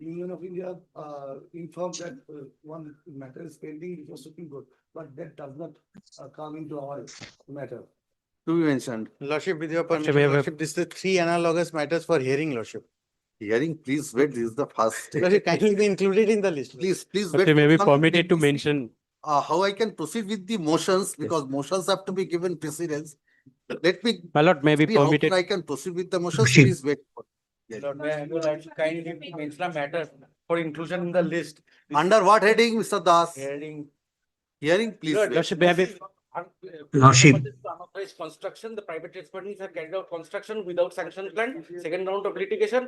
Union of India informed that one matter is pending before Supreme Court, but that does not come into our matter. To be mentioned. Lordship, with your permission, we have- Lordship, this is the 3 analogous matters for hearing, Lordship. Hearing, please wait, this is the first stage. Lordship, kindly be included in the list. Please wait. Lordship, may be for some permitted to minutes. mention. How I can proceed with the motions, because motions have to be given precedence. Let me My lord, may be see how permitted. I can proceed with the motions, Lordship. please wait. Lord, may I would kindly mention a matter for inclusion in the list. Under what heading, Mr. Das? Hearing. Hearing, please wait. Lordship, may I be. Lordship. Unauthorized construction, the private parties have carried out construction without sanction plan, second round of litigation.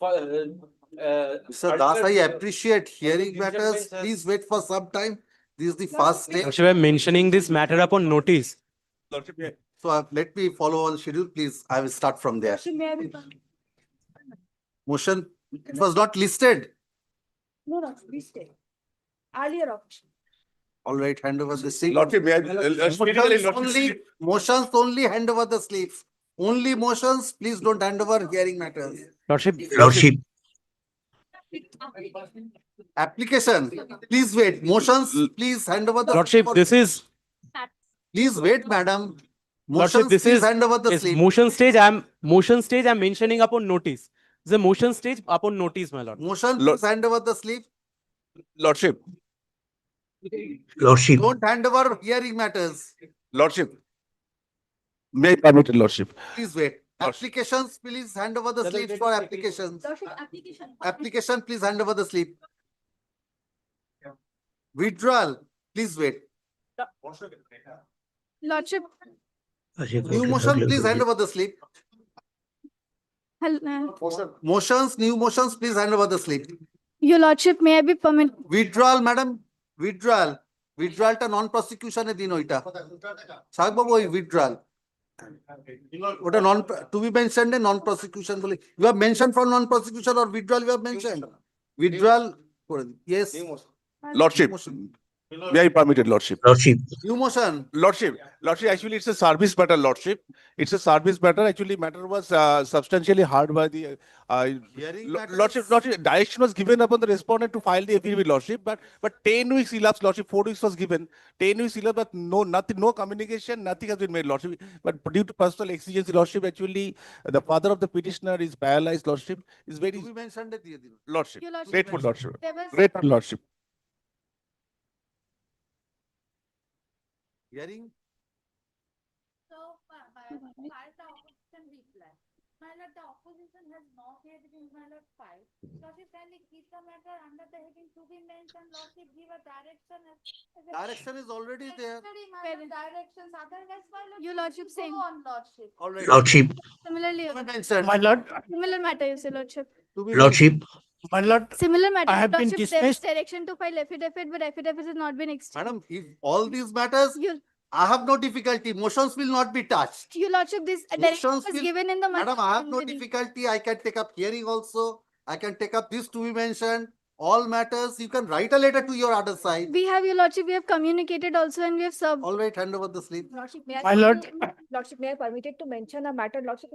Mr. Das, I appreciate hearing matters. Please wait for some time. This is the first stage. Lordship, I am mentioning this matter upon notice. So let me follow on schedule, please. I will start from there. Motion, it was not listed. No, listed. Earlier option. All right, hand over the slip. Lordship, may I, Motions only hand over the slips. Only motions, please don't hand over hearing matters. Lordship. Application, please wait. Motions, please hand over the. Lordship, this is. Please wait, madam. Lordship, Motions, this please is. hand over the Yes, slip. motion stage. I'm mentioning upon notice. The motion stage upon notice, my lord. Motion, Lord- please hand over the slip. Lordship, Don't hand over hearing matters. Lordship. May I permit it, Lordship? Please wait. Lordship. Applications, please hand over the slips for applications. Lordship, application. Application, please hand over the slip. Withdrawal, please wait. Lordship, New motion, please hand over the slip. Motions, new motions, please hand over the slip. Your Lordship, may I be permitted? Withdrawal, madam, withdrawal. Withdrawal ta non-prosecution e din oita. Shahab babu, oi withdrawal. Ota non, to be mentioned non-prosecution bole. You have mentioned for non-prosecution or withdrawal you have mentioned. Withdrawal, yes. Lordship, Motion. may I permit it, Lordship? New motion. Lordship, actually it's a service matter, Lordship. It's a service matter. Actually, matter was substantially heard by the Hearing matters. Lordship, direction was given upon the respondent to file the affidavit, Lordship, but 10 weeks elapsed, Lordship, 4 weeks was given. 10 weeks elapsed, but no communication, nothing has been made, Lordship. But due to personal exigency, Lordship, actually, the father of the petitioner is paralyzed, Lordship. Is very, To be mentioned diye din. Lordship, Your Lordship. grateful, Lordship. There was- Grateful, Lordship. Hearing. So, filed the opposition reply. My lord, the opposition has not yet been, my lord, filed. Lordship, kindly keep the matter under the heading to be mentioned. Lordship, give a direction. Direction is already there. Already, my lord, directions, otherwise, my lord. Your Lordship, go same. on, Lordship. All right. Similarly, To be mentioned. My lord, similar matter, you say, Lordship. To be Lordship. My lord, Similar matter. I have been Lordship, there was dismissed. direction to file affidavit, but affidavit has not been exchanged. Madam, if all these matters, Your I have no difficulty. Motions will not be touched. Your Lordship, this direction Motions was will- given in the. Madam, I have no difficulty. I can take up hearing also. I can take up this to be mentioned. All matters, you can write a letter to your other side. We have, Your Lordship, we have communicated also and we have served. All right, hand over the slip. Lordship, may I? My lord. Lordship, may I permitted to mention a matter, Lordship,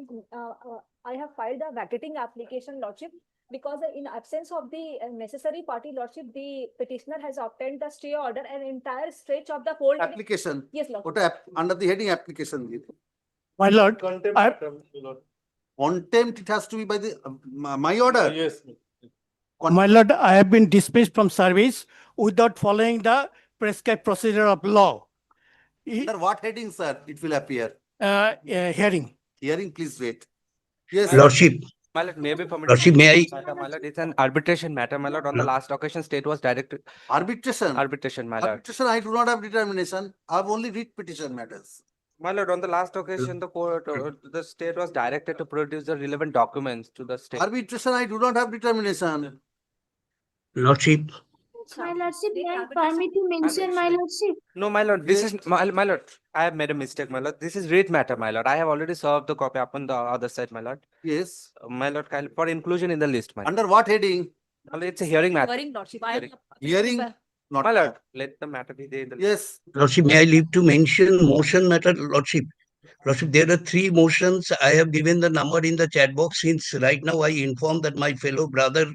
I have filed a vacating application, Lordship, because in absence of the necessary party, Lordship, the petitioner has obtained the stay order and entire stretch of the whole. Application. Yes, Lordship. What under the heading application. My lord, I- Contempt, it has to be by the, my order. Yes. my lord, I have been dismissed from service without following the prescribed procedure of law. Under what heading, sir? It will appear. Hearing. Hearing, please wait. Yes. Lordship, My lord, may I be permitted? Lordship, may I? My lord, it's an arbitration matter, my lord. On the last occasion, state was directed Arbitration. arbitration, my lord. Arbitration, I do not have determination. I have only read petition matters. My lord, on the last occasion, the court, the state was directed to produce the relevant documents to the state. Arbitration, I do not have determination. Lordship, My lordship, may I permit to mention, my lordship? No, my lord, this is, my lord, I have made a mistake, my lord. This is writ matter, my lord. I have already served the copy upon the other side, my lord. Yes. My lord, for inclusion in the list, my lord. Under what heading? My lord, it's a hearing matter. Hearing, Lordship, I have. Hearing? Not. My lord, let the matter be there in the list. Yes. Lordship, may I leave to mention motion matter, Lordship? Lordship, there are three motions. I have given the number in the chat box since right now I inform that my fellow brother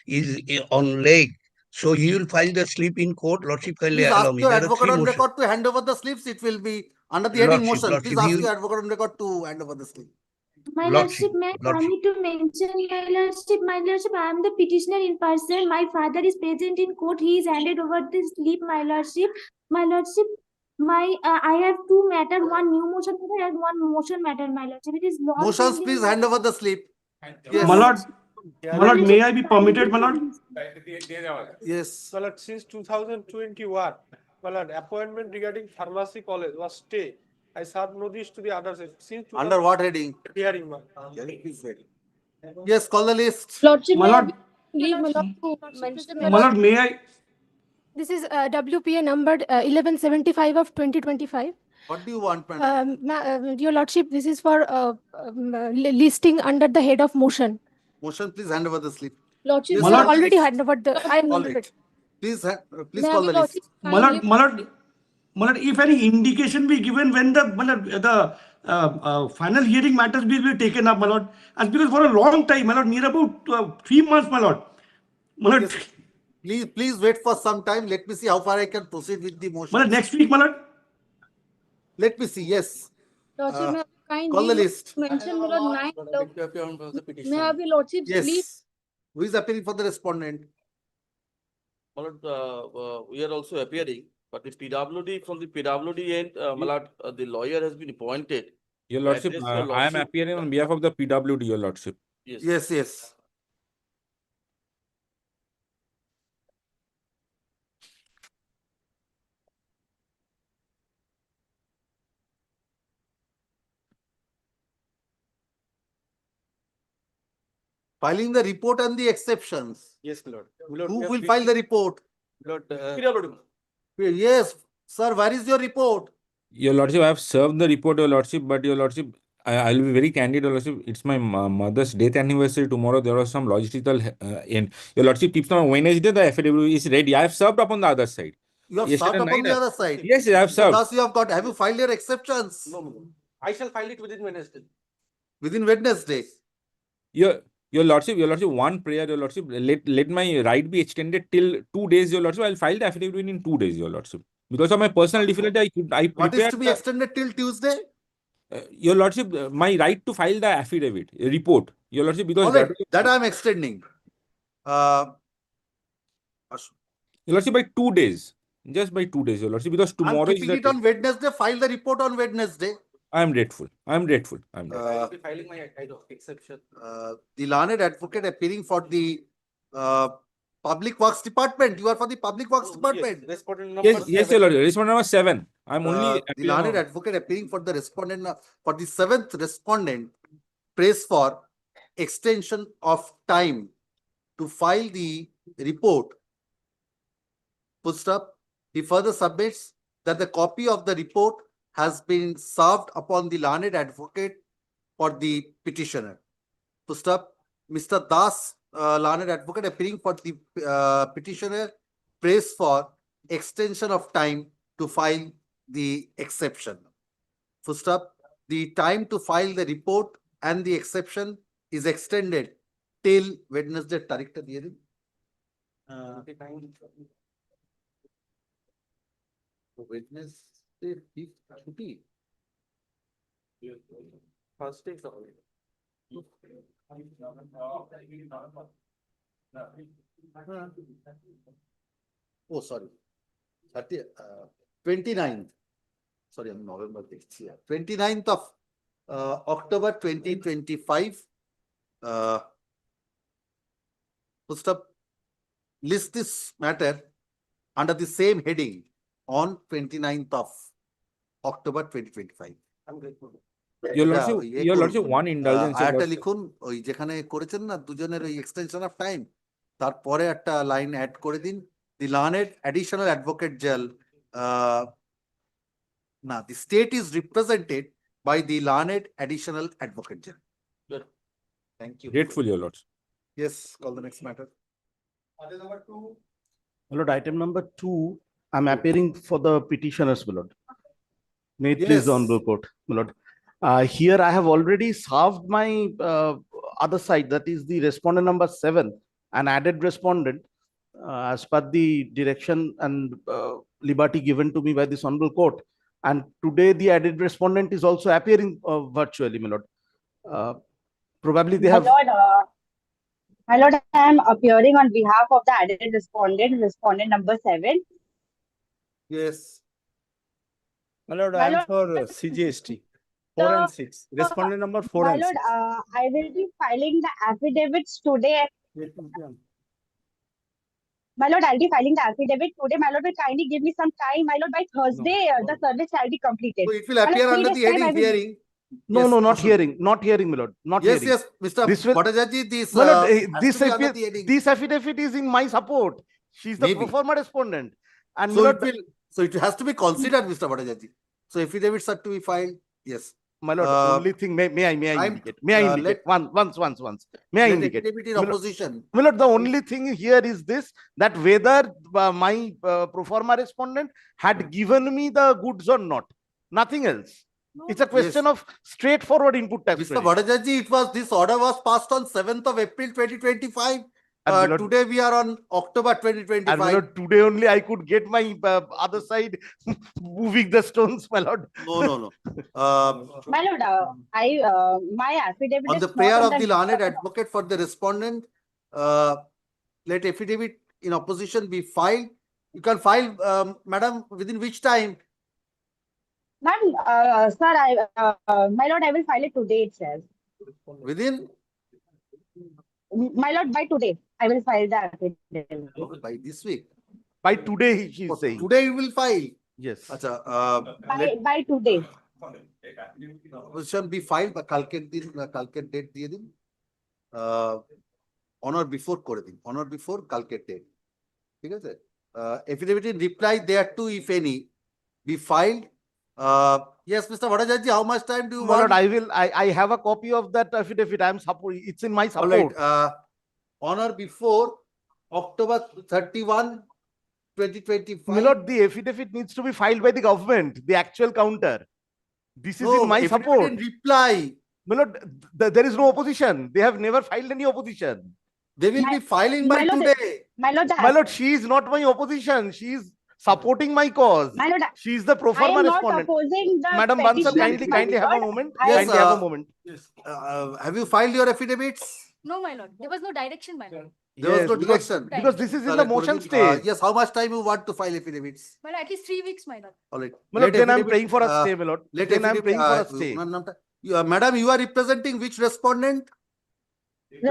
is on leg. So he will file the slip in court. Lordship, kindly Please allow ask me. your There are advocate three on motions. record to hand over the slips. It will be under the heading Lordship, motion. Please Lordship, ask you- your advocate on record to hand over the slip. My Lordship, lordship, may I Lordship. permit to mention, my lordship, I am the petitioner in person. My father is present in court. He is handed over the slip, my lordship. My lordship, I have two matter, one new motion matter and one motion matter, my lordship. It is long Motions, pending, please my hand over the slip. Yes. My lord, my lord, may I be lordship, permitted, my lord? Yes. Well, since 2021, well, appointment regarding pharmacy college was stay. I served notice to the others since Under what heading? hearing, ma'am. Yes, call the list. Lordship, My may I lord, leave my lord to Lordship, mention, my lord, may I? This is WPA numbered 1175 of 2025. What do you want, madam? Your lordship, this is for listing under the head of motion. Motion, please hand over the slip. Lordship, Yes, I have ma'am. already handed over the, I am All handed right. it. Please, please May I call be the list. lordship My lord, kindly- my lord, my lord, if any indication be given when the, my lord, the final hearing matters will be taken up, my lord, as because for a long time, my lord, near about 3 months, my lord. My lord, Yes. Please wait for some time. Let me see how far I can proceed with the my motion. lord, next week, my lord. Let me see. Yes. Lordship, may I Call the kindly list. mention my lord 9. May I be lordship please? Yes. Who is appearing for the respondent? My lord, we are also appearing, but the PWD, from the PWD end, my lord, the lawyer has been appointed. Your To Lordship, address your I am lordship. appearing on behalf of the PWD, Your Lordship. Yes. Yes, yes. Filing the report and the exceptions. Yes, Lord. Who will file the report? Lord, PWD. Yes, sir. Where is your report? Your Lordship, I have served the report, Your Lordship, but Your Lordship, I'll be very candid, Your Lordship. It's my mother's death anniversary tomorrow. There was some logistical end. Your Lordship keeps on Wednesday, the affidavit is ready. I have served upon the other side. You have Yesterday served upon night, the other side. Yes, I have So served. thus you have got. Have you filed your exceptions No. I shall file it within Wednesday. within Wednesday? Your Lordship, one prayer, Your Lordship. Let my right be extended till 2 days, Your Lordship. I'll file the affidavit in 2 days, Your Lordship. Because of my personal difficulty, I What is prepared to be the- extended till Tuesday? Your Lordship, my right to file the affidavit, report, Your Lordship, because All right, that I am extending. Your Lordship, by 2 days, just by 2 days, Your Lordship, because I'm tomorrow is keeping the it on Wednesday. File the report on Wednesday. I am grateful. I am grateful. I am I grateful. will be filing my exception. The learned advocate appearing for the Public Works Department. You are for the Public Works Department. Respondent number Yes, Your 7. Lordship. Respondent number 7. I'm only The appearing learned on- advocate appearing for the respondent for the 7th respondent prays for extension of time to file the report. Full stop. He further submits that the copy of the report has been served upon the learned advocate for the petitioner. Full stop. Mr. Das, learned advocate appearing for the petitioner, prays for extension of time to file the exception. Full stop. The time to file the report and the exception is extended till Wednesday. Tarikh ta diye din. Wednesday 5th छुट्टी. First day is only. Oh, sorry. 29th. Sorry, I'm November dates here. 29th of October 2025. Full stop. List this matter under the same heading on 29th of October 2025. I'm grateful. Your Lordship, Your Lordship, one indulgence. Your আয়াটা Lordship. লিখুন ওই যেখানে করেছেন না দুজনের ওই extension of time তারপরে একটা line add করে দিন the learned additional advocate general না the state is represented by the learned additional advocate general Good. Thank you Grateful, Your Lordship. Yes call the next matter My Lord, item number 2, I'm appearing for the petitioners, my Lord. May it please Yes. the honorable court, my Lord. Here I have already served my other side, that is the respondent number 7, an added respondent, as per the direction and liberty given to me by this honorable court. And today the added respondent is also appearing virtually, my lord. Probably they have. My lord, I am appearing on behalf of the added respondent, respondent number 7. Yes. My lord, My I am lord, for CGST, 4 and 6. Respondent number 4 My and lord, 6. I will be filing the affidavits today. My lord, I'll be filing the affidavit today. My lord, will kindly give me some time. My lord, by Thursday, the service shall be completed. So it will My lord, appear 3 under days the time I heading will. hearing. No, Yes, no, not Ashok. hearing, not hearing, my lord, not Yes, hearing. yes, Mr. This will. Bhattacharjee, this My lord, has to be under the heading. this affidavit is in my support. She's the pro Maybe. forma respondent. And my So lord, it will, so it has to be considered, Mr. Bhattacharjee. So affidavits are to be filed. Yes. my lord, only thing, may I I'm- indicate? May I indicate? Once. May I Let indicate? affidavit in My lord, opposition. my lord, the only thing here is this, that whether my pro forma respondent had given me the goods or not. Nothing else. It's a question of straightforward input tax Mr. credit. Bhattacharjee, this order was passed on 7th of April 2025. And my lord, Today we are on October and my 2025. lord, today only I could get my other side moving the stones, my lord. No. My lord, my affidavit On is the not prayer on of the learned the. advocate for the respondent, let affidavit in opposition be filed. You can file, madam, within which time? Ma'am, sir, my lord, I will file it today itself. Within? My lord, by today, I will file the affidavit. By this week. By today, she is saying. Today you will file. Yes. By today. Opposition be filed by calculate date দিয়ে দিন on or before করে দিন on or before calculate date ঠিক আছে affidavit in reply thereto if any be filed. Yes, Mr. Bhattacharjee, how much time do you My want? lord, I have a copy of that affidavit. I am support. It's in my support. All right. On or before October 31, 2025. My lord, the affidavit needs to be filed by the government, the actual counter. This is in my support. In reply. My lord, there is no opposition. They have never filed any opposition. They will be filing by today. My lord, she is not my opposition. She is supporting my cause. My lord, she is the pro forma I am respondent. Not opposing the Madam Bansal, kindly have a moment. Kindly have a moment. Have you filed your affidavits? No, my lord. There was no direction, my lord. There was no direction. Because this is in the motion stage. Yes, how much time you want to file affidavits? Well, at least 3 weeks, my lord. All right. My lord, then I'm praying for a stay, my lord. Then I'm praying for a stay. Madam, you are representing which respondent?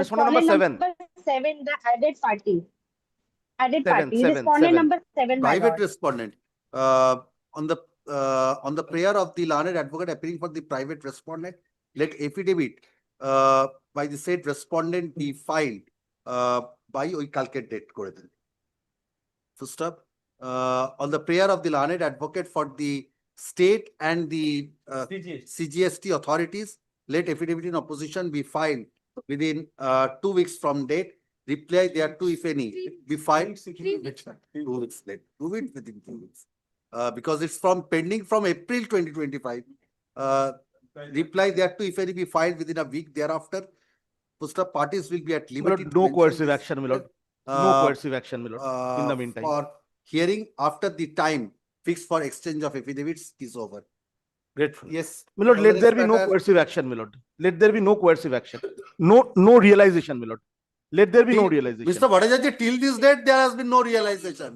Respondent number 7. Number 7, the added party. Added party. Seven. Respondent number 7, my Private lord. respondent. On the prayer of the learned advocate appearing for the private respondent, let affidavit by the said respondent be filed by ওই কালকের date করে দেন. Full stop. On the prayer of the learned advocate for the state and the CGST authorities, let affidavit in opposition be filed within 2 weeks from date. Reply thereto if any be filed. 2 weeks late. Do it within 2 weeks. Because it's pending from April 2025. Reply thereto if any be filed within a week thereafter. Post parties will be at liberty. No coercive action, my lord. No coercive action, my lord. In the meantime. For hearing after the time fixed for exchange of affidavits is over. Grateful. Yes. My lord, let there be no coercive action, my lord. Let there be no coercive action. No realization, my lord. Let there be no realization. Mr. Bhattacharjee, till this date, there has been no realization.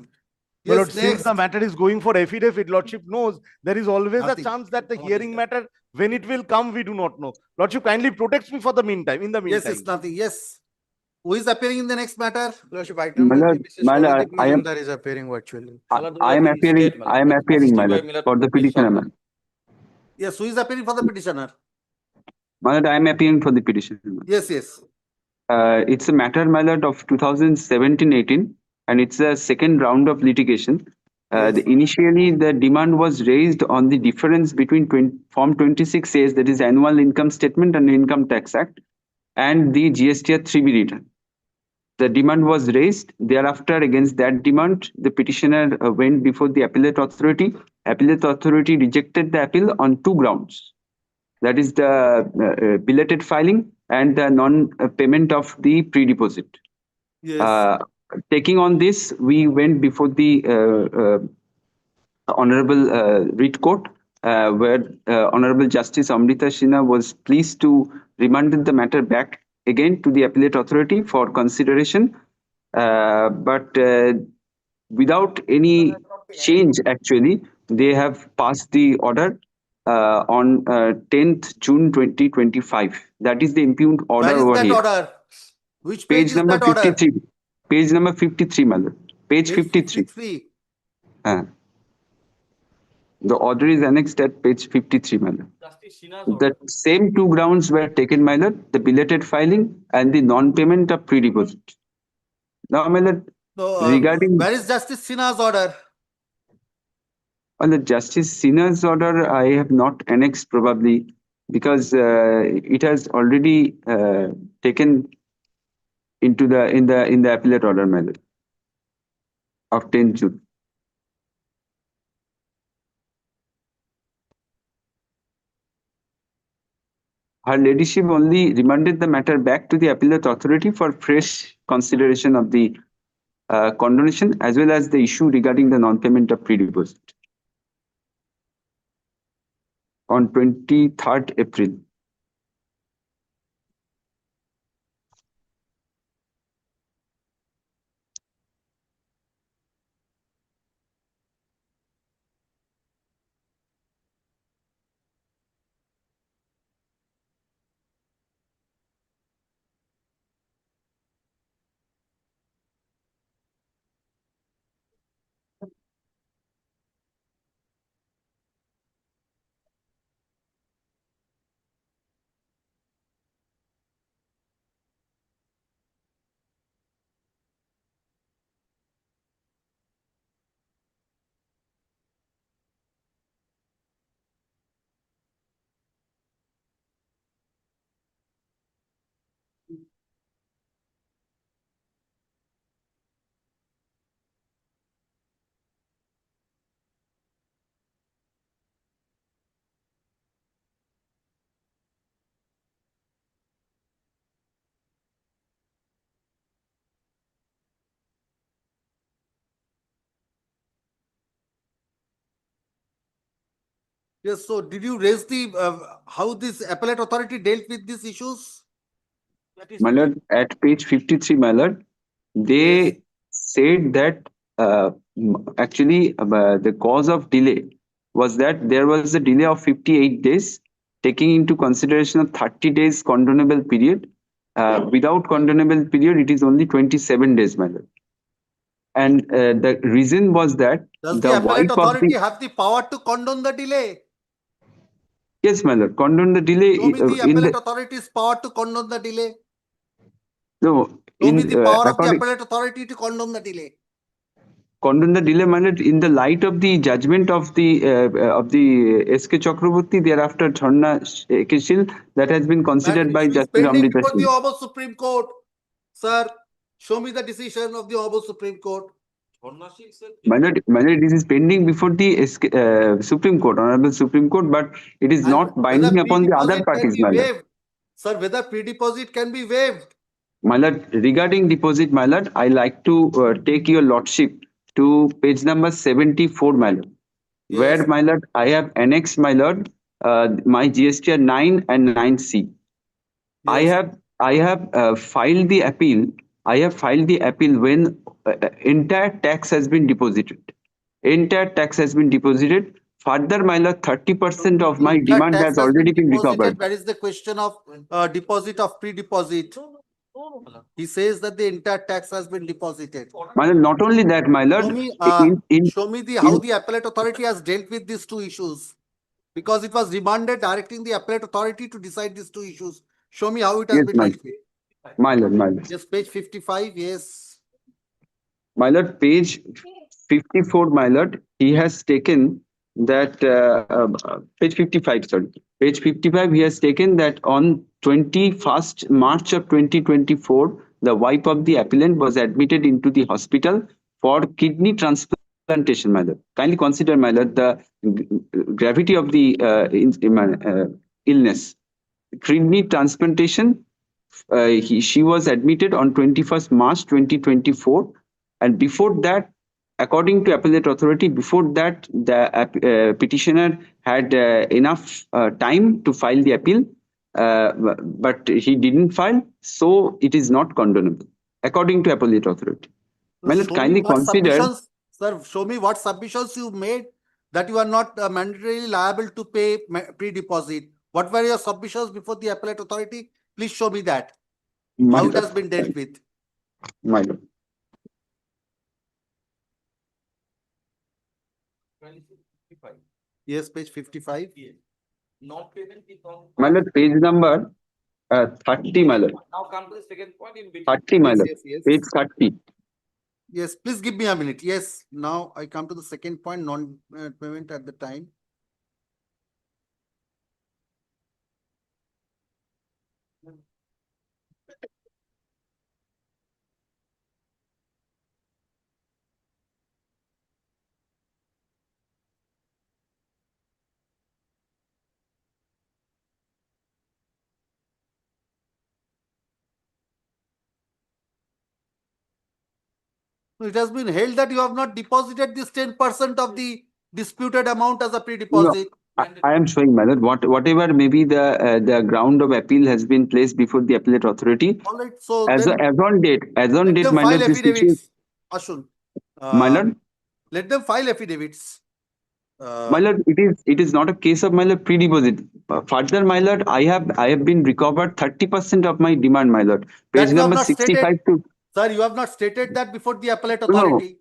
My lord, since the matter is going for affidavit, lordship knows there is always a chance that the hearing matter, when it will come, we do not know. Lordship kindly protects me for the meantime. In the meantime. Yes, it's nothing. Yes. Who is appearing in the next matter? Lordship, I am is appearing virtually. I am appearing, my lord, for the petitioner, ma'am. Yes, who is appearing for the petitioner? My lord, I am appearing for the petitioner. Yes. It's a matter, my lord, of 2017-18, and it's a second round of litigation. Initially, the demand was raised on the difference between Form 26A, that is Annual Income Statement and Income Tax Act, and the GSTR 3B return. The demand was raised. Thereafter, against that demand, the petitioner went before the appellate authority. Appellate authority rejected the appeal on 2 grounds. That is the belated filing and the non-payment of the pre-deposit. Yes. Taking on this, we went before the Honorable Writ Court, where Honorable Justice Amrita Sinha was pleased to remand the matter back again to the appellate authority for consideration, but without any change. Actually, they have passed the order on 10th June 2025. That is the impugned order Where is over that here. order? Which page Page is number that order? 53. Page number 53, mother. Page 53. 53. The order is annexed at page 53, my lord. Justice Sinha's order. The same two grounds were taken, my lord, the belated filing and the non-payment of pre-deposit. Now, my lord, So, regarding where is Justice Sinha's order? on the Justice Sinha's order, I have not annexed probably because it has already taken into the in the appellate order, my lord, of 10th June. Her ladyship only remanded the matter back to the appellate authority for fresh consideration of the condonation as well as the issue regarding the non-payment of pre-deposit on 23rd April. Yes, so did you raise the, how this appellate authority dealt with these issues? My lord, at page 53, my lord, they said that actually the cause of delay was that there was a delay of 58 days, taking into consideration a 30 days condonable period. Without condonable period, it is only 27 days, my lord. And the reason was that Does the the appellate wife of authority the have the power to condone the delay? yes, my lord, condone the delay Show me the in appellate the authority's power to condone the delay. no Show me in the power of the according appellate authority to condone the delay. condone the delay, my lord, in the light of the judgment of the S.K. Chakraborty, thereafter Dharna Kishil, that has been considered by It is Justice pending Amrita before the Singh. Honorable Supreme Court. Sir, show me the decision of the Honorable Supreme Court. My lord, this is pending before the Supreme Court, Honorable Supreme Court, but it is And not whether binding upon the other pre-deposit can parties, be my lord. waived. Sir, whether pre-deposit can be waived. My lord, regarding deposit, my lord, I like to take your lordship to page number 74, my lord, Yes. where, my lord, I have annexed, my lord, my GSTR 9 and 9C. Yes. I have filed the appeal. I have filed the appeal when entire tax has been deposited. Entire tax has been deposited. Further, my lord, 30% of my Entire demand tax has already been deposited. recovered. Where is the question of deposit of pre-deposit? He says that the entire tax has been deposited. My lord, not only that, my lord, Show me how the appellate authority has dealt with these two issues. Because it was remanded directing the appellate authority to decide these two issues. Show me how it has yes, been my dealt with. my lord, my lord. Yes, page 55, yes. My lord, page 54, my lord, he has taken that, page 55, sorry. Page 55, he has taken that on 21st March of 2024, the wife of the appellant was admitted into the hospital for kidney transplantation, my lord. Kindly consider, my lord, the gravity of the illness. Kidney transplantation, she was admitted on 21st March 2024. And before that, according to appellate authority, before that, the petitioner had enough time to file the appeal, but he didn't file, so it is not condonable, according to appellate authority. So Well, show me kindly what consider. submissions, sir, show me what submissions you made that you are not mandatorily liable to pay pre-deposit. What were your submissions before the appellate authority? Please show me that. My How it has lord. been dealt with. My lord. Yes, page 55. Not payment is on. My lord, page number 30, my lord. Now come to the second point in between. 30, my Yes, lord. yes, yes. Page 30. Yes, please give me a minute. Yes, now I come to the second point, non-payment at the time. It has been held that you have not deposited this 10% of the disputed amount as a No, pre-deposit. I am showing, my lord, whatever maybe the ground of appeal has been placed before the appellate authority. All right, so As then on date, let them my file lord, this issue, affidavits. Ashun, my lord, let them file affidavits. my lord, it is not a case of, my lord, pre-deposit. Further, my lord, I have been recovered 30% of my demand, my lord. That Page you have number not 65 stated, to sir, you have not stated that before the appellate no, authority.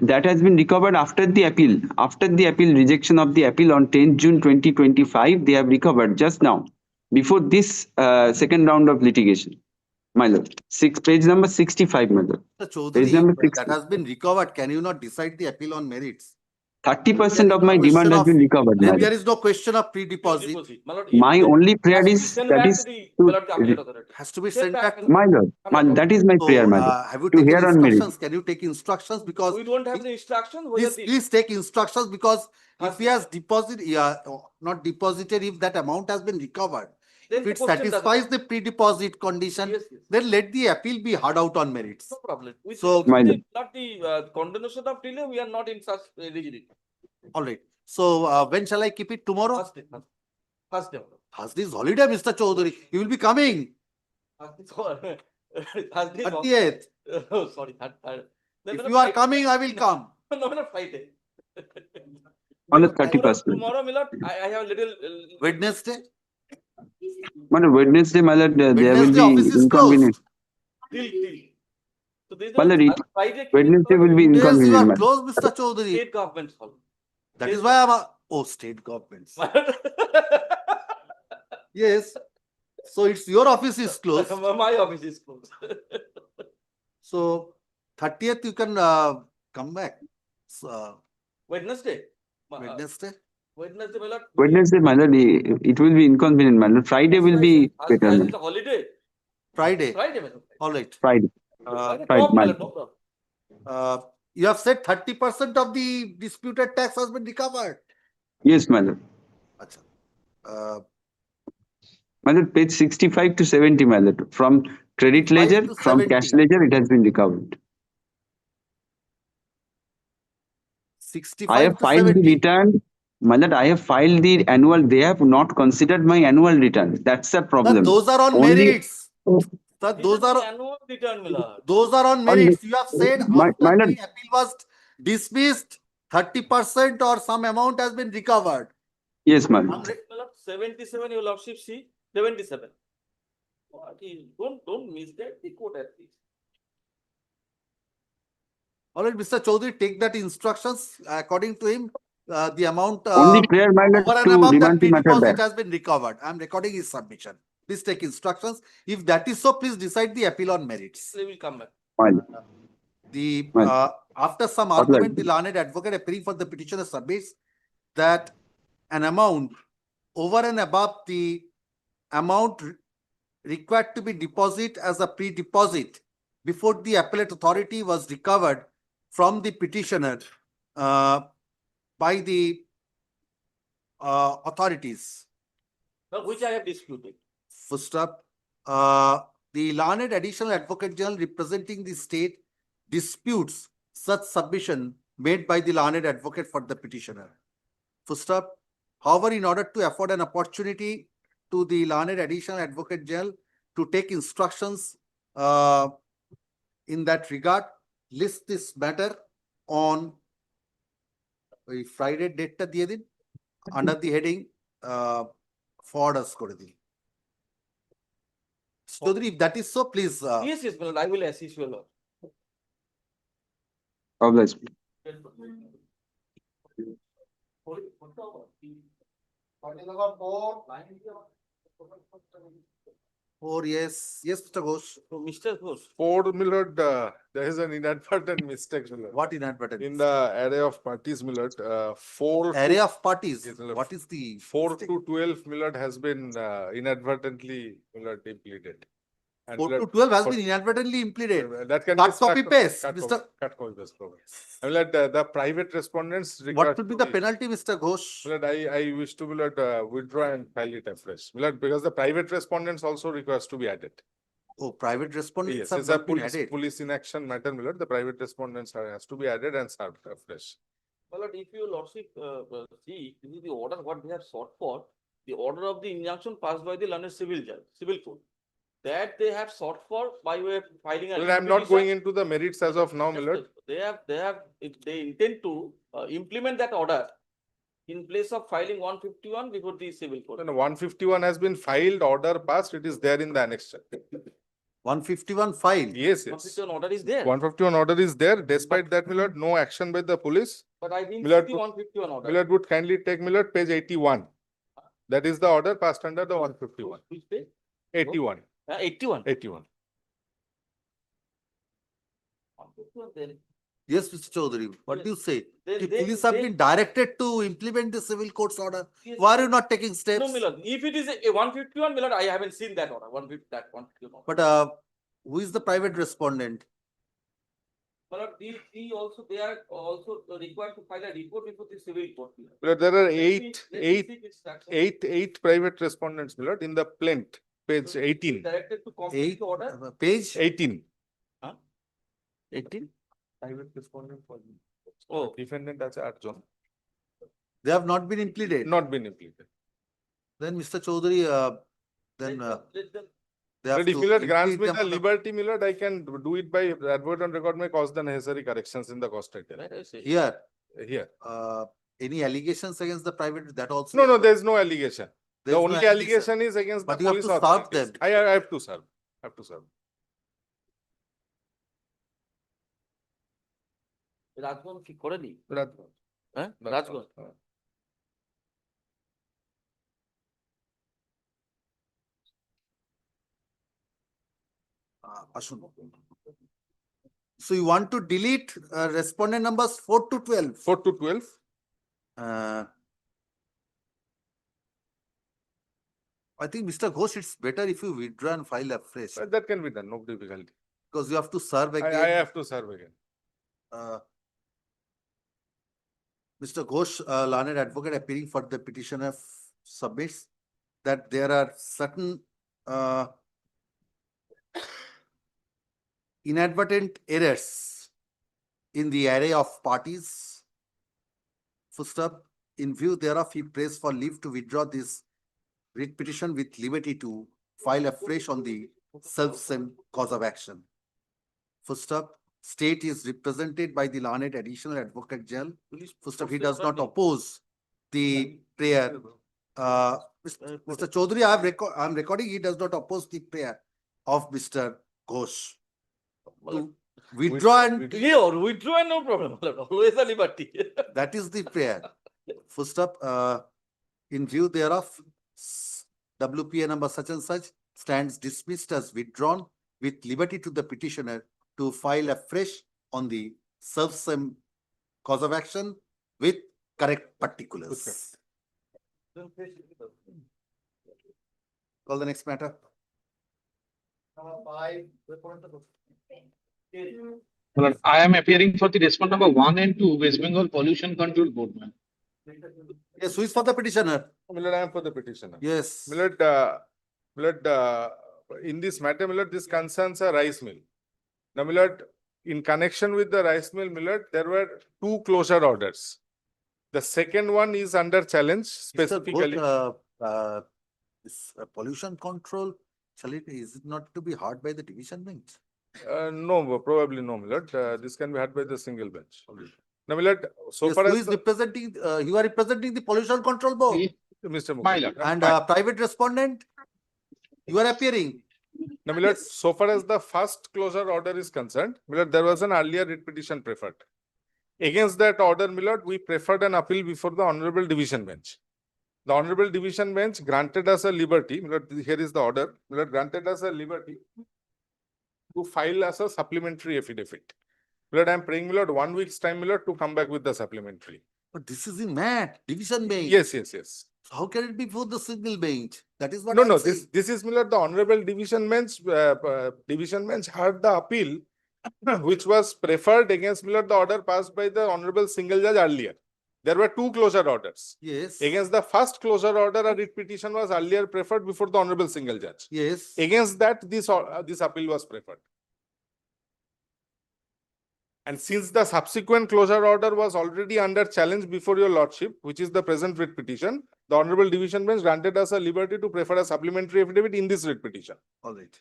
that has been recovered after the appeal. After the appeal, rejection of the appeal on 10th June 2025, they have recovered just now, before this second round of litigation, my lord. Page number 65, my lord. Mr. Page Chaudhary, number that 60. has been recovered. Can you not decide the appeal on merits? 30% of No my demand question has of, been recovered, my then lord. there is no question of pre-deposit. Deposit. My lord, My only prayer has to be is sent that back is to the to, appellate authority. Has to be Sent sent back back. to my lord, that is my prayer, So, my lord. have you To taken hear on merit. instructions? Can you take instructions? Because We don't have the instruction whether please, the please take instructions, because if Has he to- has deposited, not deposited, if that amount has been recovered, then if the it question doesn't satisfies come. the pre-deposit condition, Yes, yes. then let the appeal be heard out on merits. No problem. With So, regard to My lord. not the condemnation of delay, we are not in such rigidity. all right. So, when shall I keep it? Tomorrow? First day. First day. Thursday is holiday, Mr. Chaudhary. You will be coming. Thursday is 30th. Oh, sorry. If you are coming, I will come. No, not Friday. On the Tomorrow, 31st. tomorrow, Milord, I have a little. Wednesday? My lord, Wednesday, my lord, there will Wednesday be office is inconvenience. Till. So there is My lord, Friday. Wednesday will be Days you inconvenient, are my lord. closed, Mr. Chaudhary. State government hall. That is why I'm state governments. Yes. So it's your office is closed. My office is closed. So 30th you can come back. So, Wednesday. Wednesday. Wednesday, my lord. Wednesday, my lord, it will be inconvenient, my lord. Friday will be better, my As lord. it's a holiday. Friday. Friday, my lord. All right. Friday. Friday, Friday, no my problem, lord. no problem. You have said 30% of the disputed tax has been recovered. Yes, my lord. Achha. My lord, page 65 to 70, my lord. From credit 65 ledger, to from 70. cash ledger, it has been recovered. 65 I have to filed the 70. return. My lord, I have filed the annual. They have not considered my annual return. That's the problem. Those are on Only merits. Sir, those are annual return, my lord. those are on merits. You have said my after lord, the appeal was dismissed, 30% or some amount has been recovered. yes, my lord. 77, your lordship, see, 77. What is, don't miss that, the quote at least. All right, Mr. Chaudhary, take that instructions. According to him, the amount Only prayer, my lord, over and to above that remand the matter pre-deposit back. has been recovered. I am recording his submission. Please take instructions. If that is so, please decide the appeal on merits. They will come back. My lord. The My lord. after some What will I argument, do? the learned advocate appearing for the petitioner submits that an amount over and above the amount required to be deposited as a pre-deposit before the appellate authority was recovered from the petitioner by the authorities. Which I have disputed. First up, the learned additional advocate general representing the state disputes such submission made by the learned advocate for the petitioner. First up, however, in order to afford an opportunity to the learned additional advocate general to take instructions in that regard, list this matter on Friday date ta diye din under the heading forward us kore din. Chaudhary, if that is so, please. Yes, my lord, I will assist you, lord. Obliged. Four, yes, Mr. Ghosh. Mr. Ghosh. For Millard, there is an inadvertent mistake, Millard. What inadvertent? In the array of parties, Millard, Array of parties. Yes, Millard. What is the 4 to 12, Millard, has been inadvertently, Millard, impleted. And 4 to Millard, 12 has been inadvertently impleted. that can Cut be copy paste, Mr. Cut copy paste problem. Millard, the private respondents. What will be the penalty, Mr. Ghosh? Millard, I wish to, Millard, withdraw and file it afresh. Millard, because the private respondents also requires to be added. Oh, private respondents Yes, have it's a not been added. police in action matter, Millard. The private respondents has to be added and served afresh. My lord, if your lordship see, this is the order what they have sought for, the order of the injunction passed by the learned civil judge, civil court. That they have sought for by way of filing a. Millard, I'm not going into the merits as of now, Millard. They intend to implement that order in place of filing 151 before the civil court. No, 151 has been filed, order passed, it is there in the annexure. 151 filed. Yes, 151 order is there. 151 order is there. Despite that, Millard, no action by the police. But I didn't Millard see 151 order. Millard would kindly take, Millard, page 81. That is the order passed under the 151. Which page? 81. 81. 81. 151 then. Yes, Mr. Chaudhary, what do you say? They- The they- police have they- been directed to implement the civil court's order. Yes. Why are you not taking steps? No, Millard, if it is a 151, Millard, I haven't seen that order, 151 order. But who is the private respondent? Millard, they are also required to file a report before the civil court. Millard. Millard, there are Let me seek instruction. eight private respondents, Millard, in the plaint, page 18. Directed to complete Eight, the order. page 18. 18? Private respondent for Oh. defendant as adjourned. they have not been implemented. Not been implemented. Then Mr. Chaudhary, then Let them. they have But if to Millard grants implement me them the on the- liberty, Millard, I can do it by advert on record may cause the necessary corrections in the cost item. Right, I say. Here, Here. any allegations against the private, that also? No, there is no allegation. There The is no only allegation is against But the you have police to serve authorities. them. I have to serve. I have to serve. Rajganj কি করেনি? রাজগঞ্জ। হ্যাঁ রাজগঞ্জ। হ্যাঁ। আসুন। So you want to delete respondent numbers 4 to 12? 4 to 12. I think Mr. Ghosh, it's better if you withdraw and file afresh, That can be done, no difficulty. because you have to serve I again. have to serve again. Mr. Ghosh, learned advocate appearing for the petitioner submits that there are certain inadvertent errors in the array of parties. First up, in view thereof, he prays for leave to withdraw this writ petition with liberty to file afresh on the self-same cause of action. First up, state is represented by the learned additional advocate general. First up, he does not oppose the prayer. Mr. Chaudhary, I am recording, he does not oppose the prayer of Mr. Ghosh. To withdraw and Yeah, withdraw no problem. Always a liberty. that is the prayer. First up, in view thereof, WPA number such and such stands dismissed as withdrawn with liberty to the petitioner to file afresh on the self-same cause of action with correct particulars. Call the next matter. Well, I am appearing for the respondent number 1 and 2, West Bengal Pollution Control Board, ma'am. Yes, who is for the petitioner? My lord, I am for the petitioner. Yes. My lord, in this matter, my lord, this concerns a rice mill. Now, my lord, in connection with the rice mill, my lord, there were two closure orders. The second one is under challenge specifically. This pollution control, is it not to be heard by the division bench? No, probably no, my lord. This can be heard by the single bench. Now, my lord, so Yes, far who as is representing, you are representing the pollution control board Mr. My Mukherjee. lord. and private respondent, you are appearing. Now, my lord, so far as the first closure order is concerned, my lord, there was an earlier writ petition preferred. Against that order, my lord, we preferred an appeal before the Honorable Division Bench. The Honorable Division Bench granted us a liberty, my lord, here is the order, my lord, granted us a liberty to file as a supplementary affidavit. My lord, I am praying, my lord, 1 week's time, my lord, to come back with the supplementary. But this is in MAT, division bench. Yes, yes, yes. So how can it be for the single bench? That is what No, I'm no, saying. this is, my lord, the Honorable Division Bench, heard the appeal which was preferred against, my lord, the order passed by the Honorable Single Judge earlier. There were two closure orders. Yes. Against the first closure order, a writ petition was earlier preferred before the Honorable Single Judge. Yes. Against that, this appeal was preferred. And since the subsequent closure order was already under challenge before your lordship, which is the present writ petition, the Honorable Division Bench granted us a liberty to prefer a supplementary affidavit in this writ petition. All right.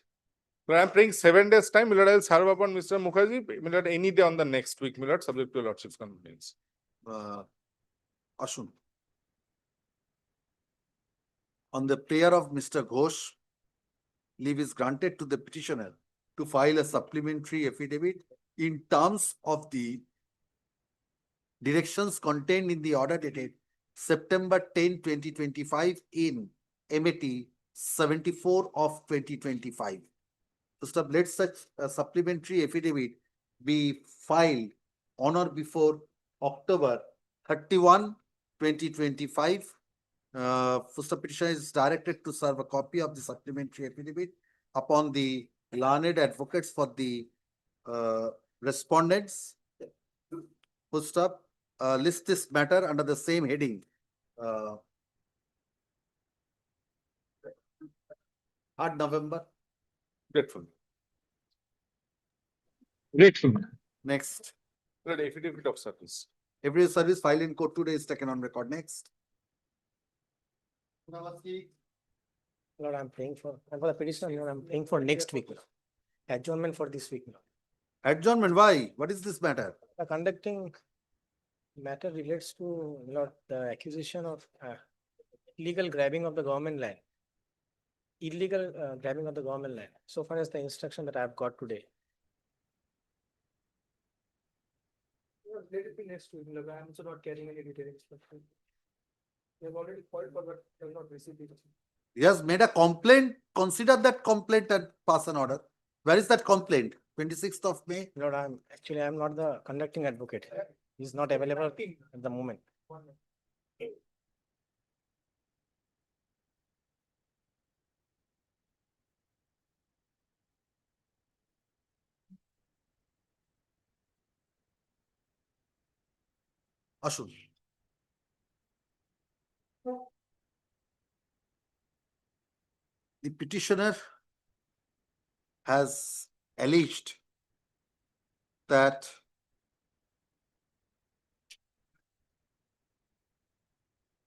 But I am praying 7 days time, my lord, I will serve upon Mr. Mukherjee, my lord, any day on the next week, my lord, subject to your lordship's convenience. Ashun. On the prayer of Mr. Ghosh, leave is granted to the petitioner to file a supplementary affidavit in terms of the directions contained in the order dated September 10, 2025 in MAT 74 of 2025. So let such a supplementary affidavit be filed on or before October 31, 2025. First petitioner is directed to serve a copy of the supplementary affidavit upon the learned advocates for the respondents. Full stop. List this matter under the same heading. 3rd November. Grateful. Grateful. Next. Lord, affidavit of service. Every service filed in court today is taken on record. Next. Lord, I'm praying for the petitioner, Lord, I'm praying for next week. Lord. Adjournment for this week. Lord. Adjournment, why? What is this matter? The conducting matter relates to, Lord, the accusation of illegal grabbing of the government land. Illegal grabbing of the government land. So far as the instruction that I have got today. Lord, let it be next week. Lord. I am also not carrying any details. We have already called for, but have not received it. He has made a complaint. Consider that complaint and pass an order. Where is that complaint? 26th of May. Lord, I'm not the conducting advocate. He's not available at the moment. Ashun. The petitioner has alleged that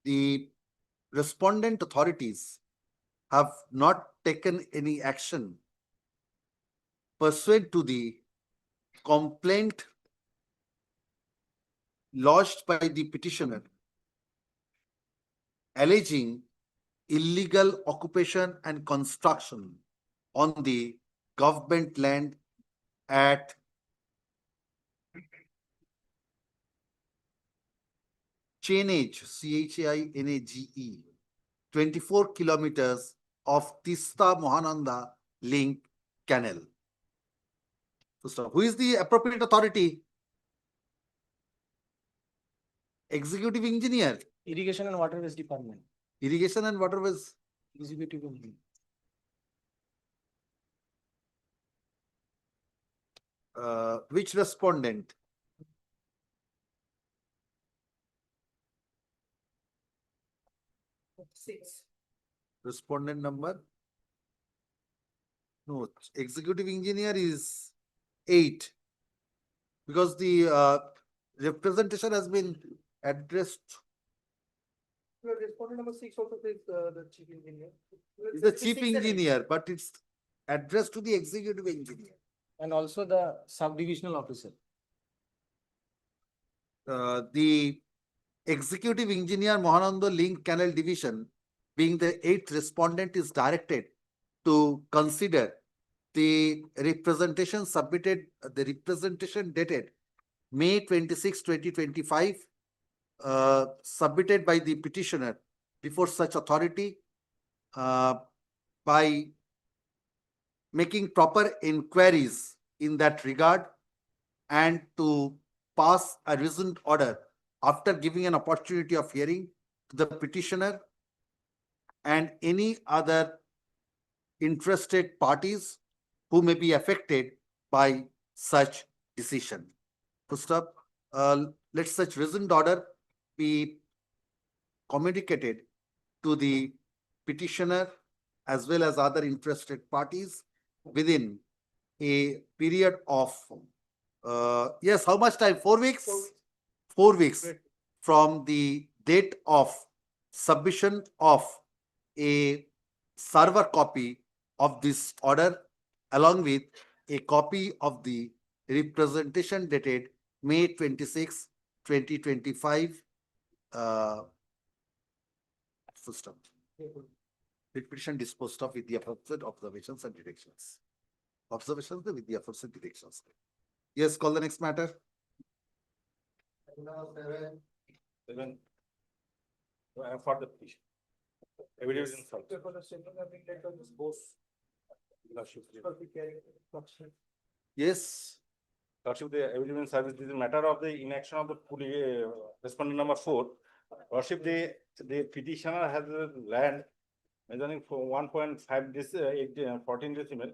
the respondent authorities have not taken any action pursuant to the complaint lodged by the petitioner alleging illegal occupation and construction on the government land at Chainage, Chainage, 24 kilometers of Tista Mohananda Link Canal. So, who is the appropriate authority? Executive engineer. Irrigation and Waterways Department. Irrigation and Waterways. Executive engineer. Which respondent? 6. Respondent number? No, executive engineer is 8. Because the representation has been addressed. Respondent number 6 also says the chief engineer. Is the chief engineer, but it's addressed to the executive engineer. And also the sub-divisional officer. The executive engineer Mahananda Link Canal Division, being the 8th respondent, is directed to consider the representation submitted, the representation dated May 26, 2025, submitted by the petitioner before such authority by making proper inquiries in that regard and to pass a reasoned order after giving an opportunity of hearing to the petitioner and any other interested parties who may be affected by such decision. First up, let such reasoned order be communicated to the petitioner as well as other interested parties within a period of, yes, how much time? 4 weeks? 4 weeks from the date of submission of a server copy of this order along with a copy of the representation dated May 26, 2025. Full stop. Petition disposed of with the aforesaid observations and directions. Observations with the aforesaid directions. Yes, call the next matter. 7. For the petition. Evidence in fact. Yes. Lordship, the evidence service, this is a matter of the inaction of the respondent number 4. Lordship, the petitioner has a land measuring for 1.5 14 decimal,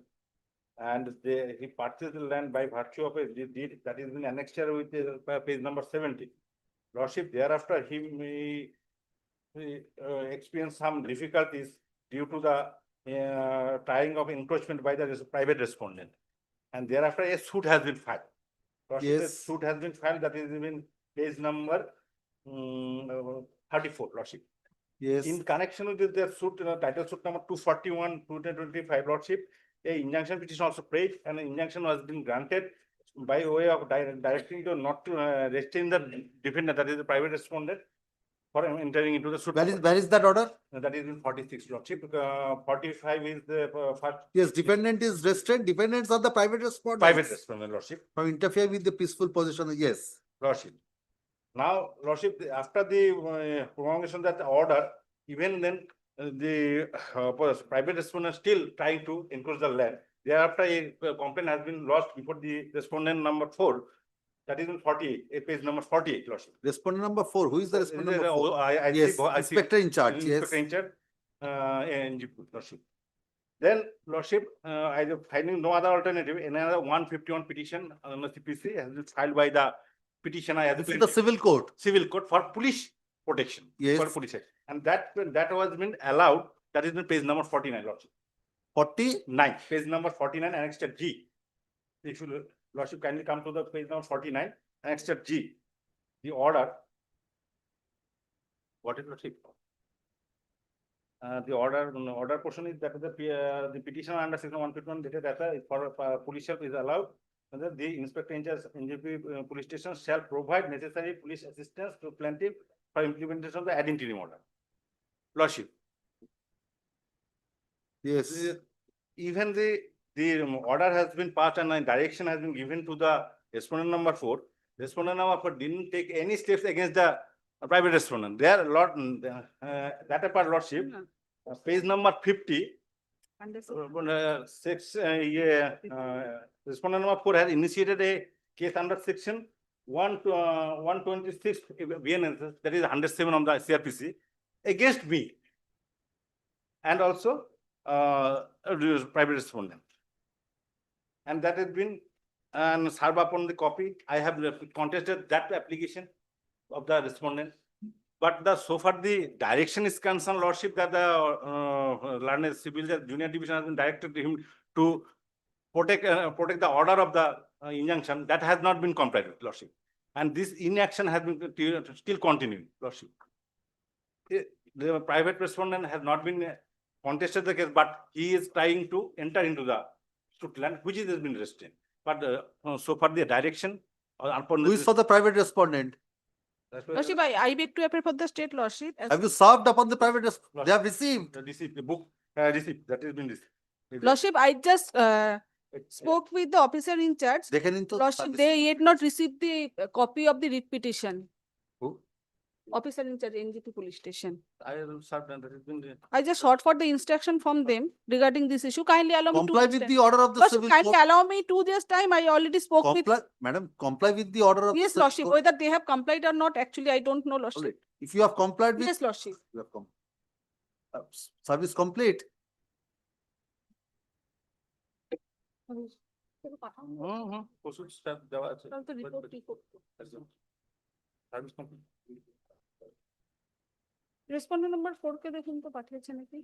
and he purchased the land by virtue of a deed that is been annexed here with page number 70. Lordship, thereafter he experienced some difficulties due to the trying of encroachment by the private respondent, and thereafter a suit has been filed. Lordship, Yes. the suit has been filed, that is in page number 34, Lordship. Yes. In connection with the suit, title suit number 241, 2025, Lordship, a injunction petition also paid, and an injunction was been granted by way of directing to not to restrain the defendant, that is the private respondent, for entering into the suit. Where is that order? That is in 46, Lordship. 45 is the first. Yes, defendant is restrained. Defendants are the private respondents. Private respondent, Lordship. From interfere with the peaceful position. Yes. Lordship. Now, Lordship, after the promulgation of that order, even then the private respondent still trying to encroach the land. Thereafter, a complaint has been lodged before the respondent number 4. That is in 48, page number 48, Lordship. Respondent number 4. Who is the respondent number 4? I Yes, see, inspector in charge. Yes. Inspector in charge, NG, Lordship. Then, Lordship, finding no other alternative, another 151 petition on the CPC has been filed by the petitioner. This is the civil court. Civil court for police protection. Yes. For police. And that was been allowed. That is in page number 49, Lordship. 49. Page number 49, annexed G. If you, Lordship, kindly come to the page number 49, annexed G. The order. What is Lordship? The order portion is that the petition under section 151 dated that for police help is allowed. And the inspector in charge NGP police station shall provide necessary police assistance to plaintiff for implementation of the ad interim order. Lordship. Yes. Even the order has been passed and a direction has been given to the respondent number 4. Respondent number 4 didn't take any steps against the private respondent. There are a lot that apart, Lordship. Page number 50. Respondent number 4 has initiated a case under section 126 BNS, that is 107 of the CRPC, against me and also private respondent. And that has been served upon the copy. I have contested that application of the respondent. But so far the direction is concerned, Lordship, that the learned civil judge junior division has been directed him to protect the order of the injunction. That has not been complied with, Lordship. And this inaction has been still continuing, Lordship. The private respondent has not been contested the case, but he is trying to enter into the suit land, which has been restrained. But so far the direction upon Who is for the private respondent? Lordship, I beg to appear for the state lordship. Have you served upon the private respondent? They have received. Received the book, received, that has been received. Lordship, I just spoke with the officer in charge. Lordship, they yet not received the copy of the writ petition. Who? Officer in charge, NGP police station. I have served and that has been. I just sought for the instruction from them regarding this issue. Kindly allow me Comply with the order of the Lordship, civil kindly court. allow me 2 days time. I already spoke with. Madam, comply with the order of Yes, the Lordship. civil court. Whether they have complied or not, actually, I don't know, Lordship. Alright. If you have complied with. Yes, Lordship. You have service complete. ওষুধ staff দেওয়া আছে তাহলে তো report. Service complete Respondent number 4 কে দেখুন তো পাঠিয়েছে নাকি?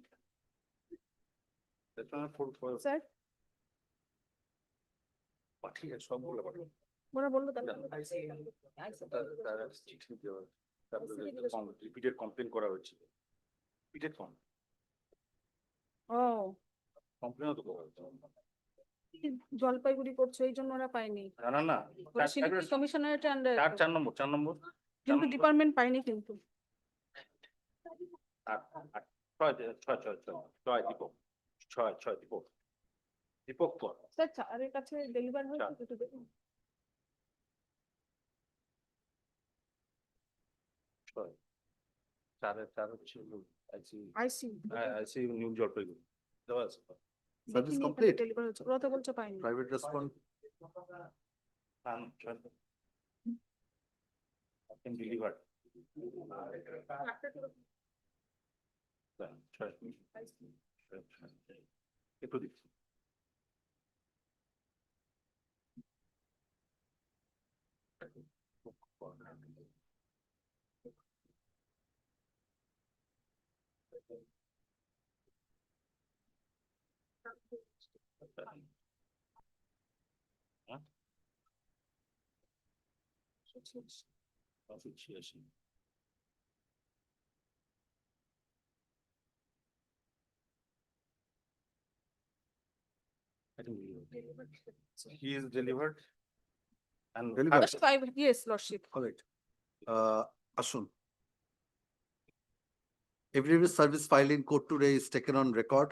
Sir পাঠিয়ে সবগুলো পাঠিয়ে ওরা বললো তাহলে রিপিটেড কমপ্লেন করা হয়েছিল রিপিটেড ও কমপ্লেনও তো করা হয়েছে জলপাইগুড়ি করছে এই জন্য ওরা পায়নি। না না কমিশনারেট আন্ডার 4 নম্বর কিন্তু ডিপার্টমেন্ট পায়নি কিন্তু। ছয় দীপক কর স্যার চারের কাছে ডেলিভার হয়েছে একটু দেখুন। চার হচ্ছে আইসি নিউ জলপাইগুড়ি দেওয়া আছে Service complete. ডেলিভার হয়েছে ওরা তো বলছে পায়নি। Private response. Delivered. একটু দিচ্ছি He is delivered and Delivered. Yes, Lordship. Correct. Ashun. Affidavit service filed in court today is taken on record.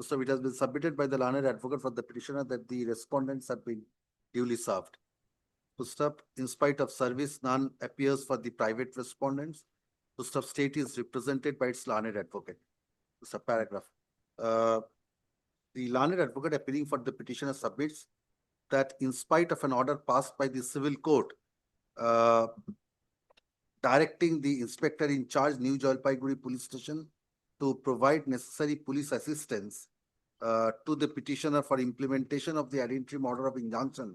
So it has been submitted by the learned advocate for the petitioner that the respondents have been duly served. To stop, in spite of service, none appears for the private respondents. To stop, state is represented by its learned advocate. It's a paragraph. The learned advocate appealing for the petitioner submits that in spite of an order passed by the civil court, directing the inspector in charge, New Jalpaiguri Police Station, to provide necessary police assistance to the petitioner for implementation of the ad interim order of injunction,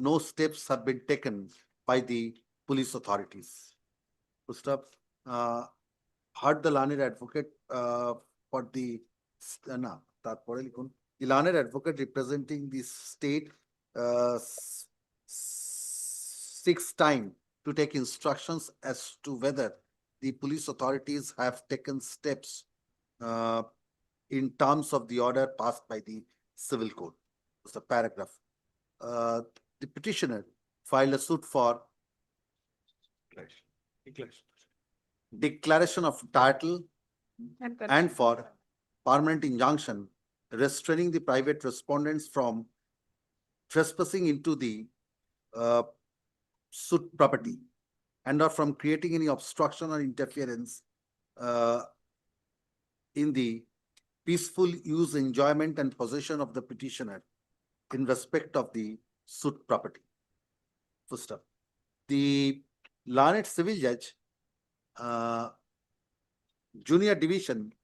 no steps have been taken by the police authorities. To stop, heard the learned advocate for the the learned advocate representing the state seeks time to take instructions as to whether the police authorities have taken steps in terms of the order passed by the civil court. It's a paragraph. The petitioner filed a suit for declaration of title and for permanent injunction restraining the private respondents from trespassing into the suit property and or from creating any obstruction or interference in the peaceful use, enjoyment and possession of the petitioner in respect of the suit property. First up, the learned civil judge, Junior Division,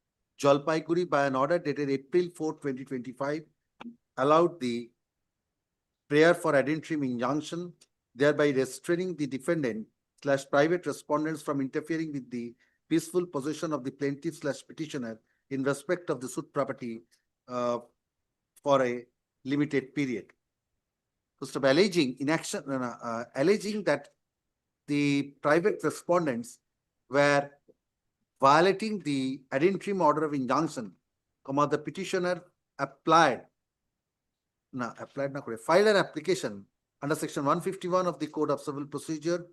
Jalpaiguri, by an order dated April 4, 2025, allowed the prayer for ad interim injunction, thereby restraining the defendant / private respondents from interfering with the peaceful possession of the plaintiff / petitioner in respect of the suit property for a limited period. First of alleging inaction, alleging that the private respondents were violating the ad interim order of injunction, the petitioner filed an application under section 151 of the Code of Civil Procedure,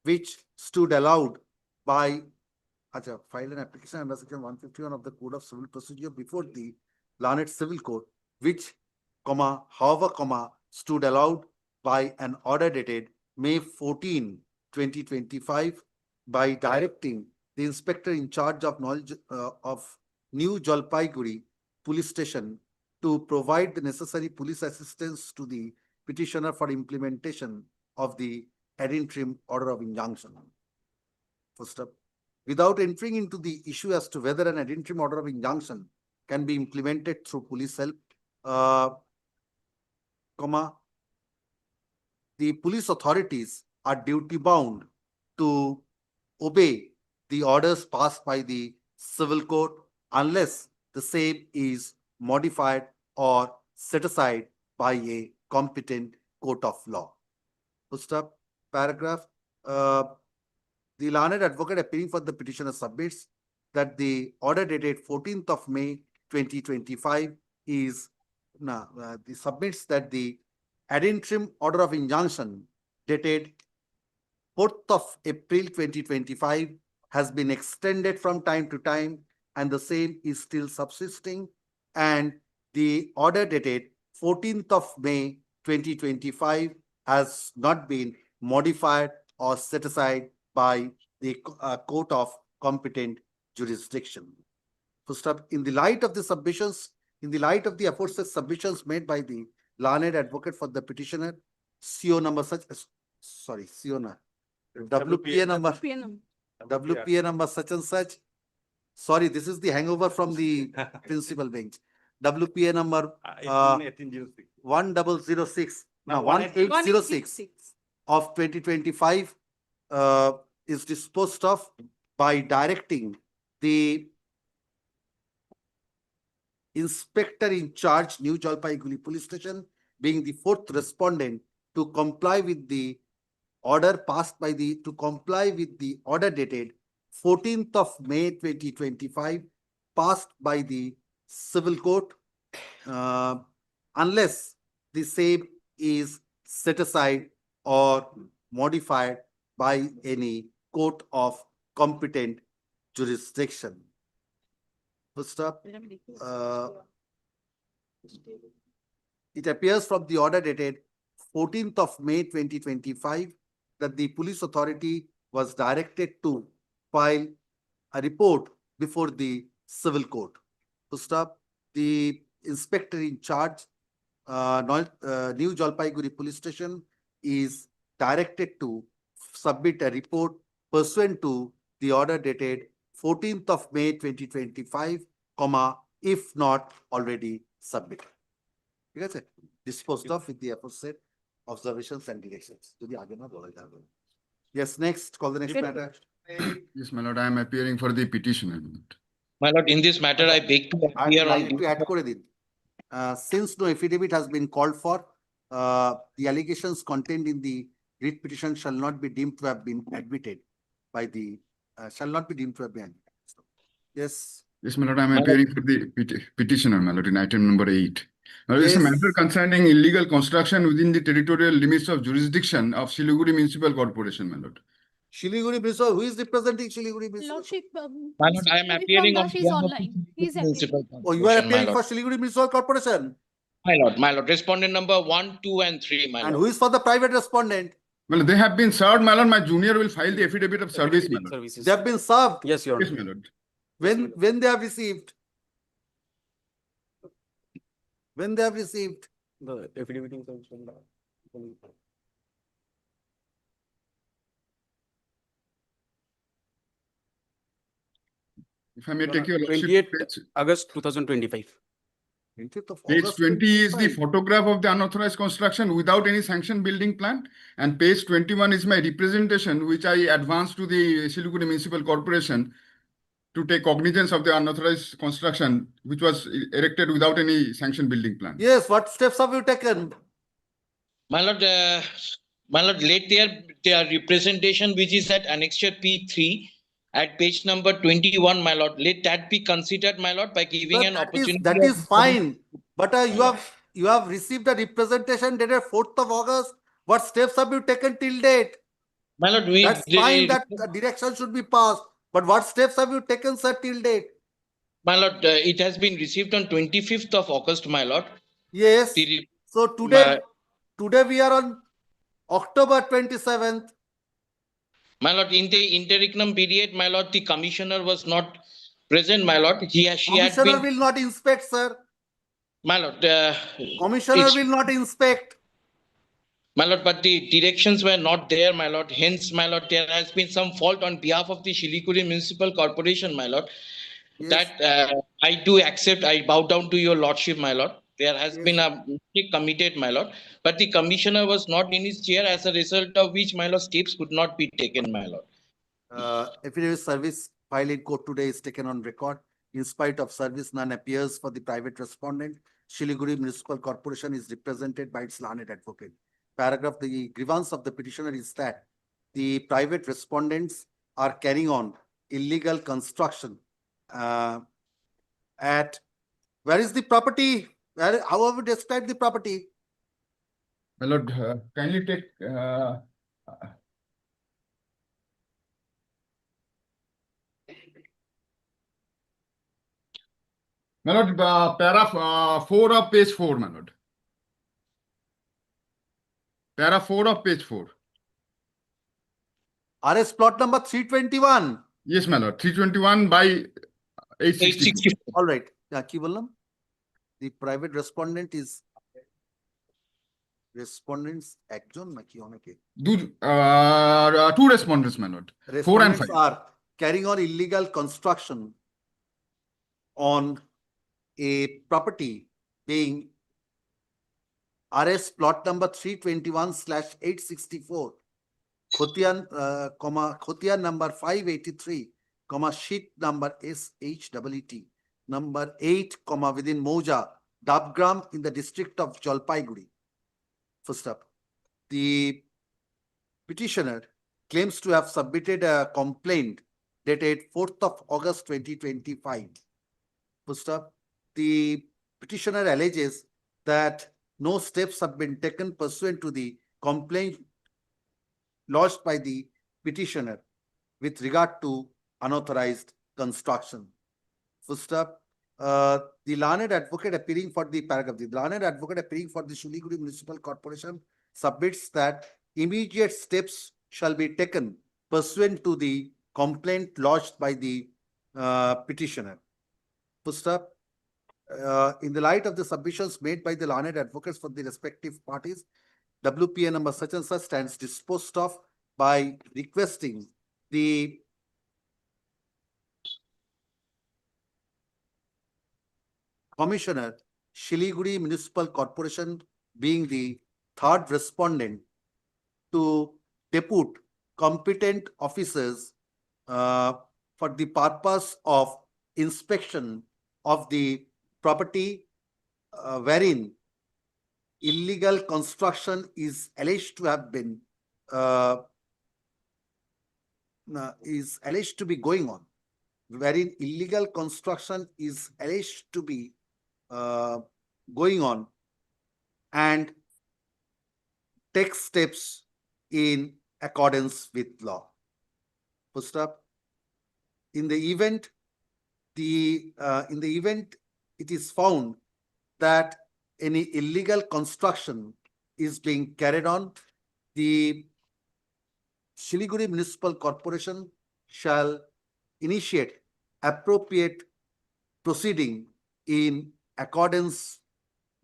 which stood allowed by filed an application under section 151 of the Code of Civil Procedure before the learned civil court, which, however, stood allowed by an order dated May 14, 2025, by directing the inspector in charge of New Jalpaiguri Police Station to provide the necessary police assistance to the petitioner for implementation of the ad interim order of injunction. First up, without entering into the issue as to whether an ad interim order of injunction can be implemented through police help, the police authorities are duty bound to obey the orders passed by the civil court unless the same is modified or set aside by a competent court of law. First up, paragraph. The learned advocate appearing for the petitioner submits that the order dated 14th of May 2025 is submits that the ad interim order of injunction dated 4th of April 2025 has been extended from time to time and the same is still subsisting, and the order dated 14th of May 2025 has not been modified or set aside by the court of competent jurisdiction. First up, in the light of the submissions, in the light of the aforesaid submissions made by the learned advocate for the petitioner, WPA number, WPA number such and such. Sorry, this is the hangover from the principal bench. WPA number 1806 of 2025 is disposed of by directing the inspector in charge, New Jalpaiguri Police Station, being the fourth respondent, to comply with the order passed by the, to comply with the order dated 14th of May 2025, passed by the civil court, unless the same is set aside or modified by any court of competent jurisdiction. First up, it appears from the order dated 14th of May 2025 that the police authority was directed to file a report before the civil court. First up, the inspector in charge, New Jalpaiguri Police Station, is directed to submit a report pursuant to the order dated 14th of May 2025, if not already submitted. Disposed of with the aforesaid observations and directions. Yes, next, call the next matter. Yes, my lord, I am appearing for the petitioner. My lord, in this matter, I beg to appear on. Since no affidavit has been called for, the allegations contained in the writ petition shall not be deemed to have been admitted by the, shall not be deemed to have been admitted. So, yes. Yes, my lord, I am appearing for the petitioner, my lord, in item number 8. Now, Yes. it's a matter concerning illegal construction within the territorial limits of jurisdiction of Siliguri Municipal Corporation, my lord. Siliguri Municipal, who is representing Siliguri Municipal? Lordship, My lord, I am appearing on is online. He's Municipal appearing. Oh, you are Corporation, my appearing for lord. Siliguri Municipal Corporation? My lord, respondent number 1, 2, and 3, my And lord. who is for the private respondent? Well, they have been served, my lord. My junior will file the affidavit of service, my lord. They have been served. Yes, my lord. When they have received? When they have received? The affidavit is also If I may take your lordship, 28th August 2025. 20th of Page August 20 is the 25. photograph of the unauthorized construction without any sanctioned building plan. And page 21 is my representation, which I advanced to the Siliguri Municipal Corporation to take cognizance of the unauthorized construction, which was erected without any sanctioned building plan. Yes, what steps have you taken? My lord, let their representation, which is at annexure P3 at page number 21, my lord, let that be considered, my lord, by giving an opportunity. That is fine. But you have received a representation dated 4th of August. What steps have you taken till date? My lord, That's fine that the direction should be passed. But what steps have you taken, sir, till date? My lord, it has been received on 25th of August, my lord. Yes. So today we are on October 27th. My lord, in the interregnum period, my lord, the commissioner was not present, my lord. Commissioner will not inspect, sir. My lord, Commissioner will not inspect. My lord, but the directions were not there, my lord. Hence, my lord, there has been some fault on behalf of the Siliguri Municipal Corporation, my lord. Yes. That I do accept. I bow down to your lordship, my lord. There has been a mistake committed, my lord. But the commissioner was not in his chair, as a result of which, my lord, steps could not be taken, my lord. Affidavit service filed in court today is taken on record. In spite of service, none appears for the private respondent. Siliguri Municipal Corporation is represented by its learned advocate. Paragraph, the grievance of the petitioner is that the private respondents are carrying on illegal construction at, where is the property? How have you described the property? My lord, kindly take my lord, para 4 of page 4, my lord. Para 4 of page 4. RS plot number 321. Yes, my lord. 321 by 864. All right. Yeah, ki bollam? The private respondent is respondents ekjon naki oneke? Two respondents, my lord. 4 and 5. Respondents are carrying on illegal construction on a property being RS plot number 321/864, Khotian number 583, sheet number SHWT, number 8, within Moja, Dabgram in the district of Jalpaiguri. First up, the petitioner claims to have submitted a complaint dated 4th of August 2025. First up, the petitioner alleges that no steps have been taken pursuant to the complaint lodged by the petitioner with regard to unauthorized construction. First up, the learned advocate appearing for the paragraph, the learned advocate appearing for the Siliguri Municipal Corporation submits that immediate steps shall be taken pursuant to the complaint lodged by the petitioner. First up, in the light of the submissions made by the learned advocates for the respective parties, WPA number such and such stands disposed of by requesting the Commissioner, Siliguri Municipal Corporation being the third respondent, to depute competent officers for the purpose of inspection of the property wherein illegal construction is alleged to have been is alleged to be going on, wherein illegal construction is alleged to be going on, and take steps in accordance with law. First up, in the event it is found that any illegal construction is being carried on, the Siliguri Municipal Corporation shall initiate appropriate proceeding in accordance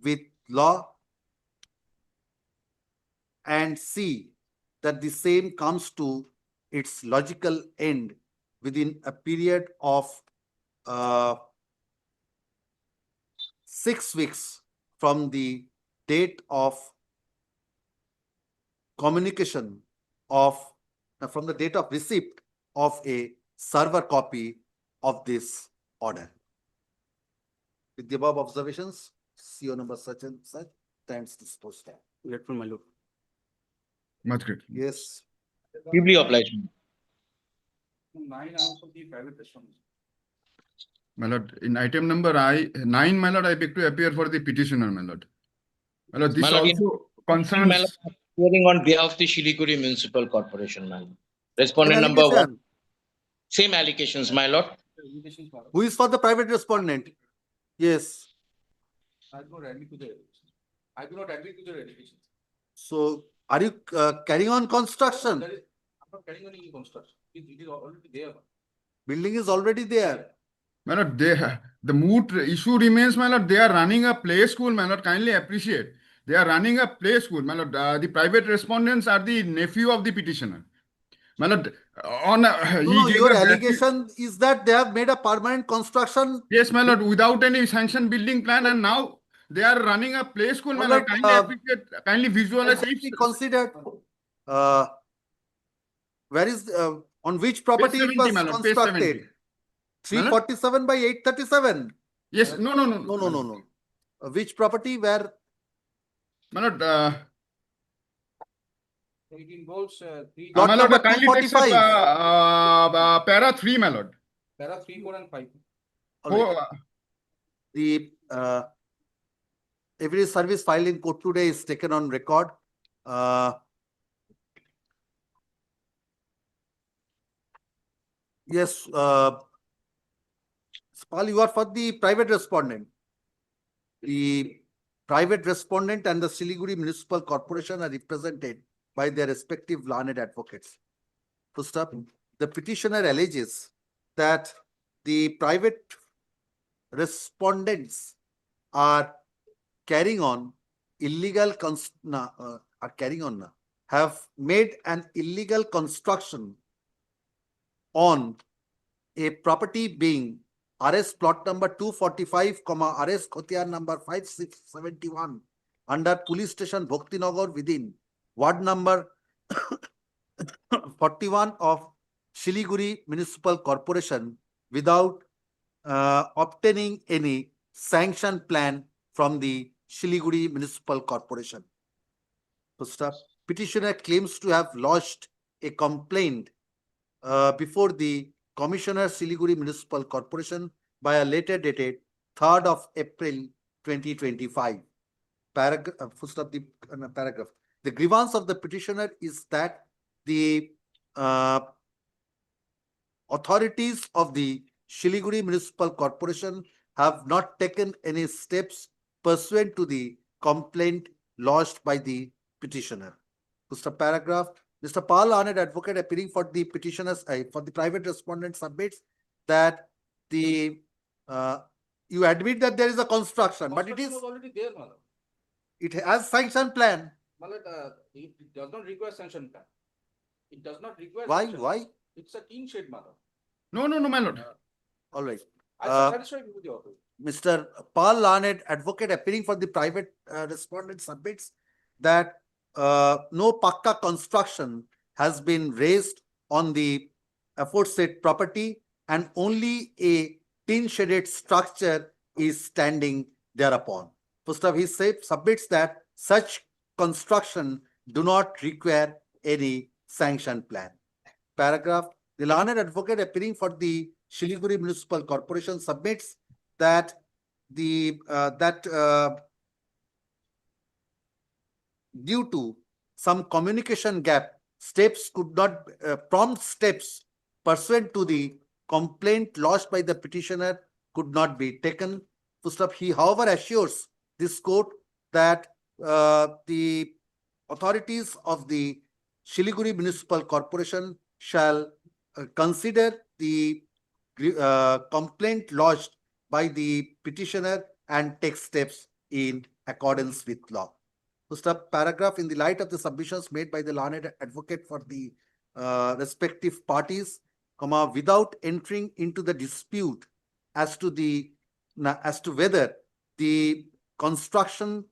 with law and see that the same comes to its logical end within a period of 6 weeks from the date of communication of, from the date of receipt of a server copy of this order. With the above observations, CO number such and such stands disposed of. Grateful, my lord. Much grateful. Yes. Duly obliged. 9 out of the private respondents. My lord, in item number 9, my lord, I beg to appear for the petitioner, my lord. My lord, this My lord, also My concerns. lord, appearing on behalf of the Shiliguri Municipal Corporation, my lord. An Respondent number 1. allegation. Same allegations, my lord. Who is for the private respondent? Yes. I do not agree to the allegations. I do not agree to the allegations. So are you carrying on construction? I'm not carrying on any construction. It is already there. Building is already there. My lord, the moot issue remains, my lord. They are running a play school, my lord. Kindly appreciate. They are running a play school, my lord. The private respondents are the nephew of the petitioner. My lord, No, your allegation is that they have made a permanent construction. Yes, my lord, without any sanctioned building plan, and now they are running a play school, my My lord. lord, Kindly appreciate, kindly visualize. Let me consider. Where is on which property it 70, was my lord, page 70. constructed? 347 by 837. Yes, no. No. Which property where? My lord, It involves three. Plot my lord, number kindly take 245. para 3, my lord. Para 3, 4, and 5. All right. The every service filed in court today is taken on record. Yes, Pal, you are for the private respondent. The private respondent and the Siliguri Municipal Corporation are represented by their respective learned advocates. First up, the petitioner alleges that the private respondents are carrying on have made an illegal construction on a property being RS plot number 245, RS Khotiar number 5671 under police station Bhaktinagar within ward number 41 of Siliguri Municipal Corporation without obtaining any sanction plan from the Siliguri Municipal Corporation. First up, petitioner claims to have lodged a complaint before the Commissioner Siliguri Municipal Corporation by a letter dated 3rd of April 2025. First up, the paragraph. The grievance of the petitioner is that the authorities of the Siliguri Municipal Corporation have not taken any steps pursuant to the complaint lodged by the petitioner. Mr. Paragraph. Mr. Pal, honored advocate appearing for the petitioners, for the private respondent submits that the you admit that there is a construction, but it is was already there, madam. it has sanction plan. It does not require sanction plan. It does not require. Why? sanction. Why? It's a king shed, madam. No, my lord. All right. I am satisfied with the order. Mr. Paul Larned, advocate appearing for the private respondent submits that no pakka construction has been raised on the aforesaid property and only a tin shaded structure is standing thereupon. First of he submits that such construction do not require any sanction plan. Paragraph. The learned advocate appearing for the Siliguri Municipal Corporation submits that the due to some communication gap, steps could not prompt steps pursuant to the complaint lodged by the petitioner could not be taken. First up, he however assures this court that the authorities of the Siliguri Municipal Corporation shall consider the complaint lodged by the petitioner and take steps in accordance with law. First up, paragraph. In the light of the submissions made by the learned advocate for the respective parties, without entering into the dispute as to whether the construction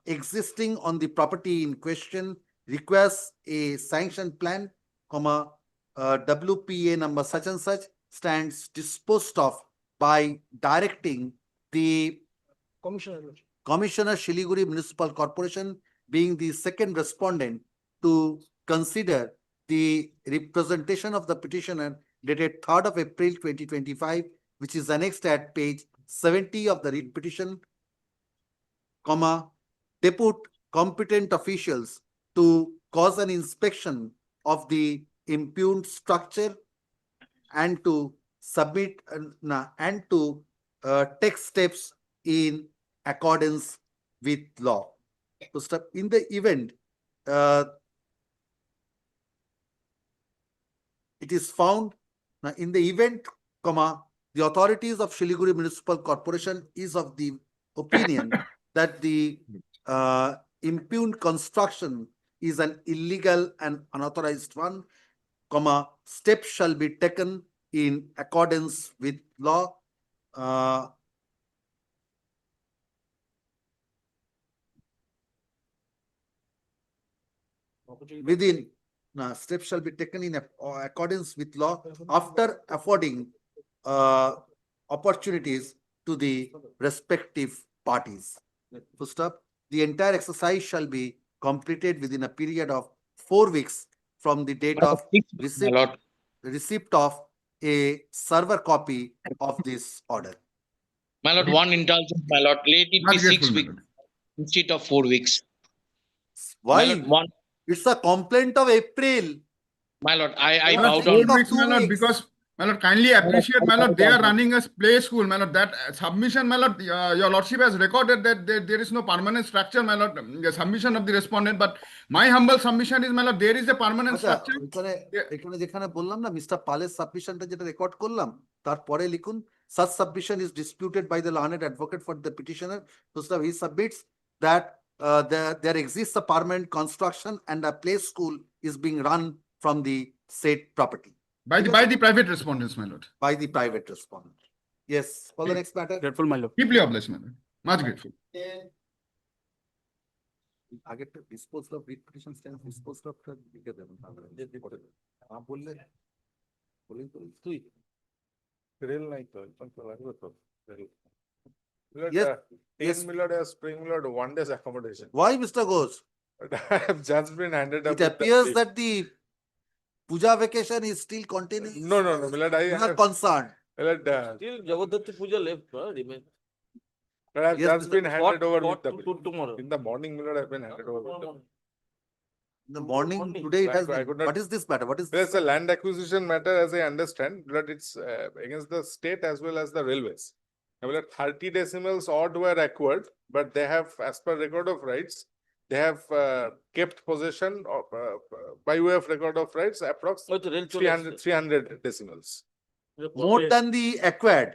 existing on the property in question requires a sanction plan, comma, WPA number such and such stands disposed of by directing the Commissioner Shiliguri Municipal Corporation being the second respondent to consider the representation of the petitioner dated 3rd of April 2025, which is annexed at page 70 of the writ petition, comma, depute competent officials to cause an inspection of the impugned structure and to submit and to take steps in accordance with law. So step in the event it is found in the event, comma, the authorities of Shiliguri Municipal Corporation is of the opinion that the impugned construction is an illegal and unauthorized one, comma, steps shall be taken in accordance with law. Within steps shall be taken in accordance with law after affording opportunities to the respective parties. First up, the entire exercise shall be completed within a period of 4 weeks from the date of receipt of a server copy of this order. My lord, one indulgence, my lord, let it be 6 weeks instead of 4 weeks. Why? My lord, one. It's a complaint of April. My lord, I My lord, bow down. 4 weeks, my lord, because my lord, kindly appreciate, my lord, they are running a play school, my lord. That submission, my lord, your lordship has recorded that there is no permanent structure, my lord, the submission of the respondent. But my humble submission is, my lord, there is a permanent structure. এখানে যেখানে বললাম না mister পালের সাবমিশনটা যেটা record করলাম তারপরে লিখুন such submission is disputed by the learned advocate for the petitioner. So he submits that there exists a permanent construction and a play school is being run from the said property. By the private respondents, my lord. By the private respondent. Yes. For the next matter. Grateful, my lord. Deeply obliged, my lord. Much grateful. আগেরটা disposal of writ petition stands disposal of লিখে দেবেন বললে বলেই তো তুই rail নাই তো লাগবে তো Yes. 10 milord as spring milord 1 day's accommodation. Why, Mr. Ghosh? I have just been handed up. It appears that the puja vacation is still continuing. No, milord, I am concerned. Milord, Still Jagadhatti Puja left, remain. but I have Yes, just been handed over with the tomorrow. in the morning, milord, I have been handed over with the In the morning today it has I been. could not- What is this matter? What is There's a land acquisition matter, as I understand, that it's against the state as well as the railways. Now, milord, 30 decimals odd were acquired, but they have, as per record of rights, they have kept possession of, by way of record of rights, approximately 300 decimals. more than the acquired?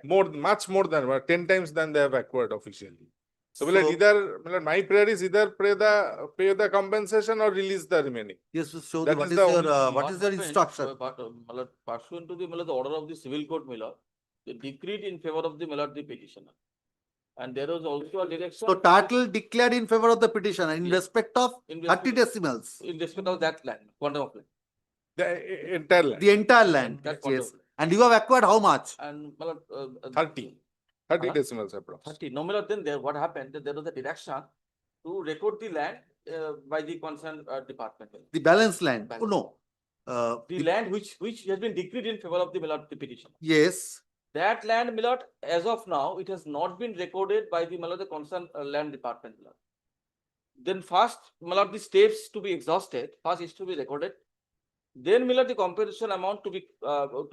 Much more than 10 times than they have acquired officially. So, milord, milord, my prayer is either pay the compensation or release the remaining. Yes, so That what is is the your only- what is your instruction? Pursuant to the order of the civil court, they decreed in favor of the the petitioner. And there was also a direction. So title declared in favor of the petitioner in respect of In 30 decimals. In respect of that land, quantum of land. The entire land. The entire land. That Yes. quantum. And you have acquired how much? And 30 decimals approx. 30. No, then there, what happened, that there was a direction to record the land by the concerned department. The balance land. Oh, no. The land which has been decreed in favor of the petition. Yes. That land, milord, as of now, it has not been recorded by the concerned land department. Milord. Then first, milord, the steps to be exhausted, first is to be recorded. Then, milord, the compensation amount to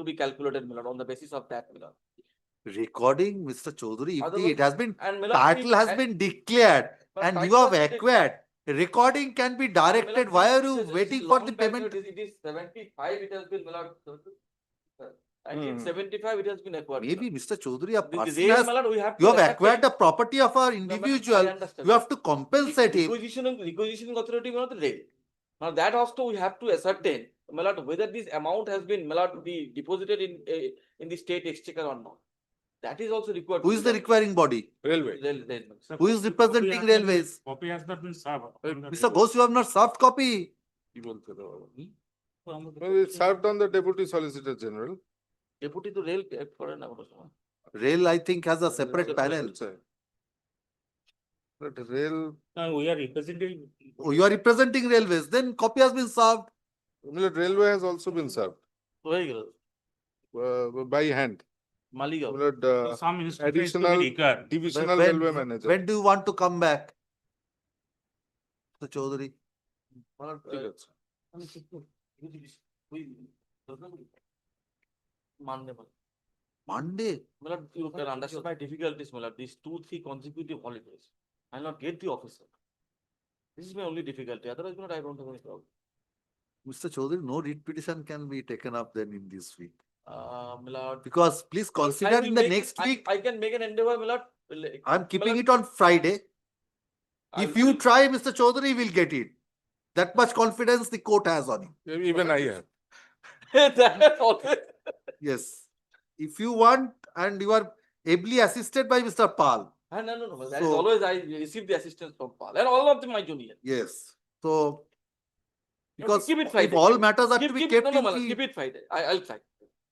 be calculated, milord, on the basis of that, milord. Recording, Mr. Chaudhary, if it has been And milord, title has been declared But and you title have has been acquired, recording can be directed. Why are you waiting for the payment? It is 75, it has been, milord. And in 75, it has been acquired. Maybe, Mr. Chaudhary, a The person rail, has, milord, we have you to have accept acquired it. the property of our individual. I understand. You have to compensate him. Requisitioning authority, milord, the rail. Now that also we have to ascertain, milord, whether this amount has been, milord, deposited in the state exchequer or not. That is also required. Who to is be the done. requiring body? Railway. Who is representing railways? Copy has not been served. Mr. Ghosh, you have not soft copy. Well, it's served on the Deputy Solicitor General. Deputy to rail for an hour. Rail, I think, has a separate panel. But rail, We are representing. Oh, you are representing railways, then copy has been served. railway has also been served Vehicle. by hand. Maligaon. Some instructor is to be Additional recurred. divisional When- railway manager. When do you want to come back? Mr. Chaudhary. Monday. Malad, you can understand my difficulties, Malad. These 2-3 consecutive holidays. I'll not get the officer. This is my only difficulty. Otherwise, Malad, I don't have any problem. Mr. Chaudhary, no writ petition can be taken up then in this week. Malad. Because please I consider will in the make- next week, I can make an endeavor, Malad. I'm keeping Malad, it on Friday. I If will- you try, Mr. Chaudhary will get it. That much confidence the court has on you. Even I have. That always. Yes. If you want and you are ably assisted by Mr. Pal. No. That is So- always I receive the assistance from Pal and all of them my junior. Yes. So, because keep it if Friday. all matters are Keep- to be keep- kept no, no, in Malad, the- keep it Friday. I'll try.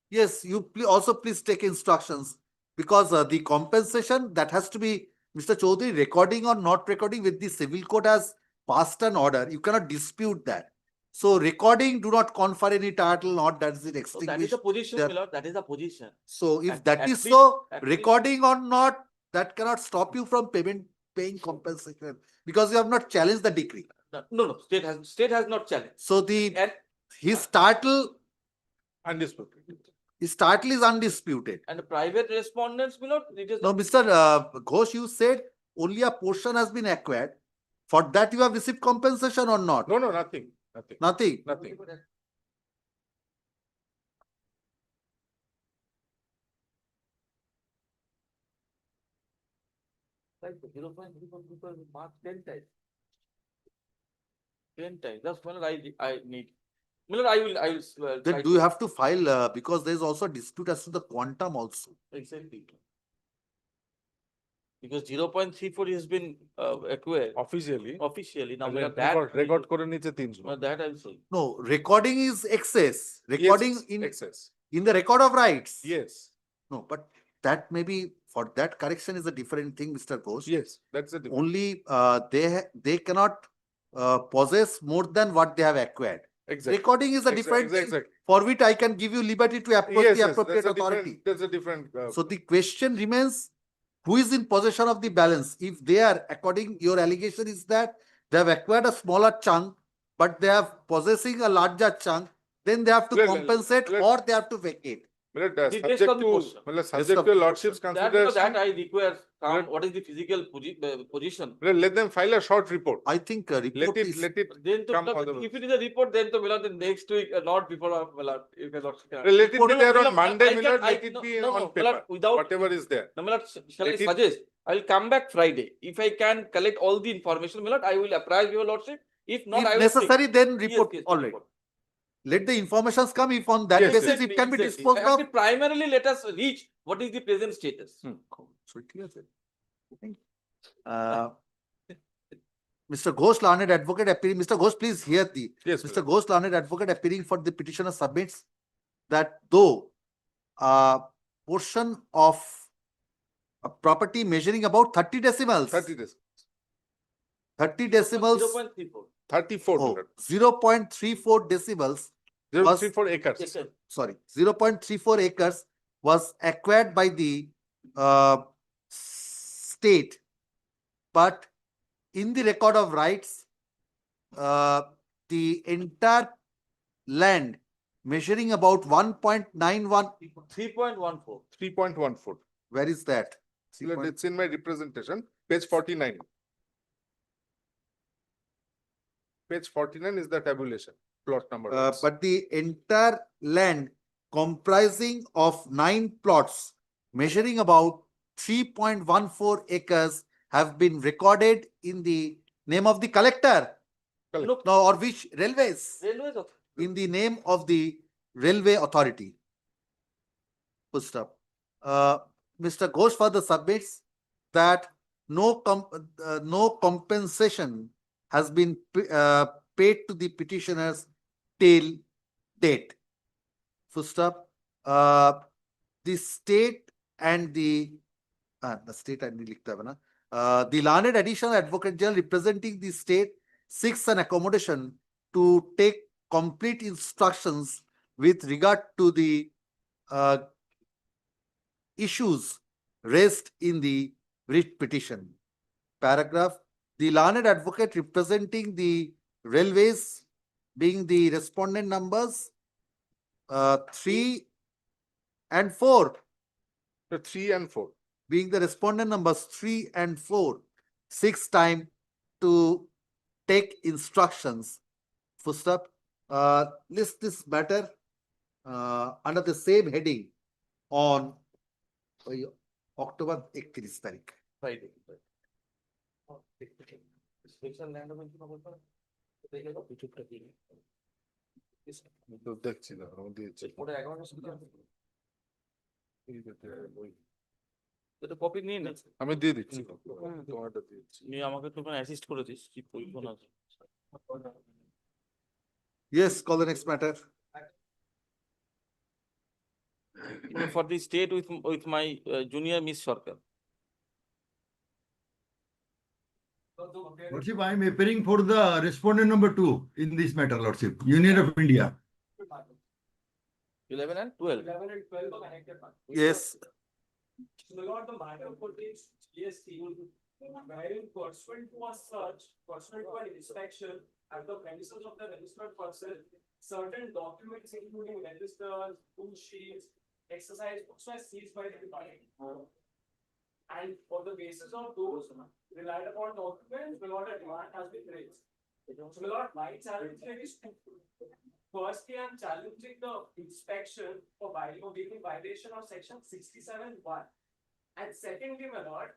Yes, you also please take instructions because the compensation that has to be, Mr. Chaudhary, recording or not recording with the civil court has passed an order. You cannot dispute that. So recording do not confer any title, not that is So that is extinguished. the position, there. Malad. That is the position. So if At- that at is least- so, at least- recording or not, that cannot stop you from paying compensation because you have not challenged the decree. No. State has not challenged. So his title Undisputed. is undisputed. And the private respondents, Malad, it is. Now, Mr. Ghosh, you said only a portion has been acquired. For that, you have received compensation or not? No, nothing. Nothing. Nothing. Like 0.3 mark 10 times. 10 times. That's when I need. Malad, I will. try Then do you have to file because there is also a dispute as to the quantum also. Exactly. Because 0.34 has been acquired Officially. now. And Malad, then that record করে নিচে 300 Malad, that I will say. No, recording is excess. Recording Yes, in excess. in the record of rights. Yes. No, but that may be for that correction is a different thing, Mr. Ghosh. Yes, that's a different. Only they cannot possess more than what they have acquired. Exactly. Recording is a different thing Exactly. for which I can give you liberty to approach Yes, the yes, appropriate authority. That's a different. So the question remains, who is in possession of the balance? If they are, according your allegation is that they have acquired a smaller chunk, but they are possessing a larger chunk, then they have to compensate or they have to vacate. The rest of the portion. Subject to lordship's That consideration. I require. What is the physical position? Let them file a short report. I think a report Let is it Then come on the if it is a report, then to Malad, the next week, not before Malad. You cannot. Let it be there on Monday, I can- Millard. I- Let it no, be no, on no, paper. Millard, without- Whatever is there. No, Malad, shall I Let it- suggest? I will come back Friday. If I can collect all the information, Malad, I will apprise your lordship. If not, if I will. necessary, then Yes, report. yes, All right. report. Let the informations come. If on that Yes, basis Exactly, it can be exactly. disposed of. Actually, primarily, let us reach what is the present status. Mr. Ghosh, learned advocate appearing. Mr. Ghosh, please hear the. Yes, Mr. Ghosh, learned advocate appearing for the petitioner submits that though a portion of a property measuring about 30 decimals. 30 days. 30 decimals. 0.34. 34. Oh, Millard. 0.34 decibels. 0.34 acres. Sorry, 0.34 acres was acquired by the state, but in the record of rights, the entire land measuring about 1.91. 3.14. 3.14. Where is that? Millard, it's in my representation, page 49. Page 49 is the tabulation, plot number. But the entire land comprising of 9 plots measuring about 3.14 acres have been recorded in the name of the collector. Look, No, or which railways? railways of In the name of the railway authority. Full stop. Mr. Ghosh further submits that no compensation has been paid to the petitioners till date. Full stop. The state and the state and the learned additional advocate general representing the state seeks an accommodation to take complete instructions with regard to the issues raised in the writ petition. Paragraph. The learned advocate representing the railways being the respondent numbers 3 and 4. The 3 and 4. Being the respondent numbers 3 and 4, 6 time to take instructions. Full stop. List this matter under the same heading on October 31 तारीख. Friday. Special land of information. দেখছি না আমি দিয়েছি ওটা অ্যাকাউন্টে এটা copy নিয়ে নে আমি দিয়ে দিচ্ছি তোমারটা দিয়েছি নিয়ে আমাকে তো অ্যাসিস্ট করে দিস কি পরিকল্পনা আছে Yes, call the next matter. For the state with my junior Miss Sarkar. Lordship, I am appearing for the respondent number 2 in this matter, Lordship. Union of India. 11 and 12. 11 and 12 are connected. Yes. So Lord, the matter pertains to GST, wherein pursuant to a search, pursuant to an inspection at the premises of the registered person, certain documents including registers, full sheets, exercise books were seized by the department. And for the basis of those relied upon documents, the Lord, a demand has been raised. So the Lord, my challenge here is two. Firstly, I'm challenging the inspection for being in violation of section 67(1). And secondly, my Lord,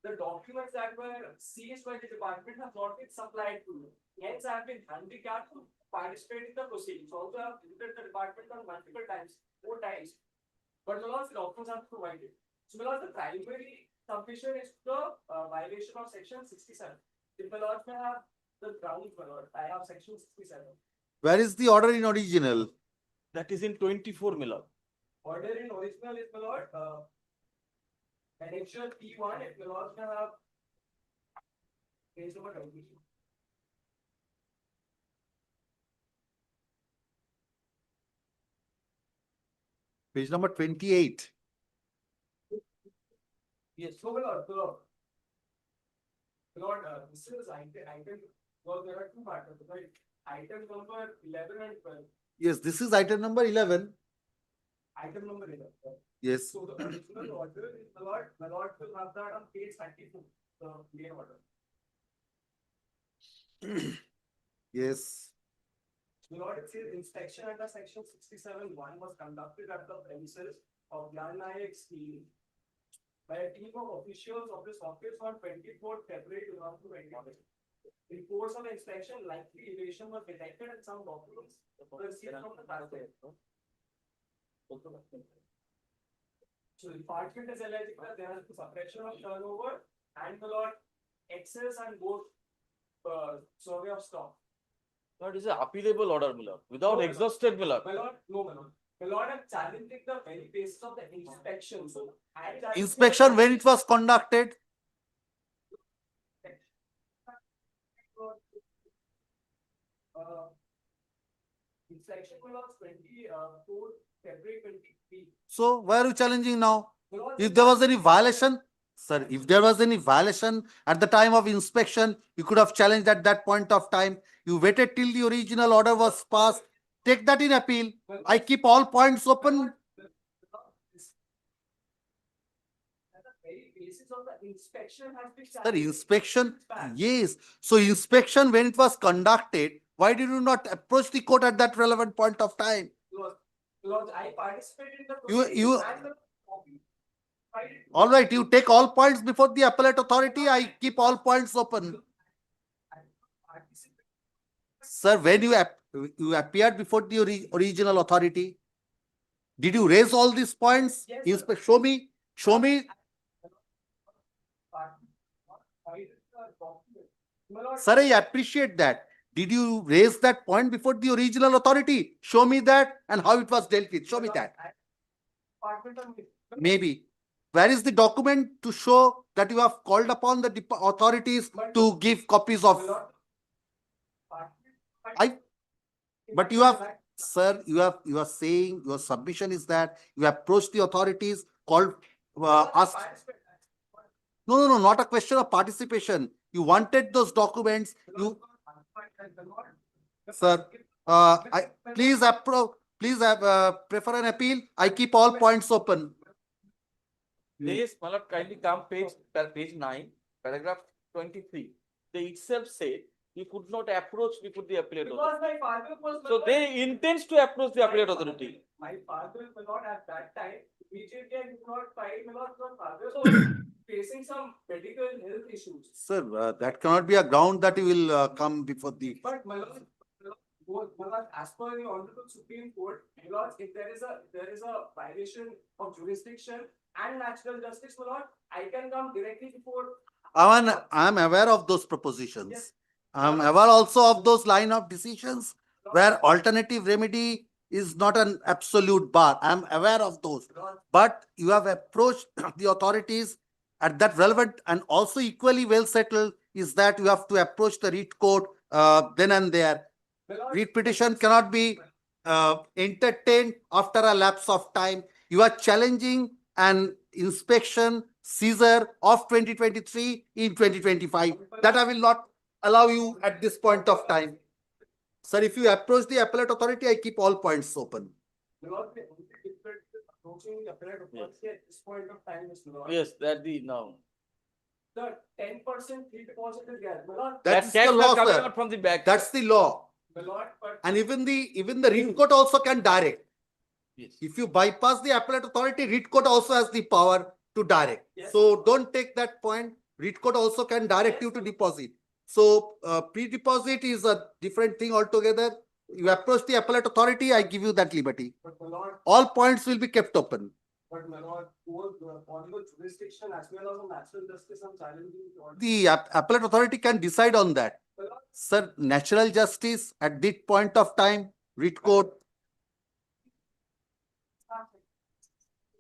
the documents that were seized by the department have not been supplied to me. Hence, I have been handicapped to participate in the proceedings. Also, I have visited the department on multiple times, 4 times. But the Lord, the documents are provided. So my Lord, the primary submission is the violation of section 67. If my Lord may have the grounds, my Lord, I have section 67. Where is the order in original? That is in 24, my Lord. Order in original is, my Lord, annexure P1, if my Lord may have page number 20. Page number 28. Yes, so my Lord, this is item, well, there are 2 matters, right? Item number 11 and 12. Yes, this is item number 11. Item number 11. Yes. So the original order is, my Lord will have that on page 92, the main order. Yes. My Lord, it says inspection under section 67(1) was conducted at the premises of Jalpaiguri scheme by a team of officials of this office on 24th February 2020. In course of inspection, likely evasion was detected and some documents were received from the passport. So the department is alleging that there has been suppression of turnover and the Lord excess and both survey of stock. Lord, is an appealable order, my Lord. Without exhausted, my Lord. My Lord, no, my Lord. My Lord, I'm challenging the very basis of the inspection. So Inspection when it was conducted? Inspection was 24 February 23. So why are you challenging now? If there was any violation, sir, if there was any violation at the time of inspection, you could have challenged at that point of time. You waited till the original order was passed. Take that in appeal. I keep all points open. Inspection has been Sir, inspection, yes. So inspection when it was conducted, why did you not approach the court at that relevant point of time? Lord, I participated in the All right, you take all points before the appellate authority. I keep all points open. Sir, when you appeared before the original authority, did you raise all these points? Yes, Show me. Show me. Sir, I appreciate that. Did you raise that point before the original authority? Show me that and how it was dealt with. Show me that. Maybe. Where is the document to show that you have called upon the authorities to give copies of? But you have, sir, you are saying your submission is that you approached the authorities, called, asked. No, not a question of participation. You wanted those documents. Sir, please approve. Please prefer an appeal. I keep all points open. This, my lord, kindly come page 9, paragraph 23. They itself said you could not approach before the appellate authority. So they intends to approach the appellate authority. My father, my lord, at that time, immediately I did not file, my lord, my father was facing some medical health issues. Sir, that cannot be a ground that you will come before the. But my lord, as per the Honorable Supreme Court, my lord, if there is a violation of jurisdiction and natural justice, my lord, I can come directly before. I'm aware of those propositions. Yes. I'm aware also of those line of decisions where alternative remedy is not an absolute bar. I'm aware of those. But you have approached the authorities at that relevant and also equally well settled is that you have to approach the writ court then and there. Writ petition cannot be entertained after a lapse of time. You are challenging an inspection seizure of 2023 in 2025. That I will not allow you at this point of time. Sir, if you approach the appellate authority, I keep all points open. My lord, the only difference with approaching the appellate authority at this point of time is, my lord, Yes, that the now. the 10% free deposit is there. My lord, That's That the law, coming sir. out from the back. That's the law. my lord, but And even the writ court also can direct. Yes. If you bypass the appellate authority, writ court also has the power to direct. Yes. So don't take that point. Writ court also can direct you to deposit. So pre-deposit is a different thing altogether. You approach the appellate authority, I give you that liberty. but my lord, All points will be kept open. but my lord, both on the jurisdiction as well as on natural justice and challenging the order. The appellate authority can decide on that. My lord, Sir, natural justice at this point of time, writ court.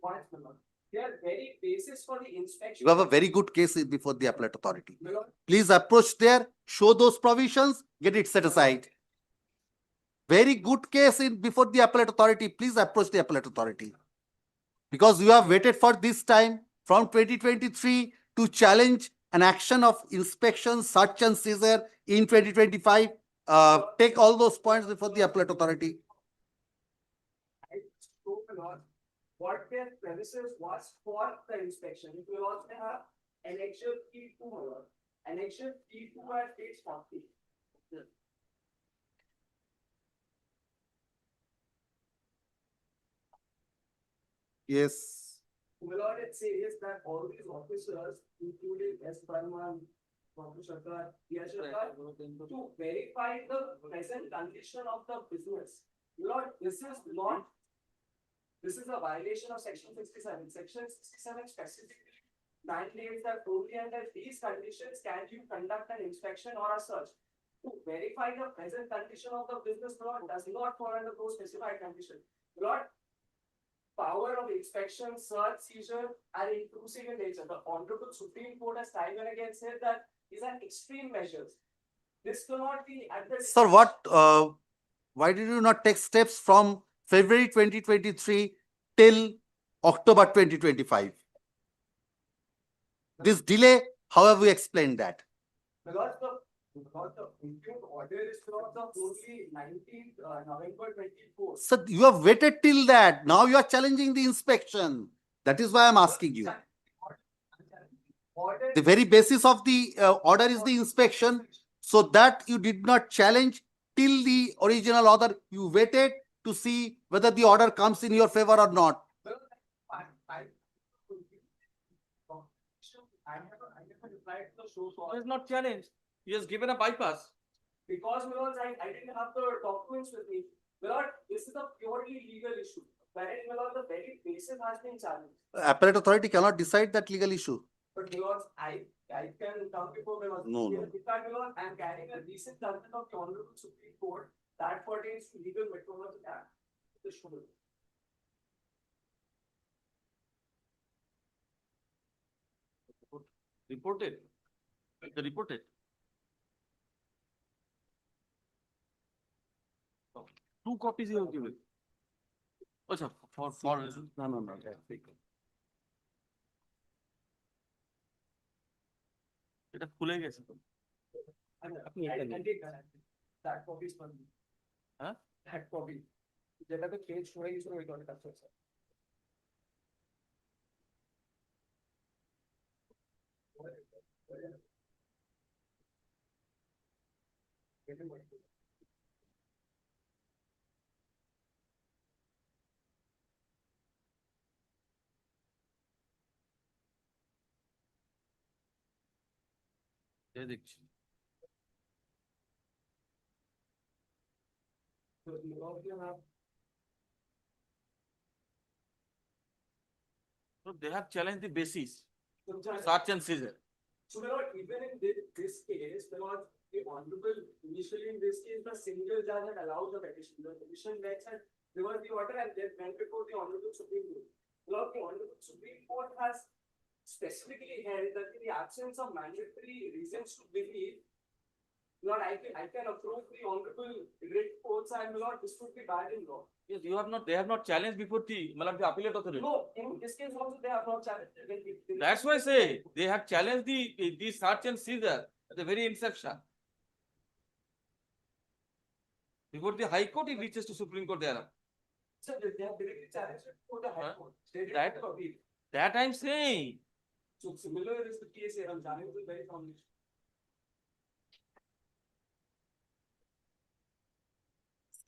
points, my lord. They are very basis for the inspection. You have a very good case before the appellate authority. My lord, Please approach there, show those provisions, get it set aside. Very good case before the appellate authority. Please approach the appellate authority. Because you have waited for this time from 2023 to challenge an action of inspection, search and seizure in 2025. Take all those points before the appellate authority. I spoke a lot. What their premises was for the inspection. It will also have annexure P2, my lord. Annexure P2 at page 40. Yes. My lord, it says that all these officers, including S. Barman, Professor Shakar, Yash Shakar, to verify the present condition of the business. My lord, this is a violation of section 67. Section 67 specifically mandates that only under these conditions can you conduct an inspection or a search. To verify the present condition of the business, my lord, does not fall under those specified conditions. My lord, power of inspection, search, seizure are intrusive in nature. The Honorable Supreme Court has time and again said that these are extreme measures. This cannot be at the. Sir, why did you not take steps from February 2023 till October 2025? This delay, how have we explained that? Because the impute order is from the only 19th November 24. Sir, you have waited till that. Now you are challenging the inspection. That is why I'm asking you. Order The very basis of the order is the inspection. So that you did not challenge till the original order. You waited to see whether the order comes in your favor or not. I never replied to the show It is not challenged. He has given a bypass. because I didn't have the documents with me. Lord, this is a purely legal issue. wherein my lord, the very basis has been challenged. Appellate authority cannot decide that legal issue. But my lord, I can come before my lord. No, no. In fact, my lord, I am carrying a recent judgment of the Honorable Supreme Court that pertains to legal metronomy act. The should. Reported. The reported. Two copies you have given. Acha, for No. এটা খুলে গেছে তো। আপনি that copy is for me. হ্যাঁ? That copy. যেটাতে page সরে গেছিল ওইটা অনেক কাছে আছে। এই দেখছি। So you also have So they have challenged the basis, Sometimes- search and seizure. So my lord, even in this case, my lord, the honorable, initially in this case, the single judge had allowed the petition. The petition bench had reversed the order and then went before the honorable Supreme Court. My lord, the honorable Supreme Court has specifically held that in the absence of mandatory reasons to believe, Lord, I can approach the honorable writ courts and my lord, this would be bad in law. Yes, they have not challenged before the appellate authority. No, in this case also they have not challenged. That's why I say they have challenged the search and seizure at the very inception. Before the High Court, it reaches to Supreme Court there. So they have directly challenged it to the High Court. Stated That- to appeal. That I'm saying. So similar is the case here. I'm challenging the very foundation.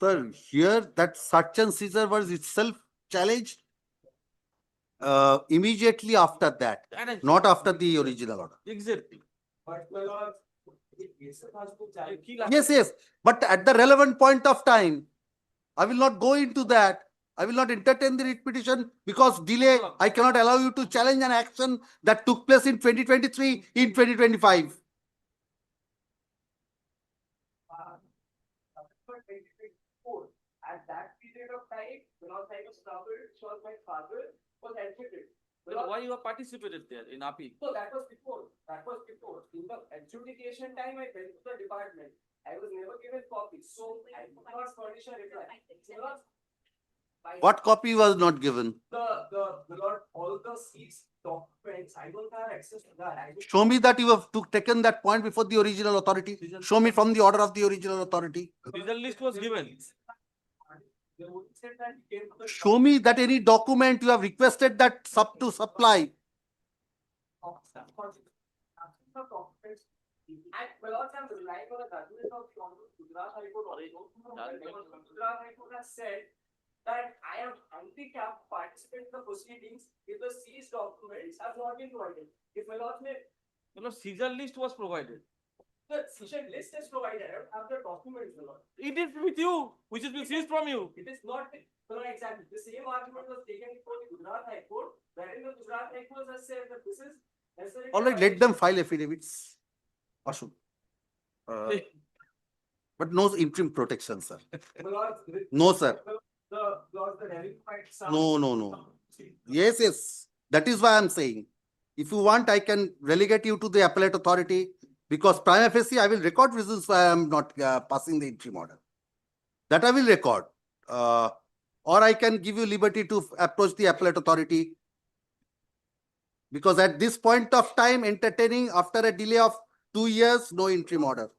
Sir, here that search and seizure was itself challenged immediately after that, That is- not after the original order. Exactly. But my lord, the case has been challenged. Yes, but at the relevant point of time, I will not go into that. I will not entertain the writ petition because delay, I cannot allow you to challenge an action that took place in 2023 in 2025. November 2024, at that period of time, when I was troubled, was my father was admitted. Well, why you have participated there in appeal? So that was before. That was before. In the adjudication time, I went to the department. I was never given copy. So I could not furnish a reply. So, What copy was not given? the Lord, all the seats, documents, I don't have access to that. Show me that you have taken that point before the original authority. Show me from the order of the original authority. Result list was given. They would say that he came to the Show me that any document you have requested that to supply. And well, also I'm relying on the judgment of the Honorable Gujarat High Court also. Gujarat High Court has said that I am handicapped to participate in the proceedings if the seized documents have not been provided. If my lord may, Seizure list was provided. the seizure list is provided, I don't have the documents, my lord. It is with you, which is been seized from you. It is not, well, exactly, the same argument was taken before the Gujarat High Court, wherein the Gujarat High Court has said that this is necessary. All right, let them file affidavits. Ashok. But no interim protection, sir. My lord, No, sir. The revenue might sound. No. Yes. That is why I'm saying, if you want, I can relegate you to the appellate authority because prima facie, I will record reasons why I'm not passing the interim order. That I will record. Or I can give you liberty to approach the appellate authority. Because at this point of time, entertaining after a delay of 2 years, no interim order.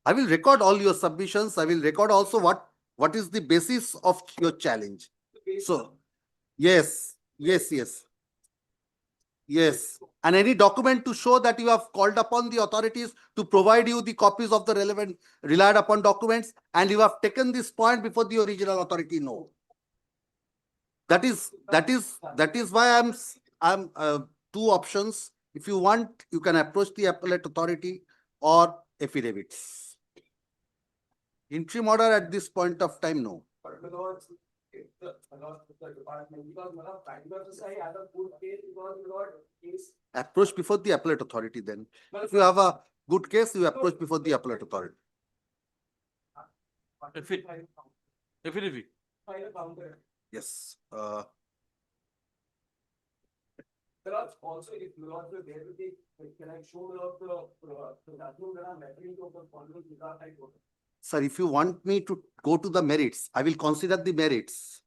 I will record all your submissions. I will record also what is the basis of your challenge. So, yes. And any document to show that you have called upon the authorities to provide you the copies of the relevant relied upon documents and you have taken this point before the original authority. No. That is why I'm two options. If you want, you can approach the appellate authority or affidavits. Interim order at this point of time, no. But because if the department, because prime minister I have a good case because is Approach before the appellate authority then. If you have a good case, you approach before the appellate authority. Affidavit. file a counter. Yes. There are also, if Lord will there will be, can I show the document that I'm referring to the following without I go? Sir, if you want me to go to the merits, I will consider the merits.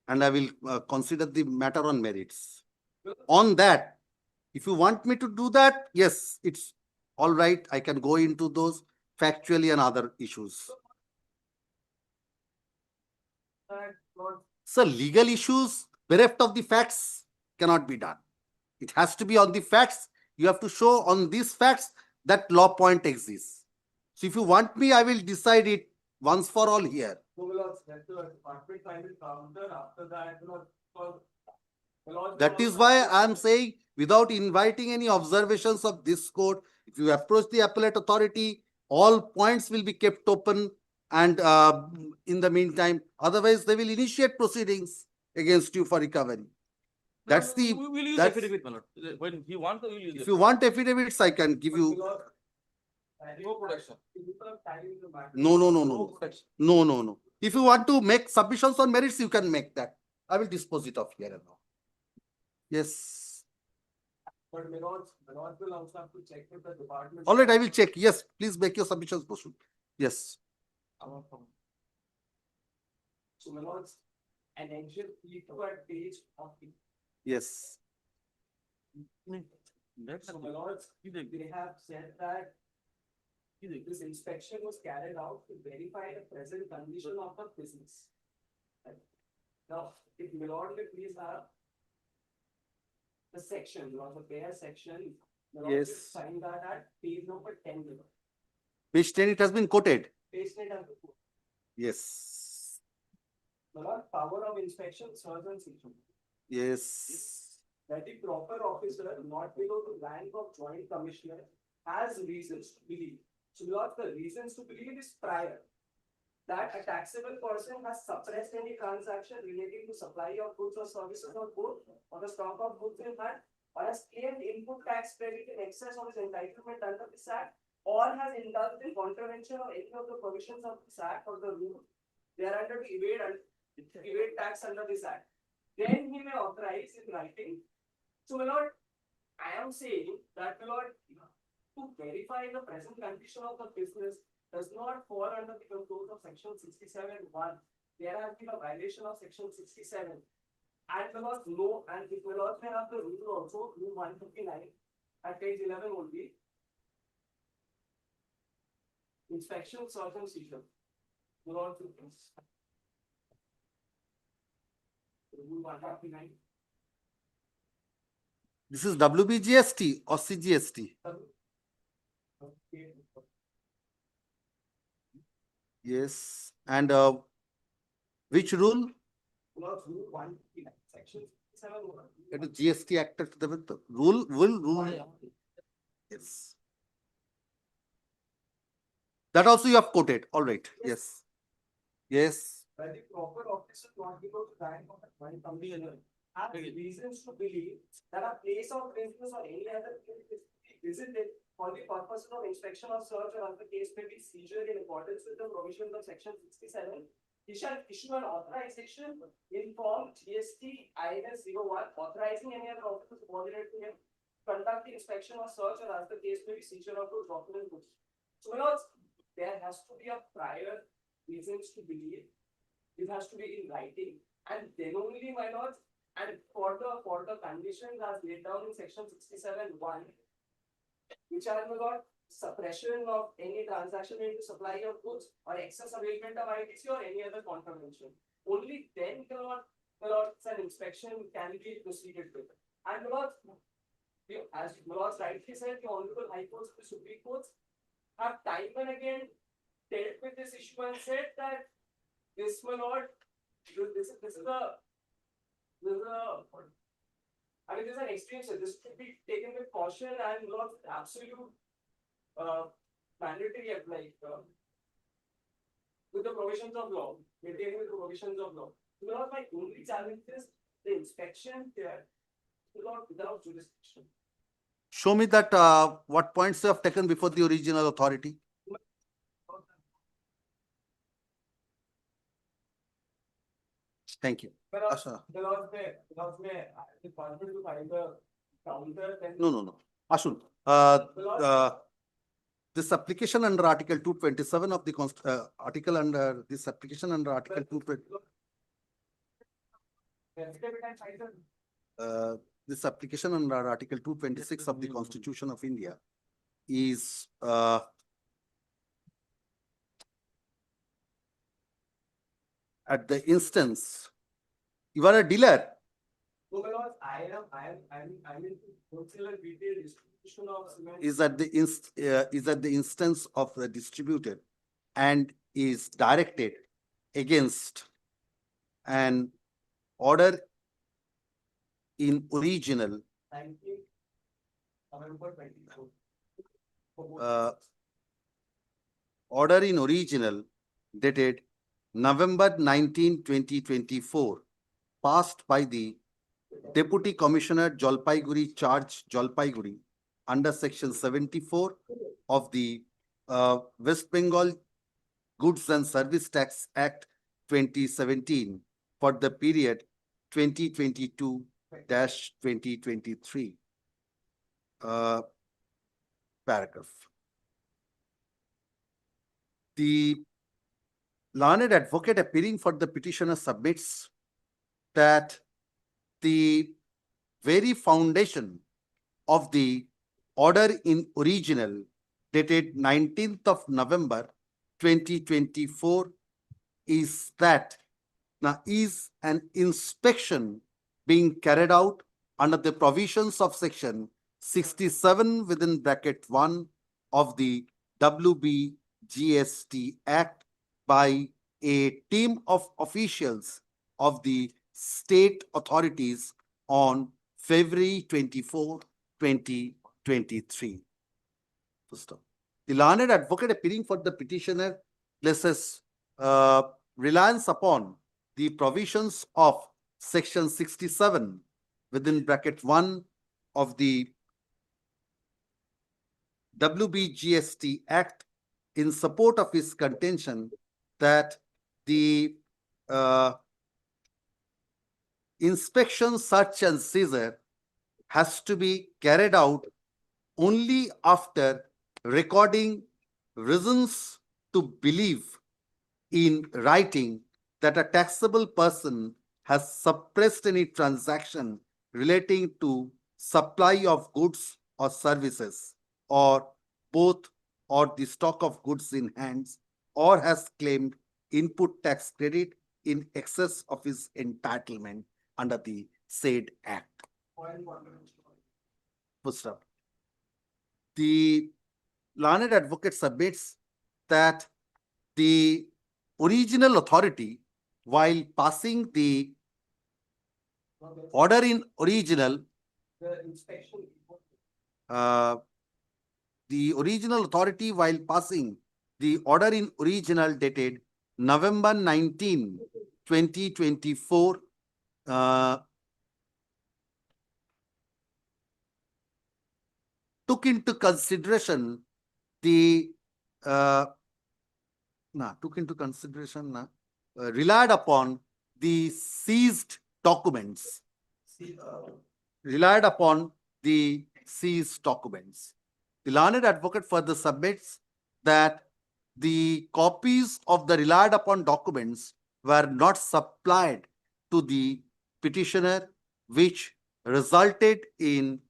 And I will consider the matter on merits. On that, if you want me to do that, yes, it's all right. I can go into those factually and other issues. So legal issues, bereft of the facts, cannot be done. It has to be on the facts. You have to show on these facts that law point exists. So if you want me, I will decide it once for all here. So will let the department file a counter after that, That is why I am saying, without inviting any observations of this court, if you approach the appellate authority, all points will be kept open. And in the meantime, otherwise they will initiate proceedings against you for recovery. That's the. We will use that's- affidavit, my lord. When you want, we will use If it. you want affidavits, I can give you. No protection. No, no, no, no. No, no, no. If you want to make submissions on merits, you can make that. I will dispose it of here and now. Yes. But Lord will also have to check with the department. All right, I will check. Yes, please make your submissions, Bosu. Yes. So my lords, an engine at page of the. Yes. So my lords, they have said that this inspection was carried out to verify the present condition of the business. Right? Now, if my lord will please have the section, the pair section, my lord will Yes. sign that at page number 10. Page 10, it has been quoted. Page 10 has the quote. Yes. My lord, power of inspection, search and seizure. Yes. That the proper officer, not below the rank of joint commissioner, has reasons to believe. So what the reasons to believe is prior. That a taxable person has suppressed any transaction relating to supply of goods or services or both, or the stock of goods in hand, or has claimed input tax credit in excess of his entitlement under this act, or has indulged in contravention of any of the provisions of this act or the rule thereunder to evade tax under this act. Then he may authorize in writing. So, my lord, I am saying that, my lord, to verify the present condition of the business does not fall under the control of section 67(1). There has been a violation of section 67. And my lord, no, and if my lord may have the rule also, rule 159 at page 11 only. Inspection, search and seizure. My lord, rule 159. This is WBGST or CGST? Yes. And which rule? Rule 159, section 67(1). It is GST Act. Rule. Yes. That also you have quoted. All right. Yes. Yes. By the proper officer not below the rank of a joint commissioner have reasons to believe that a place of business or any other place is to be visited for the purpose of inspection or search, or as the case may be seizure in accordance with the provisions of section 67. He shall issue an authorization in form GST INS 01 authorizing any other officer subordinate to him conduct the inspection or search, or as the case may be seizure of those document goods. So, my lords, there has to be a prior reasons to believe. It has to be in writing, and then only, my lords, and for the conditions as laid down in section 67(1), which are, my lord, suppression of any transaction into supply of goods or excess availment of ITC or any other contravention. Only then, my lord, an inspection can be proceeded with. And my lord, as my lord rightly said, the Honorable High Courts and the Supreme Courts have time and again dealt with this issue and said that this, my lord, this is an extreme, so this should be taken with caution and not absolute mandatory, like with the provisions of law, maintaining with the provisions of law. My lord, my only challenge is the inspection there, my lord, without jurisdiction. Show me that what points you have taken before the original authority. Thank you. Asha. The department to find the counter. No. Ashun, this application under Article 227 of the article under this application under Article 220. This application under Article 226 of the Constitution of India is at the instance, you are a dealer. So, my lord, I'm into wholesale and retail distribution of cement. Is at the instance of the distributor and is directed against an order in original 19 November 24. order in original dated November 19, 2024, passed by the Deputy Commissioner Jalpaiguri Charge Jalpaiguri under Section 74 of the West Bengal Goods and Service Tax Act 2017 for the period 2022-2023. Paragraph. The learned advocate appearing for the petitioner submits that the very foundation of the order in original dated 19th of November 2024 is that now is an inspection being carried out under the provisions of section 67 within bracket 1 of the WBGST Act by a team of officials of the state authorities on February 24, 2023. The learned advocate appearing for the petitioner places reliance upon the provisions of section 67 within bracket 1 of the WBGST Act in support of his contention that the inspection, search and seizure has to be carried out only after recording reasons to believe in writing that a taxable person has suppressed any transaction relating to supply of goods or services, or both, or the stock of goods in hands, or has claimed input tax credit in excess of his entitlement under the said act. Full stop. The learned advocate submits that the original authority, while passing the order in original, The inspection. the original authority, while passing the order in original dated November 19, 2024, took into consideration the relied upon the seized documents. Relied upon the seized documents. The learned advocate further submits that the copies of the relied upon documents were not supplied to the petitioner, which resulted in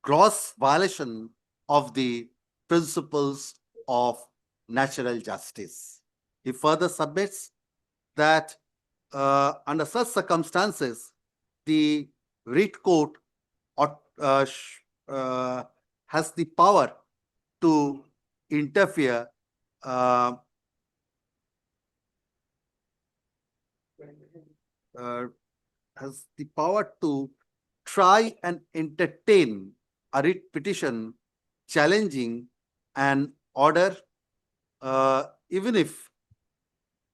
gross violation of the principles of natural justice. He further submits that under such circumstances, the writ court has the power to interfere has the power to try and entertain a writ petition challenging an order even if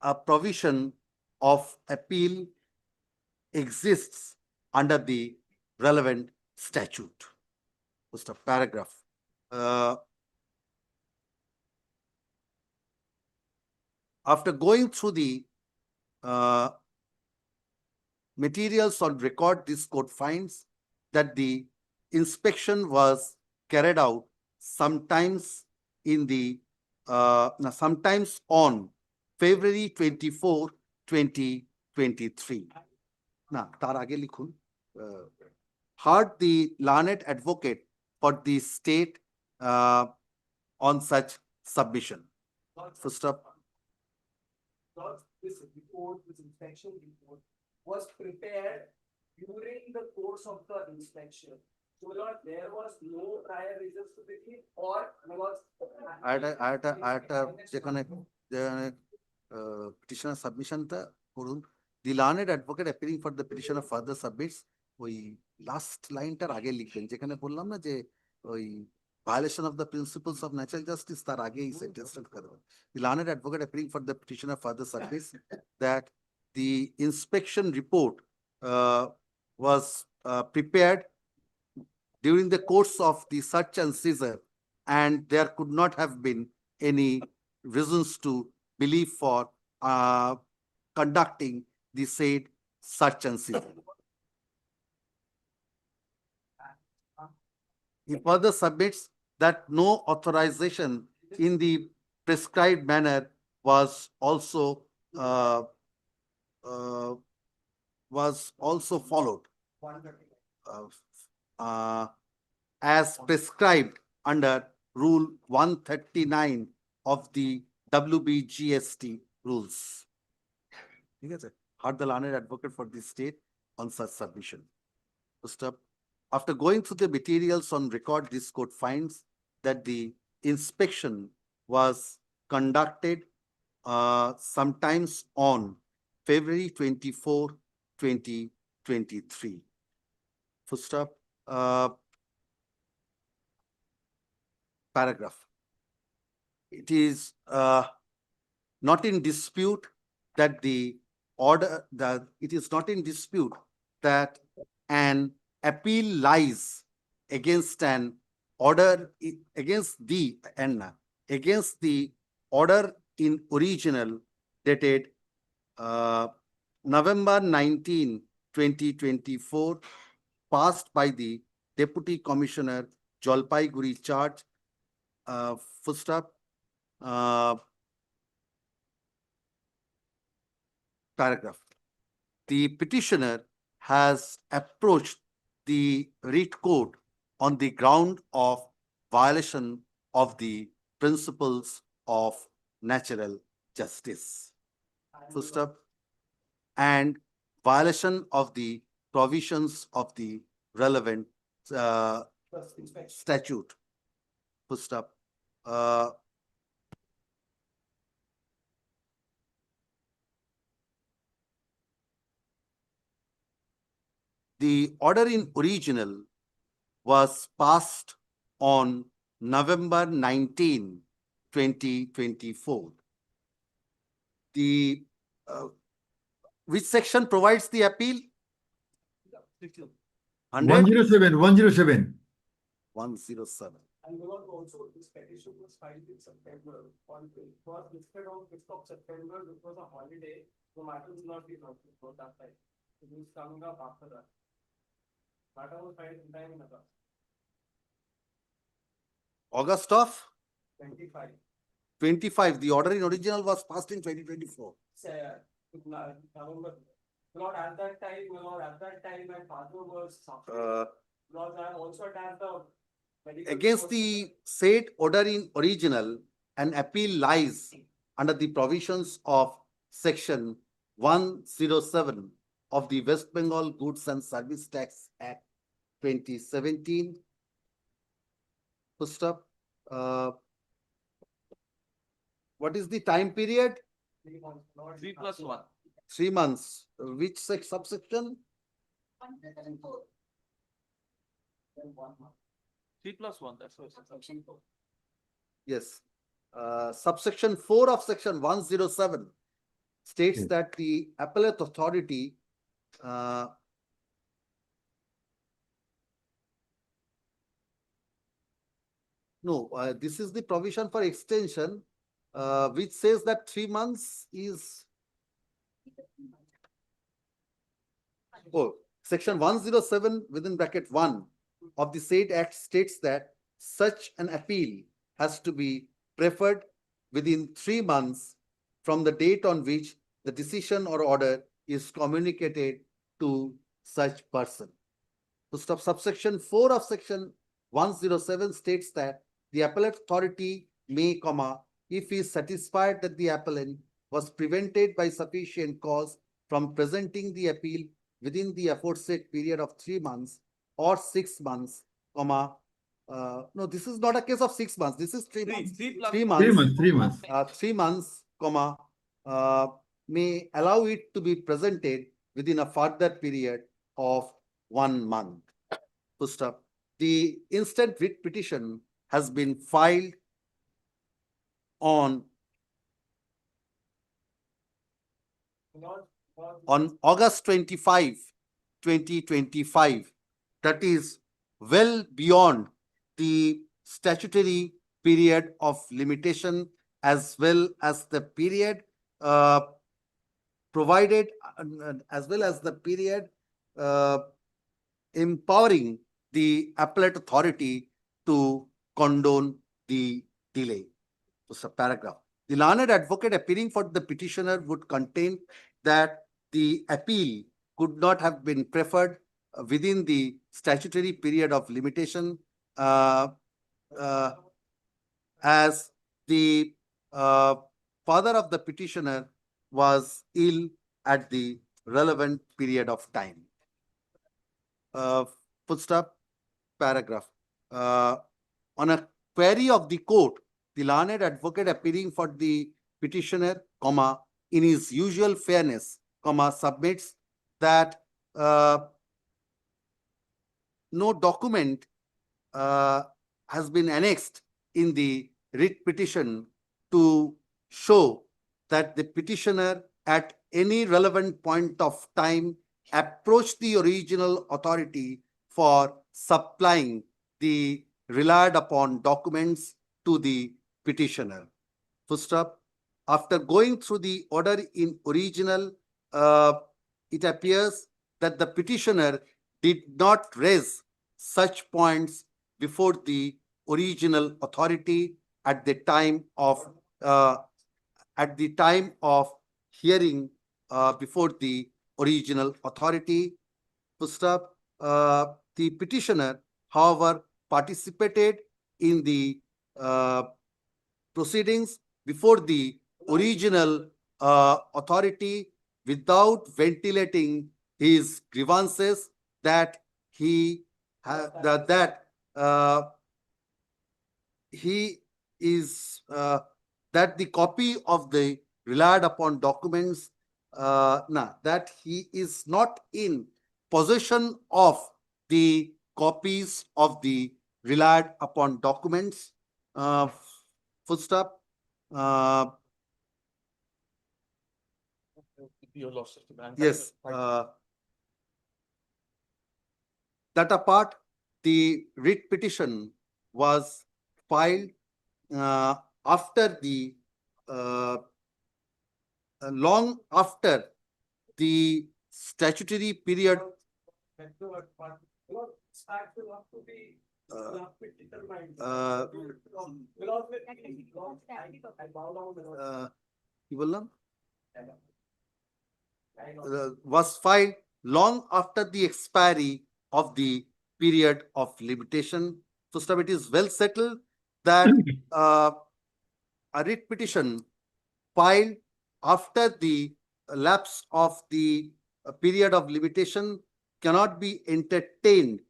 a provision of appeal exists under the relevant statute. Just a paragraph. After going through the materials on record, this court finds that the inspection was carried out sometimes sometimes on February 24, 2023. Now, তার আগে লিখুন, heard the learned advocate for the state on such submission. First stop. This report, this inspection report, was prepared during the course of the inspection. So Lord, there was no prior reasons to begin, or was যেখানে petitioner submission টা করুন, the learned advocate appearing for the petitioner further submits, ওই last লাইনটার আগে লিখবেন, যেখানে বললাম না যে ওই violation of the principles of natural justice, তার আগে এই সেন্টেন্সটা করবেন। The learned advocate appearing for the petitioner further submits that the inspection report was prepared during the course of the search and seizure, and there could not have been any reasons to believe for conducting the said search and seizure. He further submits that no authorization in the prescribed manner was also followed as prescribed under Rule 139 of the WBGST rules. Heard the learned advocate for the state on such submission. First up, after going through the materials on record, this court finds that the inspection was conducted sometimes on February 24, 2023. Full stop. Paragraph. It is not in dispute that an appeal lies against an order against the order in original dated November 19, 2024, passed by the Deputy Commissioner Jalpaiguri charge. Full stop. Paragraph. The petitioner has approached the writ court on the ground of violation of the principles of natural justice. Full stop. And violation of the provisions of the relevant statute. Full stop. The order in original was passed on November 19, 2024. The which section provides the appeal? 107, 107. 107. And Lord, also this petition was filed in September. It was listed on 5th of September, which was a holiday. The matter will not be noted for that time. It is coming up after that. Matter was filed in time in August of 25. 25. The order in original was passed in 2024. November. Lord, at that time, my father was suffering. Lord, I also attached the medical Against the said order in original, an appeal lies under the provisions of Section 107 of the West Bengal Goods and Service Tax Act 2017. Full stop. What is the time period? 3 plus 1. 3 months. Which subsection? 3 plus 1, that's what subsection 4. Yes. Subsection 4 of Section 107 states that the appellate authority this is the provision for extension, which says that 3 months is. Oh, section 107 within bracket 1 of the said act states that such an appeal has to be preferred within 3 months from the date on which the decision or order is communicated to such person. So subsection 4 of section 107 states that the appellate authority may, if he is satisfied that the appellant was prevented by sufficient cause from presenting the appeal within the aforesaid period of 3 months or 6 months, no, this is not a case of 6 months. This is 3 months. 3 months. 3 months. 3 months, may allow it to be presented within a further period of 1 month. To stop. The instant writ petition has been filed on August 25, 2025. That is well beyond the statutory period of limitation, as well as the period provided, as well as the period empowering the appellate authority to condone the delay. So, paragraph. The learned advocate appearing for the petitioner would contain that the appeal could not have been preferred within the statutory period of limitation, as the father of the petitioner was ill at the relevant period of time. Footstep, paragraph. On a query of the court, the learned advocate appearing for the petitioner, in his usual fairness, submits that no document has been annexed in the writ petition to show that the petitioner at any relevant point of time approached the original authority for supplying the relied upon documents to the petitioner. Footstep. After going through the order in original, it appears that the petitioner did not raise such points before the original authority at the time of hearing before the original authority. Footstep. The petitioner, however, participated in the proceedings before the original authority without ventilating his grievances that he that the copy of the relied upon documents, that he is not in possession of the copies of the relied upon documents. Footstep. Yes. That apart, the writ petition was filed after the long after the statutory period. Was filed long after the expiry of the period of limitation. So, it is well settled that a writ petition filed after the lapse of the period of limitation cannot be entertained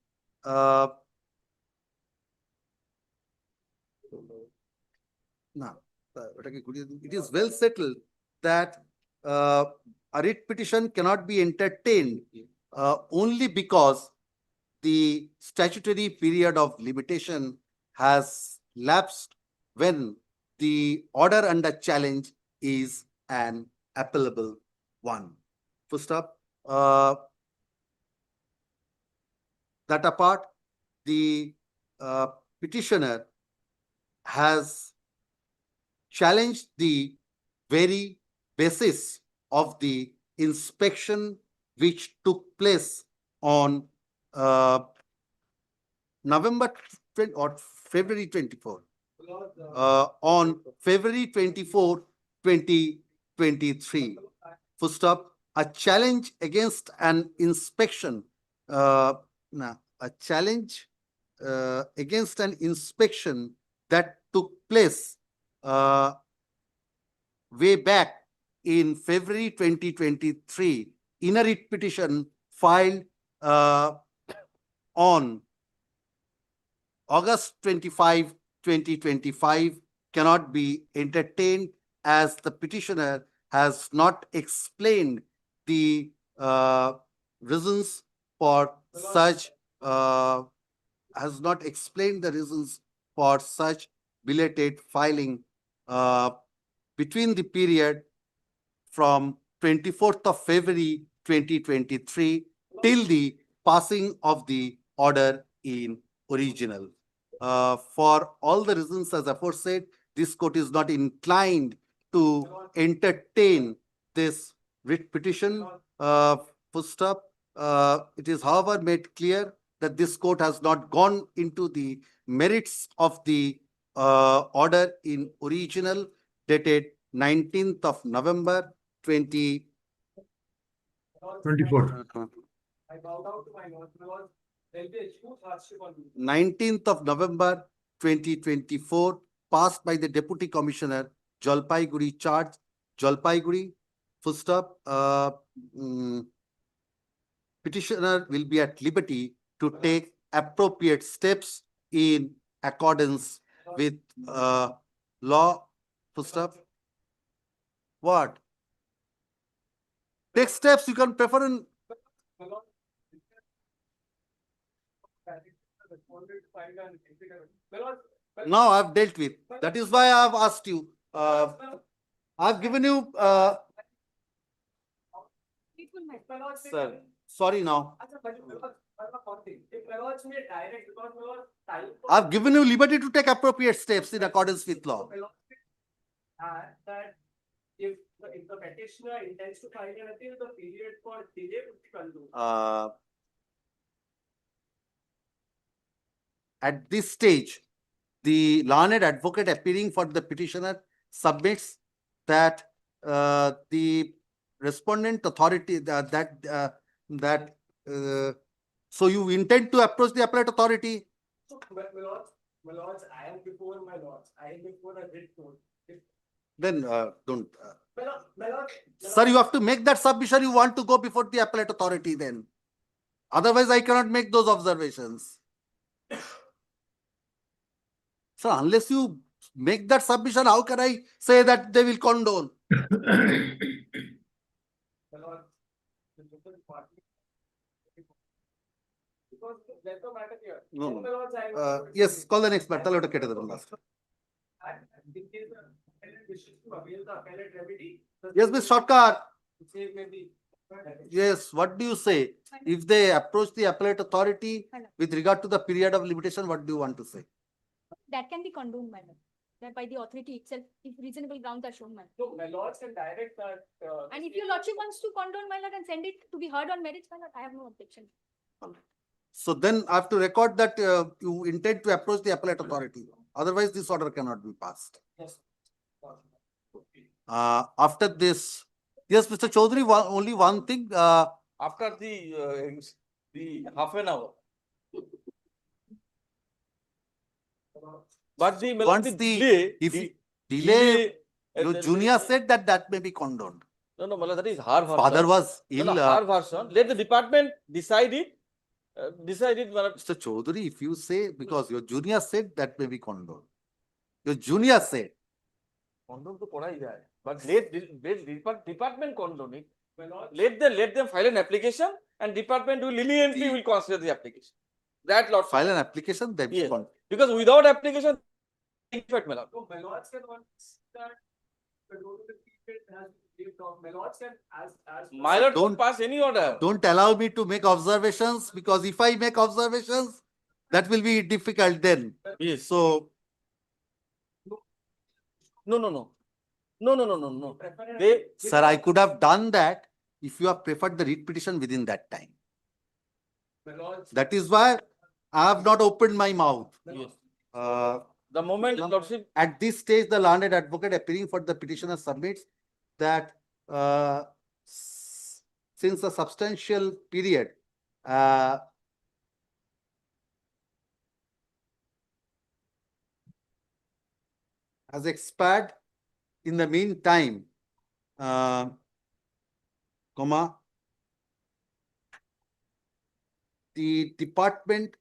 it is well settled that a writ petition cannot be entertained only because the statutory period of limitation has lapsed when the order under challenge is an appellable one. Full stop. That apart, the petitioner has challenged the very basis of the inspection which took place on November 20 or February 24. On February 24, 2023. Full stop. A challenge against an inspection. A challenge against an inspection that took place way back in February 2023 in a writ petition filed on August 25, 2025 cannot be entertained as the petitioner has not explained the reasons for such belated filing between the period from 24th of February 2023 till the passing of the order in original. For all the reasons as aforesaid, this court is not inclined to entertain this writ petition. Full stop. It is, however, made clear that this court has not gone into the merits of the order in original dated 19th of November 24. I bowed out to my lord because there will be a huge hardship on me. 19th of November 2024, passed by the Deputy Commissioner, Jalpaiguri charge, Jalpaiguri, full stop. Petitioner will be at liberty to take appropriate steps in accordance with law, full stop. What? Take steps you can prefer in. Now I've dealt with. That is why I've asked you. I've given you. Sir, sorry now. I've given you liberty to take appropriate steps in accordance with law. That if the petitioner intends to file an appeal, the period for delay would be concluded. At this stage, the learned advocate appearing for the petitioner submits that the respondent authority so you intend to approach the appellate authority. So, my lords, I am before my lords. I am before a writ court. Then don't. My lord, Sir, you have to make that submission. You want to go before the appellate authority then. Otherwise, I cannot make those observations. So unless you make that submission, how can I say that they will condone? No. Yes, call the next matter. Yes, Ms. Shortkar. Yes, what do you say? If they approach the appellate authority with regard to the period of limitation, what do you want to say? That can be condoned, madam. That by the authority itself, if reasonable grounds are shown, madam. So, my lords can direct that. And if your lordship wants to condone, my lord, and send it to be heard on merits, my lord, I have no objection. So then I have to record that you intend to approach the appellate authority. Otherwise, this order cannot be passed. Yes. After this, yes, Mr. Chaudhary, only one thing. After the half an hour. But the Once delay, delay, your junior said that may be condoned. No, Malad, that is her version. Father was ill. Her version. Let the department decide it. Mr. Chaudhary, if you say, because your junior said that may be condoned. Your junior said. Condone to kodai jai. But let department condone it. Let them file an application and department will leniently will consider the application. That lot. File an application, then yes. Because without application, effect, my lord. So, my lords can want that My lords can, as. My lord don't pass any order. Don't allow me to make observations, because if I make observations, that will be difficult then. Yes. So, No, no, no. No, no, no, no, no. They. sir, I could have done that if you have preferred the writ petition within that time. My lords. That is why I have not opened my mouth. Yes. The moment, lordship. At this stage, the learned advocate appearing for the petitioner submits that since a substantial period has expired in the meantime, the department,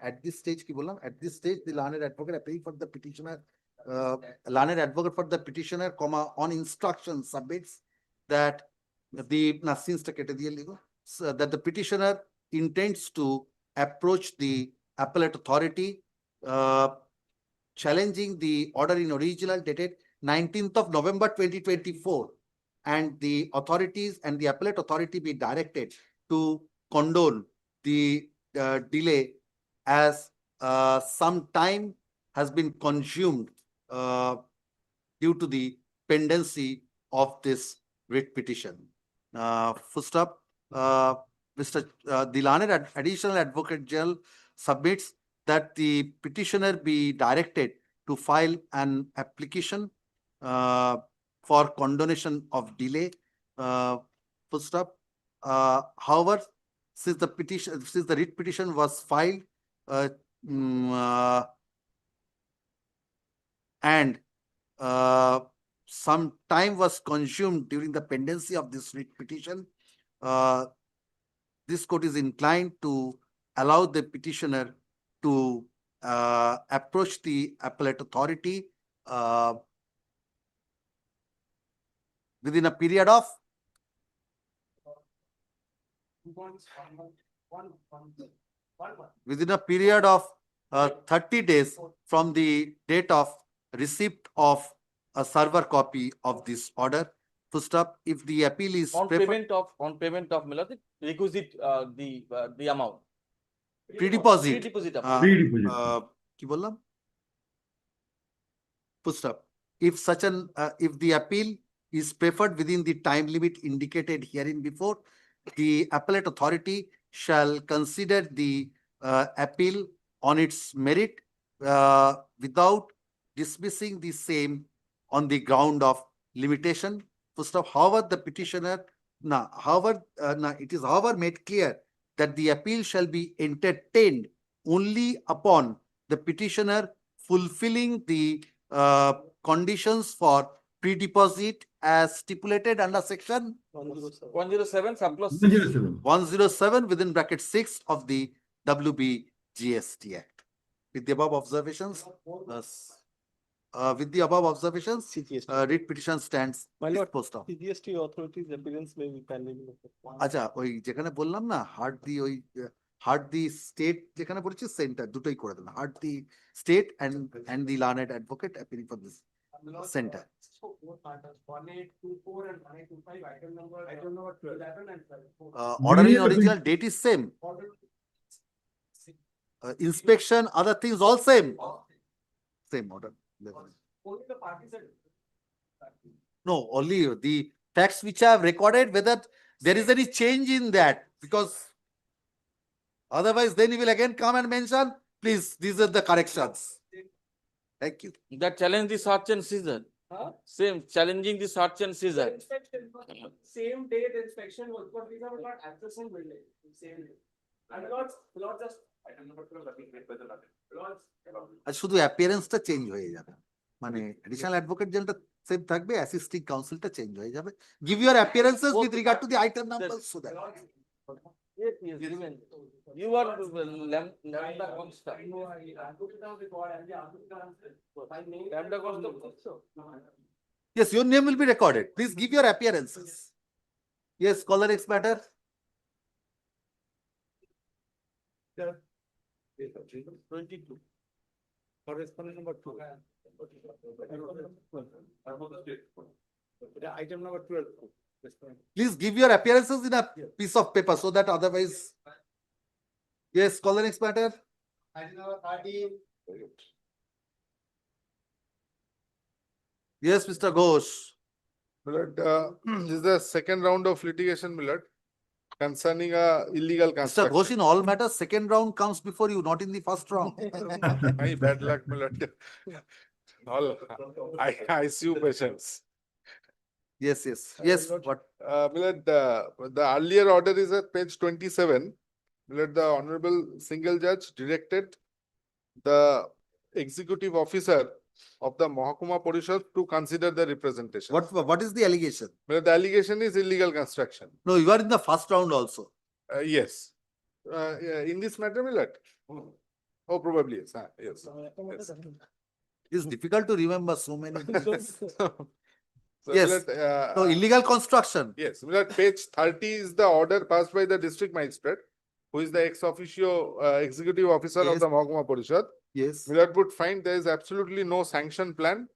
at this stage, at this stage, the learned advocate appearing for the petitioner, learned advocate for the petitioner, on instruction submits that the that the petitioner intends to approach the appellate authority, challenging the order in original dated 19th of November 2024, and the authorities and the appellate authority be directed to condone the delay, as some time has been consumed due to the pendency of this writ petition. Full stop. The learned additional advocate general submits that the petitioner be directed to file an application for condonation of delay. Full stop. However, since the writ petition was filed and some time was consumed during the pendency of this writ petition, this court is inclined to allow the petitioner to approach the appellate authority within a period of within a period of 30 days from the date of receipt of a server copy of this order. First up, if the appeal is on payment of my lord, the requisite the amount. Pre-deposit. Pre-deposit amount. কি বললাম? Full stop. If such an if the appeal is preferred within the time limit indicated herein before, the appellate authority shall consider the appeal on its merit without dismissing the same on the ground of limitation. First of, however, the petitioner, it is however made clear that the appeal shall be entertained only upon the petitioner fulfilling the conditions for pre-deposit as stipulated under section 107 subclause 107 within bracket 6 of the WBGST Act. With the above observations, writ petition stands disposed of. CGST authorities appearance may be pending. আচ্ছা, ওই যেখানে বললাম না heart the state যেখানে বলেছি centre দুটোই করে দেন, heard the state and the learned advocate appearing for this center. 1824 and 1825 item number. I don't know what 11 and 12. Order in original date is same. Inspection, other things all same. Same order. Only the parties are. No, only the facts which I have recorded, whether there is any change in that, because otherwise then you will again come and mention, please, these are the corrections. Thank you. That challenge the search and seizure. Same, challenging the search and seizure. Same day the inspection was, but these are not at the same building. Same day. And lords just. Item number 12 have been made by the lords. আর শুধু অ্যাপিয়ারেন্সটা change হয়ে যাবে, মানে additional advocate যেটা same থাকবে, assisting কাউন্সিলটা change হয়ে যাবে. Give your appearances with regard to the item numbers so that. Yes, given. You are lambda constant. Lambda constant. Yes, your name will be recorded. Please give your appearances. Yes, call the next matter. Yeah. 22. Correspondent number 2. Item number 12. Please give your appearances in a piece of paper so that otherwise. Yes, call the next matter. Item number 13. Yes, Mr. Ghosh. Milord, this is the second round of litigation, Milord, concerning a illegal Mr. construction. Ghosh, in all matters, second round comes before you, not in the first round. My bad luck, Milord. All, I see you patience. Yes, yes, yes. What? Milord, the earlier order is at page 27. Milord, the Honorable Single Judge directed the executive officer of the Mahakuma Parishad to consider the representation. What is the allegation? Milord, the allegation is illegal construction. No, you are in the first round also. Yes. Yeah, in this matter, Milord? Oh, probably yes. Yes. Yes. It's difficult to remember so many. So, Yes. Milord, No, illegal construction. yes, Milord, page 30 is the order passed by the district magistrate, who is the ex officio executive officer of Yes. the Mahakuma Parishad. Yes. Milord would find there is absolutely no sanction plan.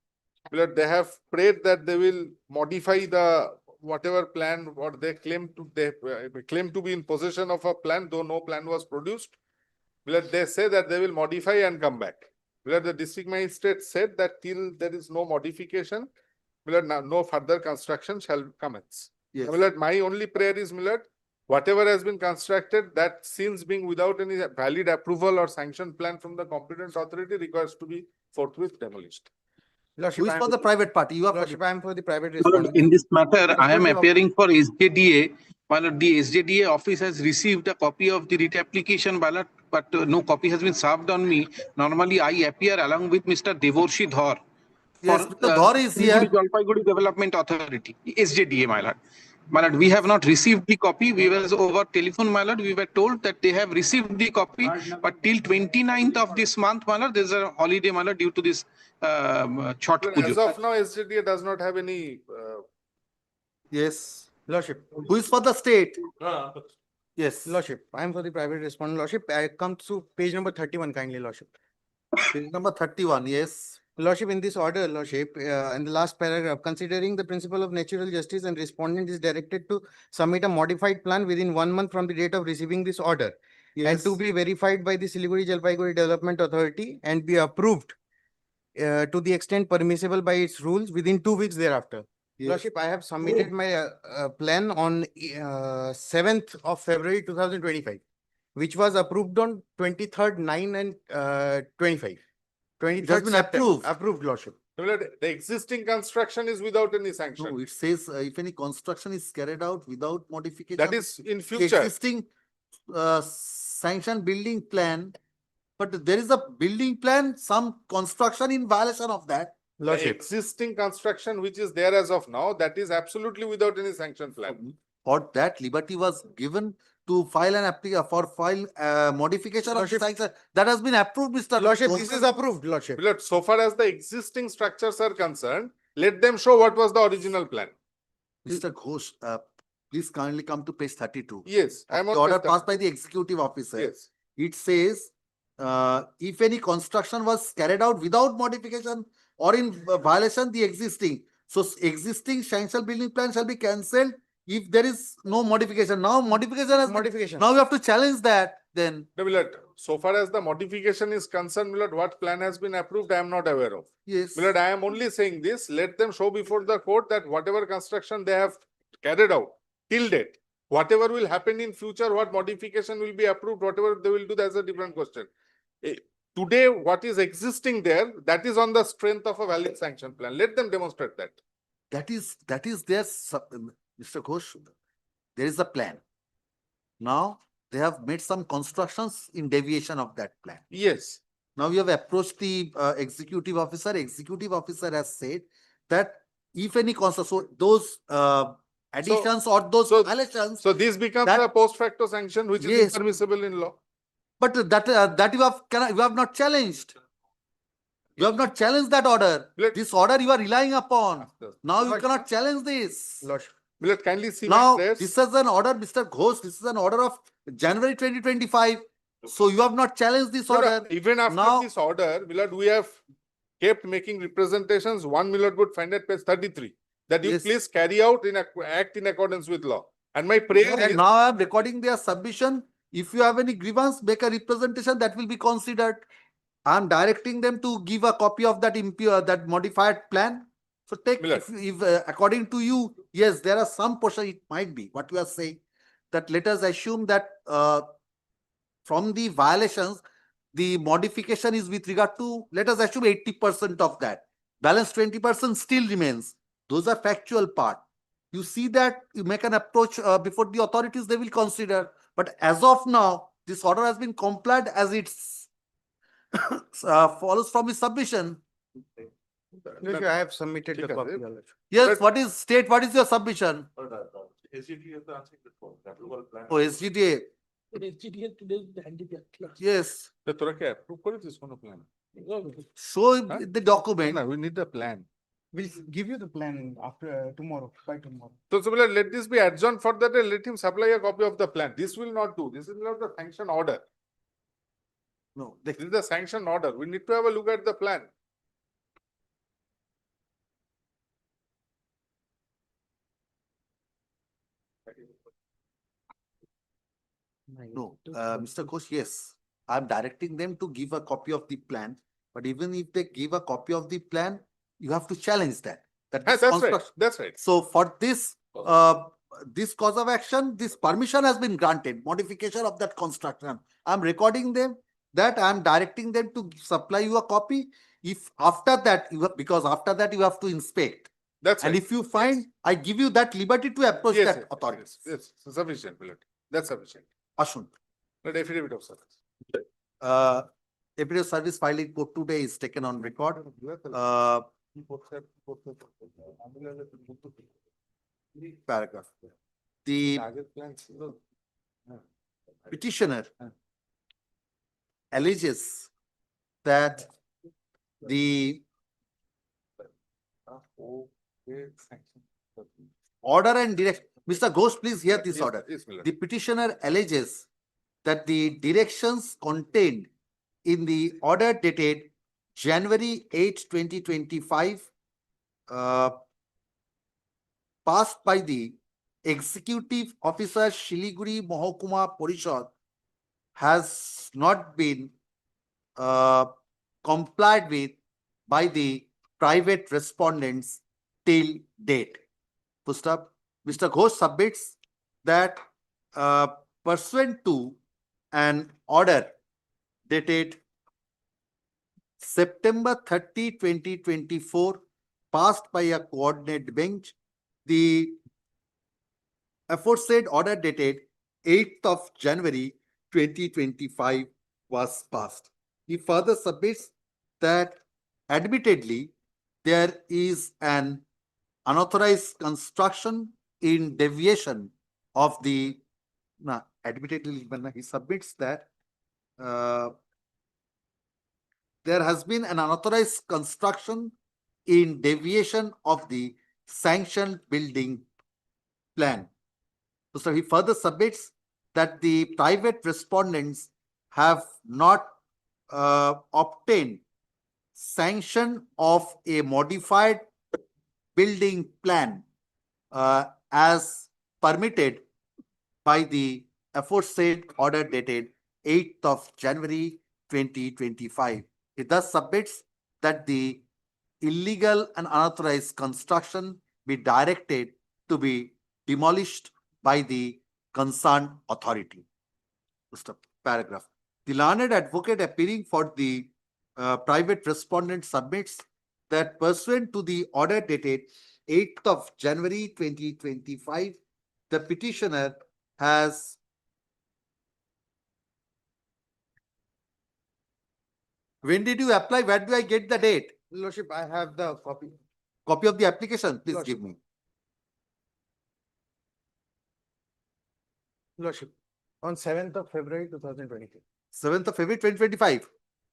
Milord, they have prayed that they will modify the whatever plan what they claim to be in possession of a plan, though no plan was produced. Milord, they say that they will modify and come back. Milord, the district magistrate said that till there is no modification, Milord, no further construction shall commence. Yes. Milord, my only prayer is, Milord, whatever has been constructed, that since being without any valid approval or sanction plan from the competent authority, requires to be forthwith demolished. Who is for the private party? You are for the... I am for the private My lord, respondent. in this matter, I am appearing for SJDA. My lord, the SJDA office has received a copy of the writ application ballot, but no copy has been served on me. Normally, I appear along with Mr. Devorshi Dhar Yes, for Mr. Dhar is here. Jalpaiguri Development Authority, SJDA, my lord. My lord, we have not received the copy. We were over telephone, my lord. We were told that they have received the copy, but till 29th of this month, my lord, there's a holiday, my lord, due to this Chhath Milord, Pujo. as of now, SJDA does not have any. Yes. Lordship. Who is for the state? Yes. Lordship, I am for the private respondent. Lordship, I come to page number 31 kindly, Lordship. Page number 31, yes. Lordship, in this order, Lordship, in the last paragraph, considering the principle of natural justice and respondent is directed to submit a modified plan within 1 month from the date of receiving this order. And to be verified by the Siliguri Jalpaiguri Development Authority and be approved to the extent permissible by its rules within 2 weeks thereafter. Yes. Lordship, I have submitted my plan on 7th of February 2025, which was approved on 23rd, 9 and 25. 23rd It has been September. approved. Approved, Lordship. Milord, the existing construction is without any sanction. No, it says if any construction is carried out without modification. That is in the future. existing sanctioned building plan, but there is a building plan, some construction in violation of that. The Lordship. existing construction which is there as of now, that is absolutely without any sanction plan. For that, liberty was given to file an application for modification of Lordship. sanction. That has been approved, Mr. Lordship, this is approved, Lordship. Milord, so far as the existing structures are concerned, let them show what was the original plan. Mr. Ghosh, please kindly come to page 32. Yes, I am The on order page 30. passed by the executive officer. Yes. It says, if any construction was carried out without modification or in violation the existing, so existing sanctioned building plan shall be cancelled if there is no modification. Now modification has Modification. now you have to challenge that then. No, Milord, so far as the modification is concerned, Milord, what plan has been approved, I am not aware of. Yes. Milord, I am only saying this, let them show before the court that whatever construction they have carried out till date, whatever will happen in future, what modification will be approved, whatever they will do, that's a different question. Today, what is existing there, that is on the strength of a valid sanction plan. Let them demonstrate that. That is their, Mr. Ghosh, there is a plan. Now they have made some constructions in deviation of that plan. Yes. Now we have approached the executive officer. Executive officer has said that if any construction, so those additions or those violations. So this becomes that, a post facto sanction which is yes, impermissible in law. But that you have not challenged. You have not challenged that order. This order you are relying upon. Now you cannot challenge this. Milord, kindly see now, my prayers. this is an order, Mr. Ghosh, this is an order of January 2025. So you have not challenged this order. Even after this order, Milord, we have kept making representations. One Milord would find at page 33. that you Yes. please carry out act in accordance with law. And my prayer And is, now I am recording their submission. If you have any grievance, make a representation that will be considered. I am directing them to give a copy of that that modified plan. So take, Millard. if according to you, yes, there are some portion, it might be what you are saying, that let us assume that from the violations, the modification is with regard to, let us assume 80% of that. Balance 20% still remains. Those are factual part. You see that, you make an approach before the authorities, they will consider. But as of now, this order has been complied as it's follows from his submission. Look, I have submitted the Okay, copy. sir. Your Lordship. Yes, what is state? What is your submission? Oh, SGTA. Yes. তো তোরা কি approve করেছিস কোনো plan? Show Huh? the document. No, we need the plan. We'll give you the plan after tomorrow, by tomorrow. So similar, let this be adjourned for that and let him supply a copy of the plan. This will not do. This is not the sanction order. No, This is the sanction order. We need to have a look at the plan. No, Mr. Ghosh, yes, I'm directing them to give a copy of the plan. But even if they give a copy of the plan, you have to challenge that. Yes, this that's right. construction- That's right. So for this, this cause of action, this permission has been granted, modification of that construction. I'm recording them, that I'm directing them to supply you a copy. If after that, because after that you have to inspect. That's And right. if you find, I give you that liberty to approach Yes, that yes, authority. yes, yes, sufficient, Millard. That's sufficient. Ashun. But affidavit of service. Affidavit of service filed in court today is taken on record. Paragraph. The petitioner alleges that the order and direct, Mr. Ghosh, please hear this Yes, order. yes, Millard. The petitioner alleges that the directions contained in the order dated January 8, 2025, passed by the Executive Officer Shiliguri Mahokuma Porishad has not been complied with by the private respondents till date. First up, Mr. Ghosh submits that pursuant to an order dated September 30, 2024, passed by a coordinate bench, the aforesaid order dated 8th of January 2025 was passed. He further submits that admittedly there is an unauthorized construction in deviation of the, admittedly he submits that there has been an unauthorized construction in deviation of the sanctioned building plan. So he further submits that the private respondents have not obtained sanction of a modified building plan as permitted by the aforesaid order dated 8th of January 2025. It thus submits that the illegal and unauthorized construction be directed to be demolished by the concerned authority. Just a paragraph. The learned advocate appearing for the private respondent submits that pursuant to the order dated 8th of January 2025, the petitioner has when did you apply? Where do I get the date? Lordship, I have the copy. Copy of the application, please give me. Lordship, on 7th of February 2023. 7th of February 2025.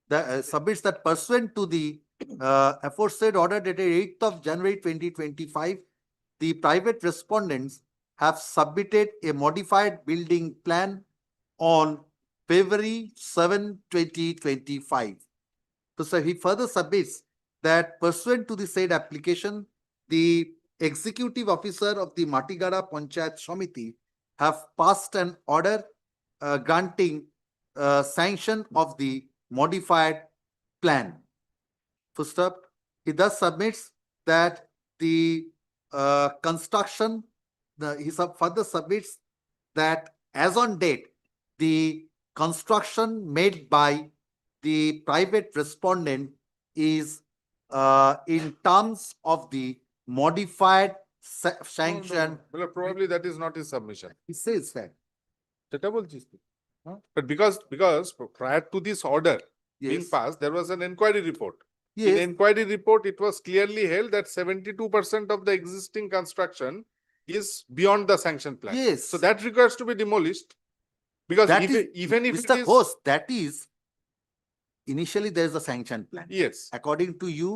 The submits that pursuant to the aforesaid order dated 8th of January 2025, the private respondents have submitted a modified building plan on February 7, 2025. So he further submits that pursuant to the said application, the executive officer of the Matigara Panchayat Samiti have passed an order granting sanction of the modified plan. Full stop. He thus submits that the construction, he further submits that as on date, the construction made by the private respondent is in terms of the modified sanction. Well, probably that is not his submission. He says that. সেটা বলছিস তুই? But because prior to this order being Yes. passed, there was an inquiry report. In Yes. inquiry report, it was clearly held that 72% of the existing construction is beyond the sanction plan. Yes. So that requires to be demolished. Because That is, even if Mr. it is, Ghosh, that is, initially there is a sanction plan. yes, According to you,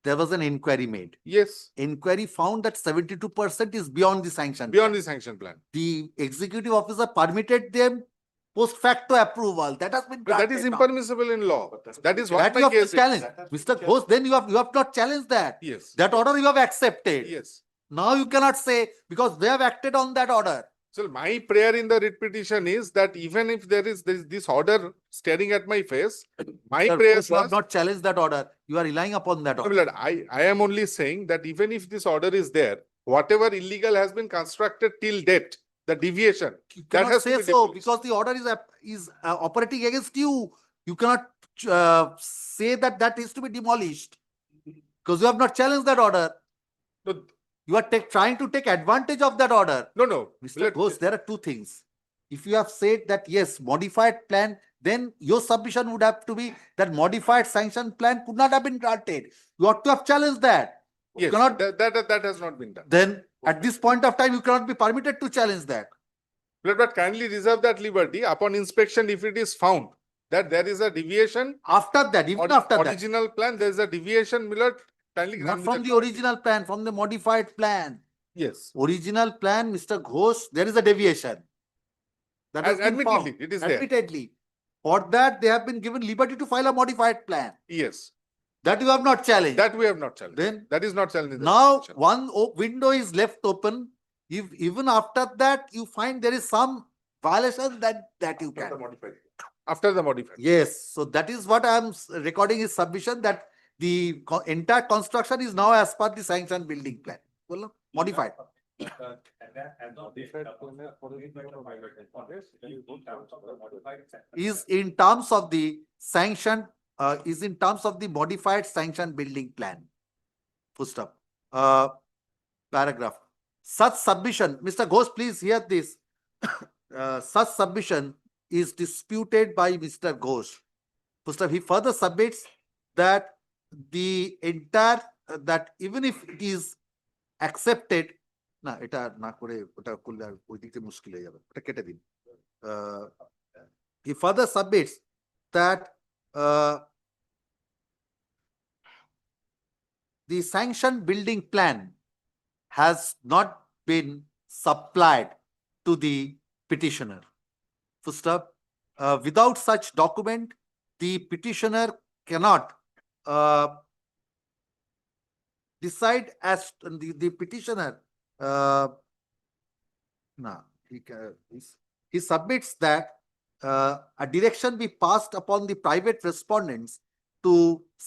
there was an inquiry made. yes, Inquiry found that 72% is beyond the sanction. beyond plan. the sanction plan. The executive officer permitted them post facto approval. That has been But that is granted now. impermissible in law. That is what That my you have case to is. challenge. Mr. Ghosh, then you have not challenged that. Yes. That order you have accepted. Yes. Now you cannot say because they have acted on that order. So my prayer in the writ petition is that even if there is this order staring at my face, my Sir, prayer you have not challenged that order. You are relying upon that order. I am only saying that even if this order is there, whatever illegal has been constructed till date, the deviation, You that cannot has say to be so demolished. because the order is operating against you. You cannot say that that is to be demolished because you have not challenged that order. No, You are trying to take advantage of that order. no. Mr. Ghosh, there are two things. If you have said that yes, modified plan, then your submission would have to be that modified sanction plan could not have been granted. You ought to have challenged that. You Yes, cannot, that has not been done. then at this point of time, you cannot be permitted to challenge that. But kindly reserve that liberty upon inspection if it is found that there is a deviation. After that, even after that. Original plan, there is a deviation, Millard, kindly Not grant me from that the original plan, from the modified plan. Yes. Original plan, Mr. Ghosh, there is a deviation. That has been Admittedly, found. it is there. Admittedly. For that, they have been given liberty to file a modified plan. Yes. That you have not challenged. That we have not challenged. Then that is not challenged. in the now petition. one window is left open. If even after that you find there is some violation, that you can. After the modified. Yes. So that is what I am recording his submission that the entire construction is now as per the sanctioned building plan. Well, modified. Is in terms of the sanction, is in terms of the modified sanction building plan. Full stop. Paragraph. Such submission, Mr. Ghosh, please hear this. Such submission is disputed by Mr. Ghosh. Full stop. He further submits that the entire, that even if it is accepted, না এটা না করে ওটা করলে আর ওই দিকে মুশকিল হয়ে যাবে, ওটা কেটে দিন। He further submits that the sanctioned building plan has not been supplied to the petitioner. Full stop. Without such document, the petitioner cannot decide as the petitioner. He submits that a direction be passed upon the private respondents to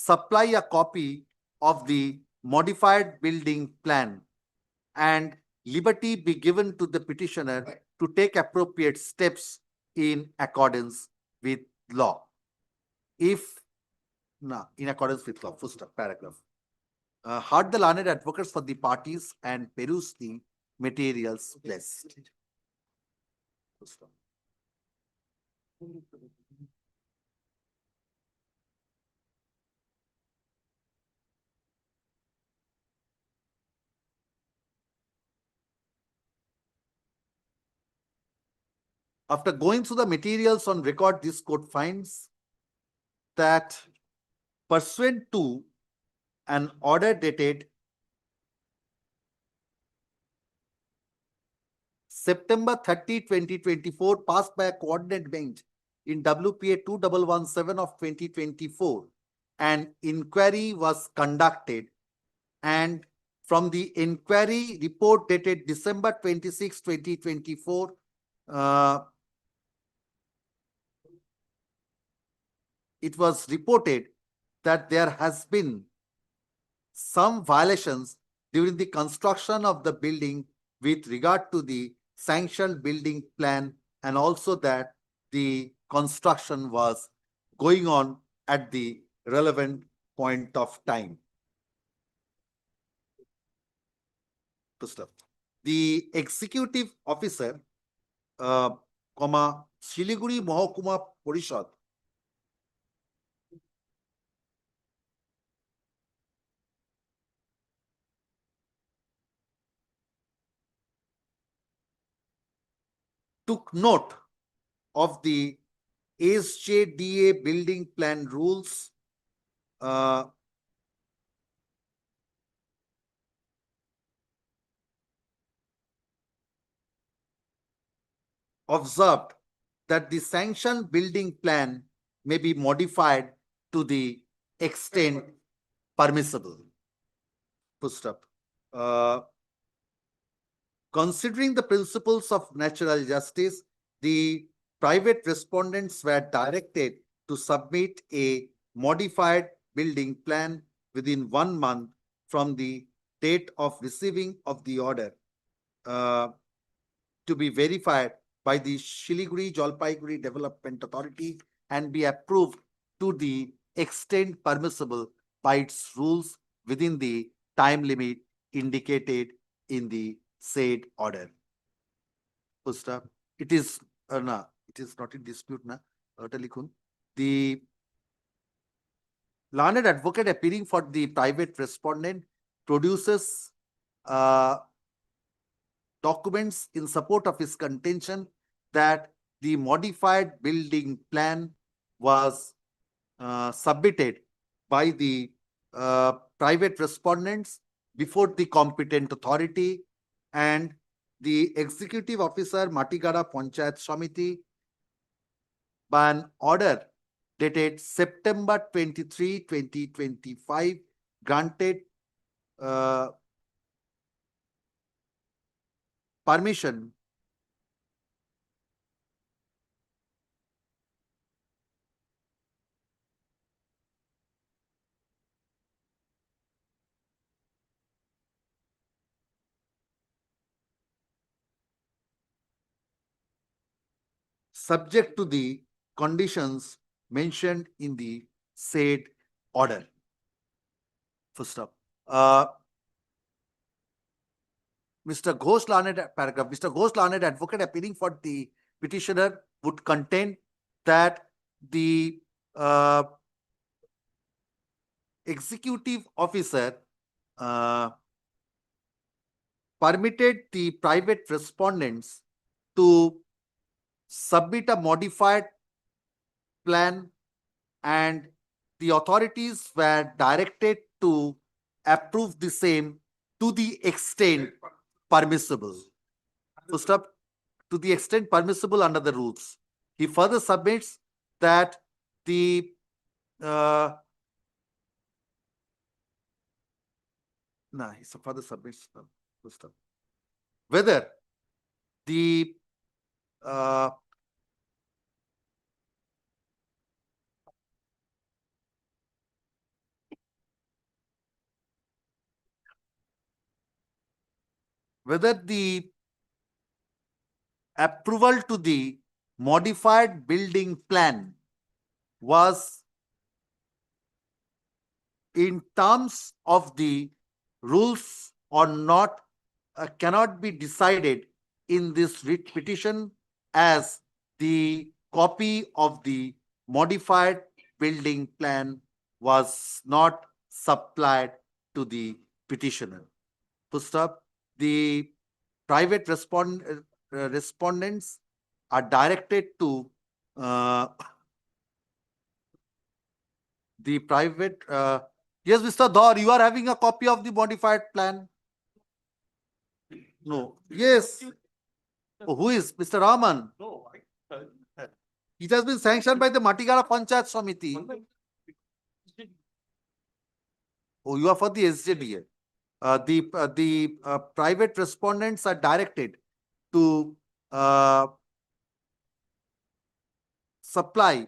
supply a copy of the modified building plan and liberty be given to the petitioner to take appropriate steps in accordance with law. In accordance with law. Full stop. Paragraph. Heard the learned advocates for the parties and peruse the materials blessed. After going through the materials on record, this court finds that pursuant to an order dated September 30, 2024, passed by a coordinate bench in WPA 2117 of 2024, an inquiry was conducted and from the inquiry report dated December 26, 2024, it was reported that there has been some violations during the construction of the building with regard to the sanctioned building plan, and also that the construction was going on at the relevant point of time. The executive officer, Siliguri Mahokuma Porishad, took note of the SJDA building plan rules, observed that the sanctioned building plan may be modified to the extent permissible. Considering the principles of natural justice, the private respondents were directed to submit a modified building plan within 1 month from the date of receiving of the order, to be verified by the Siliguri Jalpaiguri Development Authority and be approved to the extent permissible by its rules within the time limit indicated in the said order. It is it is not in dispute na. The learned advocate appearing for the private respondent produces documents in support of his contention that the modified building plan was submitted by the private respondents before the competent authority, and the executive officer Matigara Panchayat Samiti, by an order dated September 23, 2025, granted permission subject to the conditions mentioned in the said order. First up, Mr. Ghosh Learned paragraph. Mr. Ghosh Learned advocate appearing for the petitioner would contend that the executive officer permitted the private respondents to submit a modified plan, and the authorities were directed to approve the same to the extent permissible. First up, to the extent permissible under the rules. He further submits that the he further submits whether the approval to the modified building plan was in terms of the rules or not cannot be decided in this writ petition, as the copy of the modified building plan was not supplied to the petitioner. First up, the private respondents are directed to the private. Yes, Mr. Dhar, you are having a copy of the modified plan? No. Yes. Oh, who is Mr. Raman? No, It has been sanctioned by the Matigara Panchayat Samiti. Oh, you are for the SJDA. the private respondents are directed to supply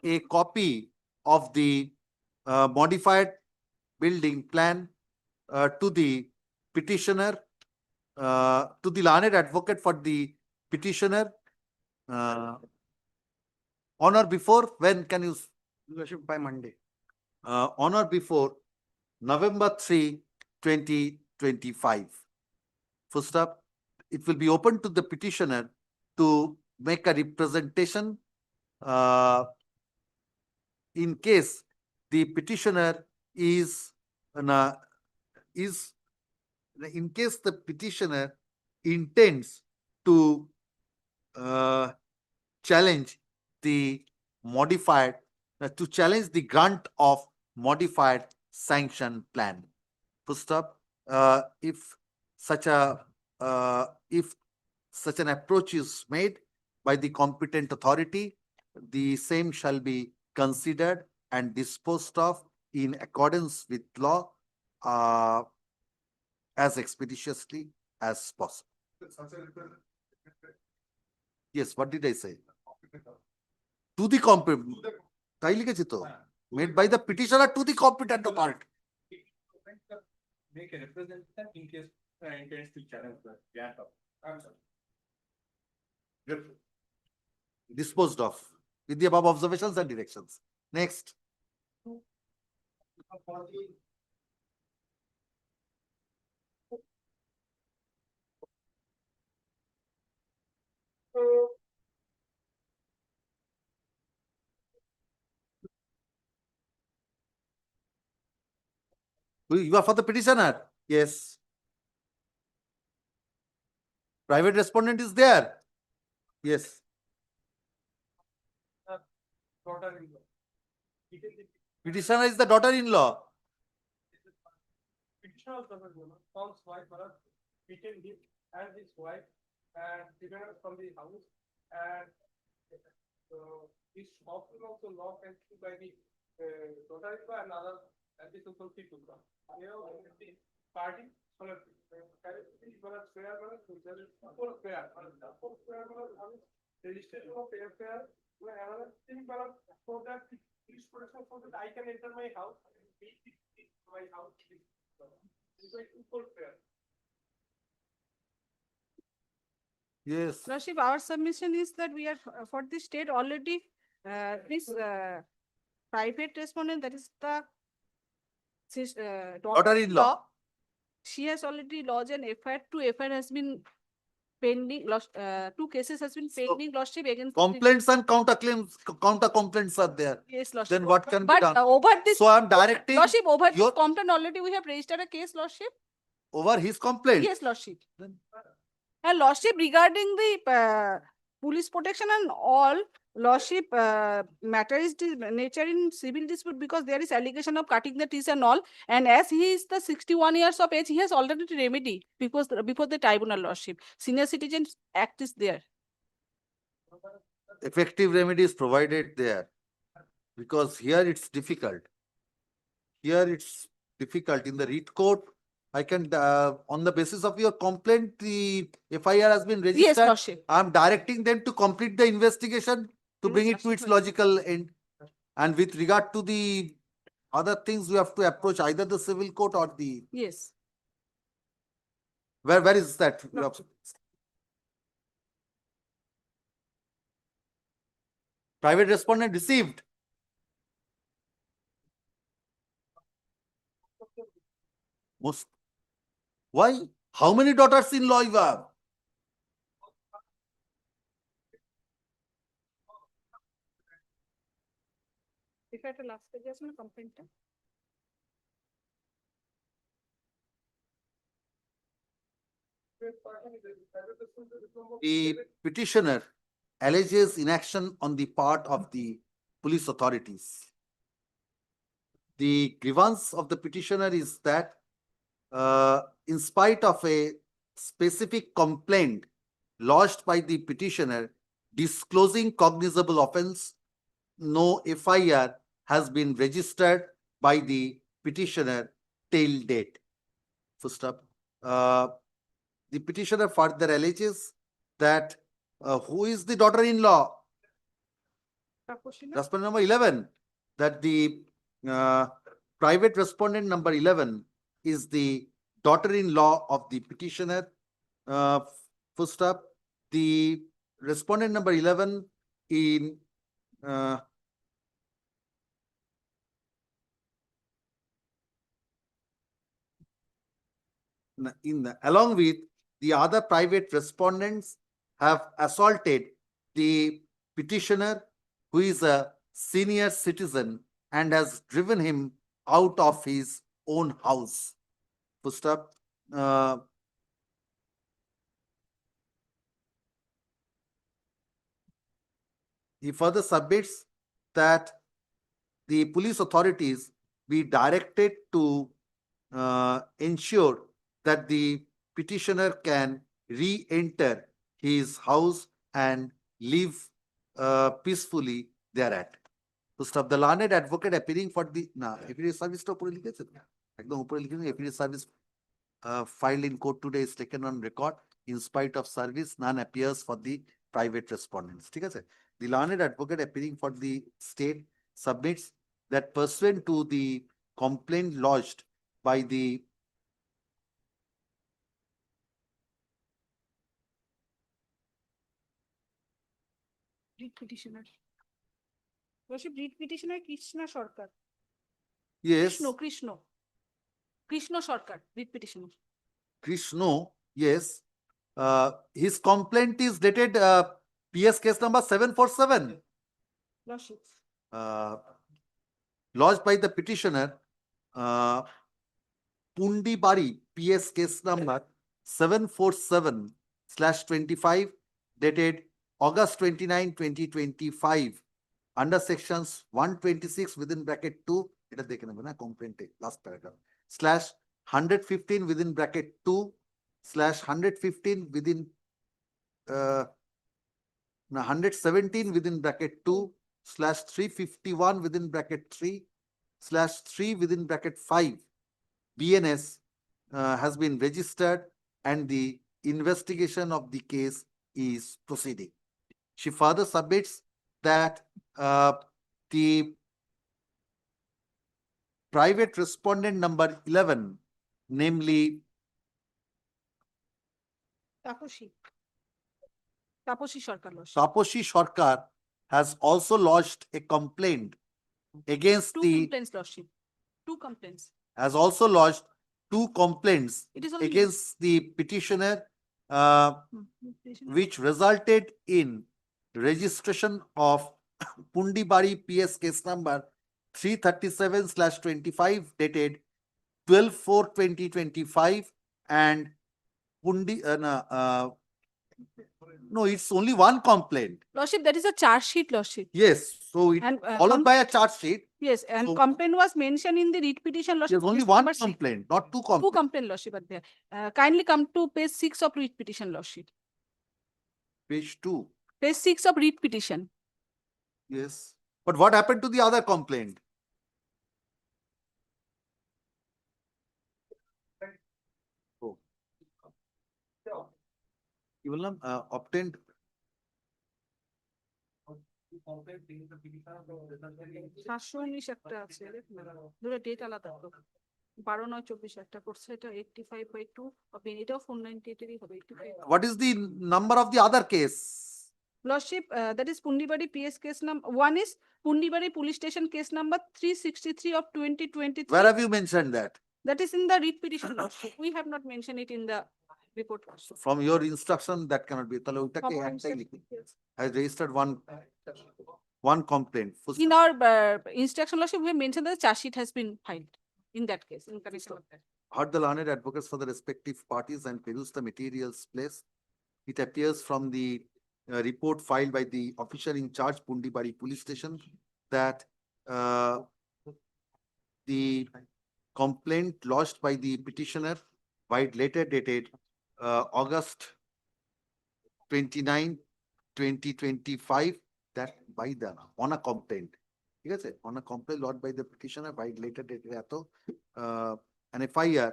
a copy of the modified building plan to the petitioner, to the learned advocate for the petitioner on or before, when can you? By Monday. On or before November 3, 2025. Full stop. It will be open to the petitioner to make a representation in case the petitioner is in case the petitioner intends to challenge the modified to challenge the grant of modified sanction plan. Full stop. If such an approach is made by the competent authority, the same shall be considered and disposed of in accordance with law as expeditiously as possible. Yes, what did I say? To the competent. তাই লিখেছি তো, made by the petitioner to the competent authority. Make a representation in case intends to challenge the grant of. Disposed of with the above observations and directions. Next. You are for the petitioner? Yes. Private respondent is there? Yes. Petitioner is the daughter-in-law. Petitioner Tom's wife, beaten him and his wife and driven from the house, and his shop is also locked and key by the daughter-in-law and other and the social people. The party registration of airfare, another thing, so that police protection, so that I can enter my house and meet my house. It's like equal fair. Yes. Lordship, our submission is that we are for the state already, this private respondent, that is the daughter-in-law. She has already lodged an FIR. 2 FIR has been pending. 2 cases has been pending. Lordship against Complaints and counter claims, counter complaints are there. Yes, Lordship. Then what can be But done? over this, So I'm directing Lordship, over your- this complaint already we have registered a case, Lordship. over his complaint. Yes, Lordship. And Lordship, regarding the police protection and all, Lordship, matter is nature in civil dispute because there is allegation of cutting the trees and all. And as he is the 61 years of age, he has already remedy because before the tribunal, Lordship. Senior Citizens Act is there. Effective remedy is provided there, because here it's difficult. Here it's difficult in the writ court. I can, on the basis of your complaint, the FIR has been registered. Yes, Lordship. I'm directing them to complete the investigation to bring it to its logical end. And with regard to the other things, we have to approach either the civil court or the. Yes. Where is that? Private respondent received. Most. Why? How many daughters-in-law you have? If at the last page, there's no complaint. The petitioner alleges inaction on the part of the police authorities. The grievance of the petitioner is that in spite of a specific complaint lodged by the petitioner disclosing cognizable offense, no FIR has been registered by the petitioner till date. full stop. The petitioner further alleges that who is the daughter-in-law? Respondent number 11, that the private respondent number 11 is the daughter-in-law of the petitioner. Full stop. The respondent number 11 in along with the other private respondents have assaulted the petitioner, who is a senior citizen, and has driven him out of his own house. Full stop. He further submits that the police authorities be directed to ensure that the petitioner can re-enter his house and live peacefully thereat. To stop, the learned advocate appearing for the affidavit service to upore likheche ekdom upore likhe affidavit service filed in court today is taken on record. In spite of service, none appears for the private respondents. ঠিক আছে? The learned advocate appearing for the state submits that pursuant to the complaint lodged by the Read petitioner. Worship, read petitioner Krishna Sarkar. yes, Krishna Sarkar, read petitioner. Krishno, yes, his complaint is dated PS case number 747, Worship. lodged by the petitioner Pundi Bari, PS case number 747/25, dated August 29, 2025, under sections 126 within bracket 2, এটা দেখে নেবে না complaint last paragraph, /115 within bracket 2, /115 within 117 within bracket 2, /351 within bracket 3, /3 within bracket 5, BNS has been registered and the investigation of the case is proceeding. She further submits that the private respondent number 11, namely Taposhi Sarkar. Taposhi Sarkar, has also lodged a complaint against Two the complaints, Lordship. Two complaints. has also lodged 2 complaints It is only against the petitioner, petitioner. which resulted in registration of Pundibari PS case number 337/25, dated 12/4/2025, and no, it's only one complaint. Lordship, that is a charge sheet, Lordship. Yes, so it And, followed by a charge sheet. Yes, and So- complaint was mentioned in the read petition, Lordship. There's only case one number 6. complaint, not 2 Two complaints. complaint, Lordship, are there. Kindly come to page 6 of read petition, Lordship. Page 2. Page 6 of read petition. Yes. But what happened to the other complaint? Oh. কি বললাম? Obtained. সাতশো উনিশ একটা আছে দুটো date আলাদা তো 12/9/24 একটা করছে এটা 85/2 হবে এটাও 498 হবে 85 What is the number of the other case? Lordship, that is Pundibari PS case number. One is Pundibari Police Station case number 363 of 2023. Where have you mentioned that? That is in the read petition, Lordship. We have not mentioned it in the report, Lordship. From your instruction, that cannot be. তাহলে ওইটাকে Proper একটাই লিখুন। instruction, yes. Has registered one complaint. In our instruction, Lordship, we have mentioned that the charge sheet has been filed in that case, in connection with that. Heard the learned advocates for the respective parties and perused the materials placed. It appears from the report filed by the officer in charge, Pundibari Police Station, that the complaint lodged by the petitioner by letter dated August 29, 2025, that by the on a complaint. ঠিক আছে? On a complaint lodged by the petitioner by letter dated an FIR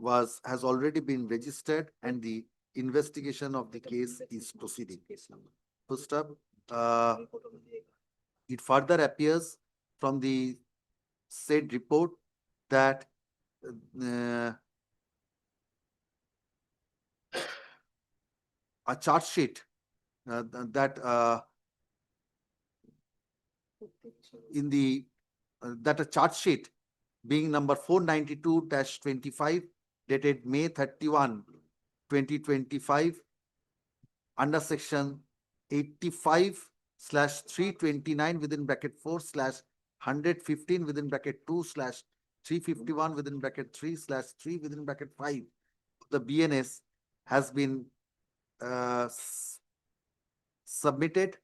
has already been registered and the investigation of the case is proceeding. First up, it further appears from the said report that a charge sheet that in the that a charge sheet being number 492-25 dated May 31, 2025 under section 85/329 within bracket 4/115 within bracket 2/351 within bracket 3/3 within bracket 5 the BNS has been submitted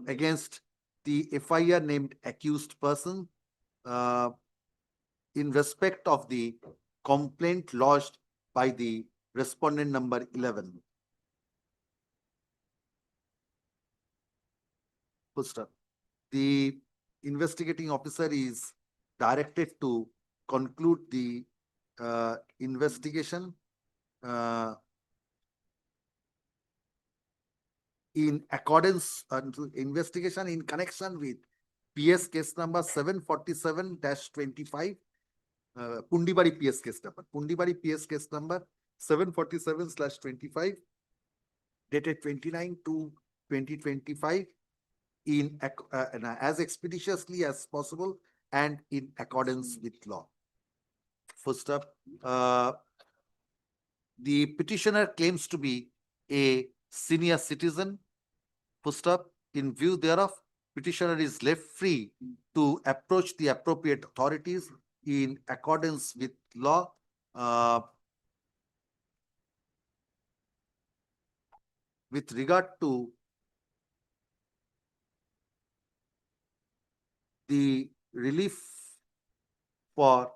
against the FIR named accused person in respect of the complaint lodged by the respondent number 11. First up, the investigating officer is directed to conclude the investigation in accordance investigation in connection with PS case number 747-25, Pundibari PS case number. Pundibari PS case number 747/25 dated 29/2/2025 in as expeditiously as possible and in accordance with law. First up, the petitioner claims to be a senior citizen. First up, in view thereof, petitioner is left free to approach the appropriate authorities in accordance with law. With regard to the relief for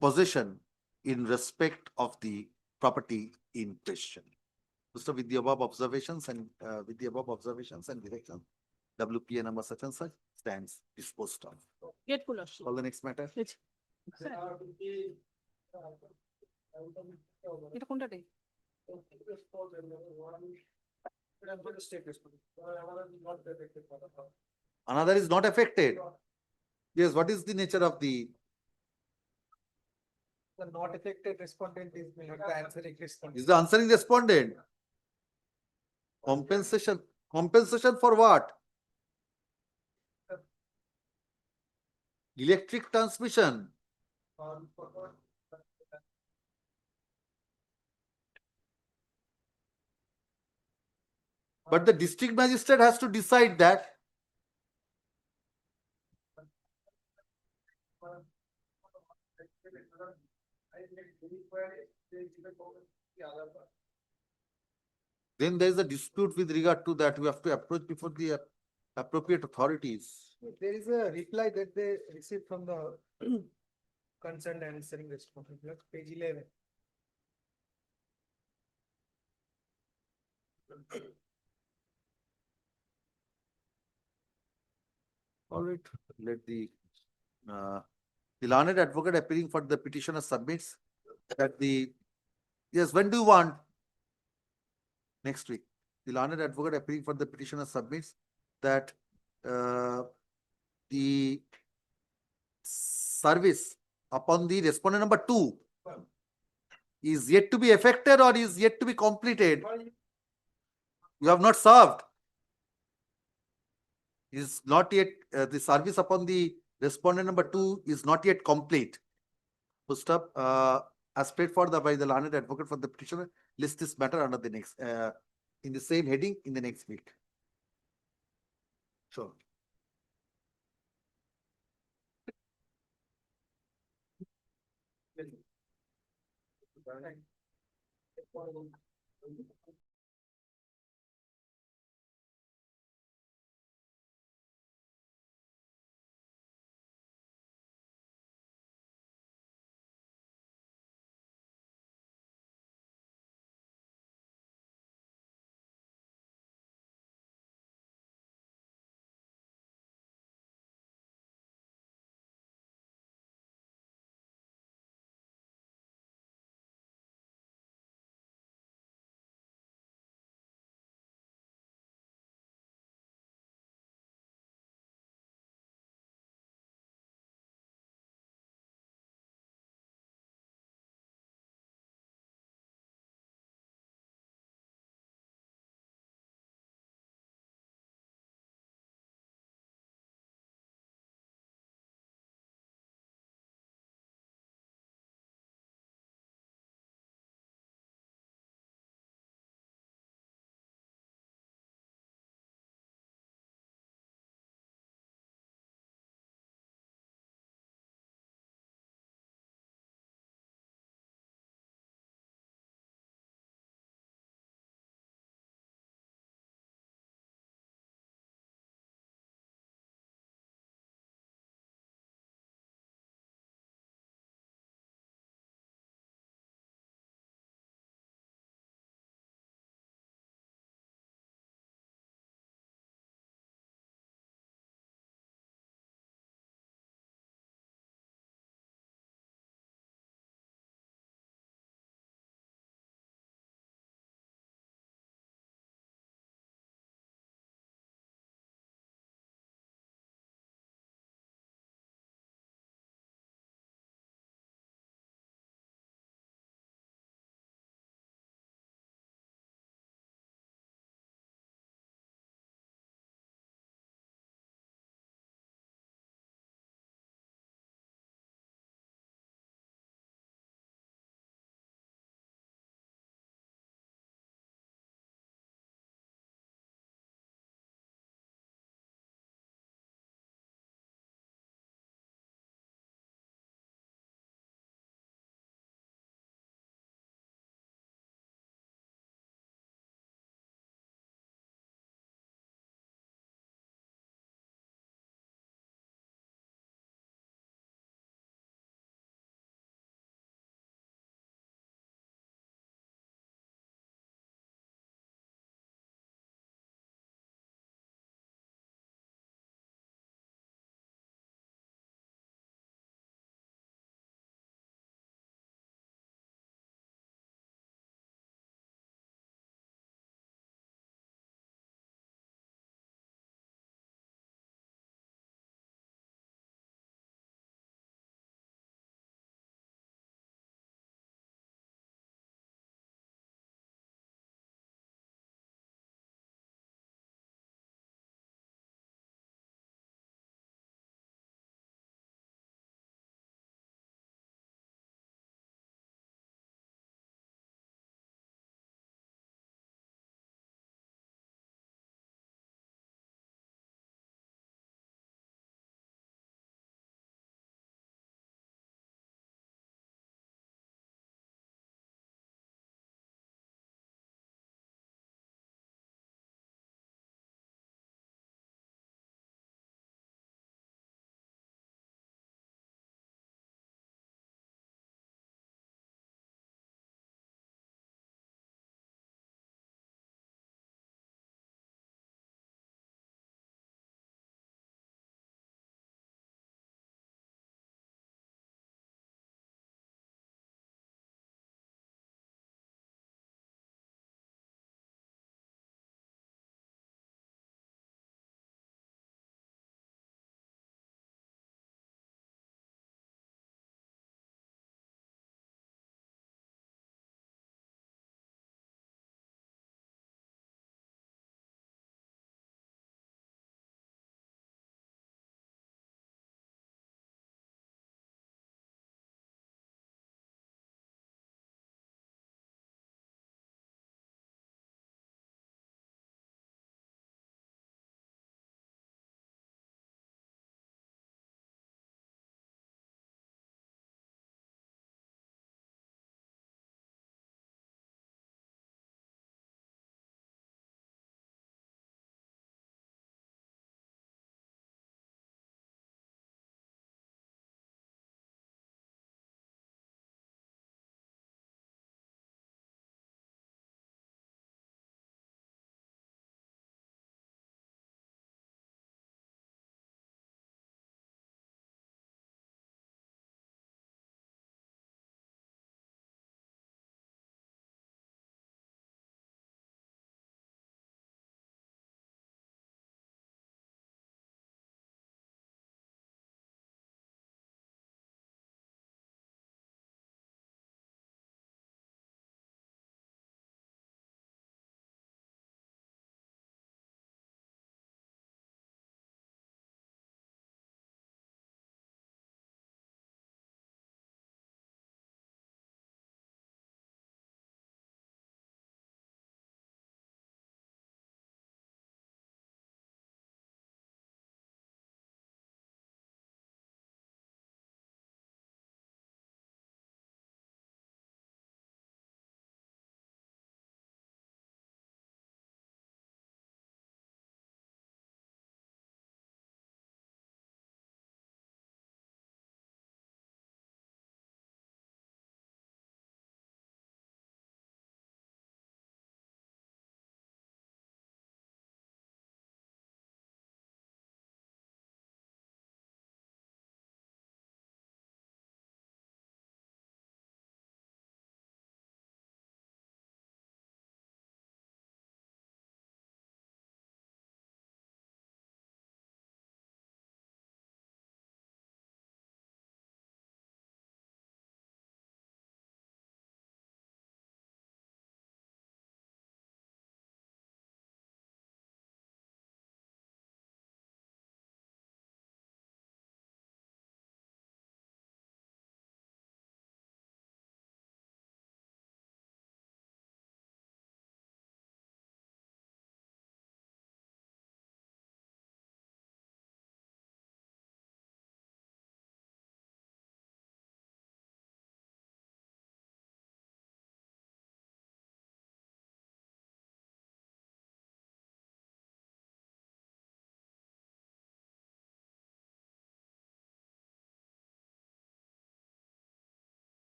possession in respect of the property in question. So with the above observations and direction, WPA number such and such stands disposed of. Grateful, Lordship. Call the next matter. এটা কোনটাতে? Another is not affected. Yes, what is the nature of the? The not affected respondent is the answering respondent. Is the answering respondent? Compensation. Compensation for what? Electric transmission. But the district magistrate has to decide that. Then there is a dispute with regard to that. We have to approach before the appropriate authorities. There is a reply that they received from the concerned answering respondent. Page 11. All right. Let the learned advocate appearing for the petitioner submits that the yes. When do you want? Next week. The learned advocate appearing for the petitioner submits that the service upon the respondent number 2 is yet to be effected or is yet to be completed. You have not served. Is not yet the service upon the respondent number 2 is not yet complete. First up, as paid for by the learned advocate for the petitioner, list this matter under the next in the same heading in the next week. Sure.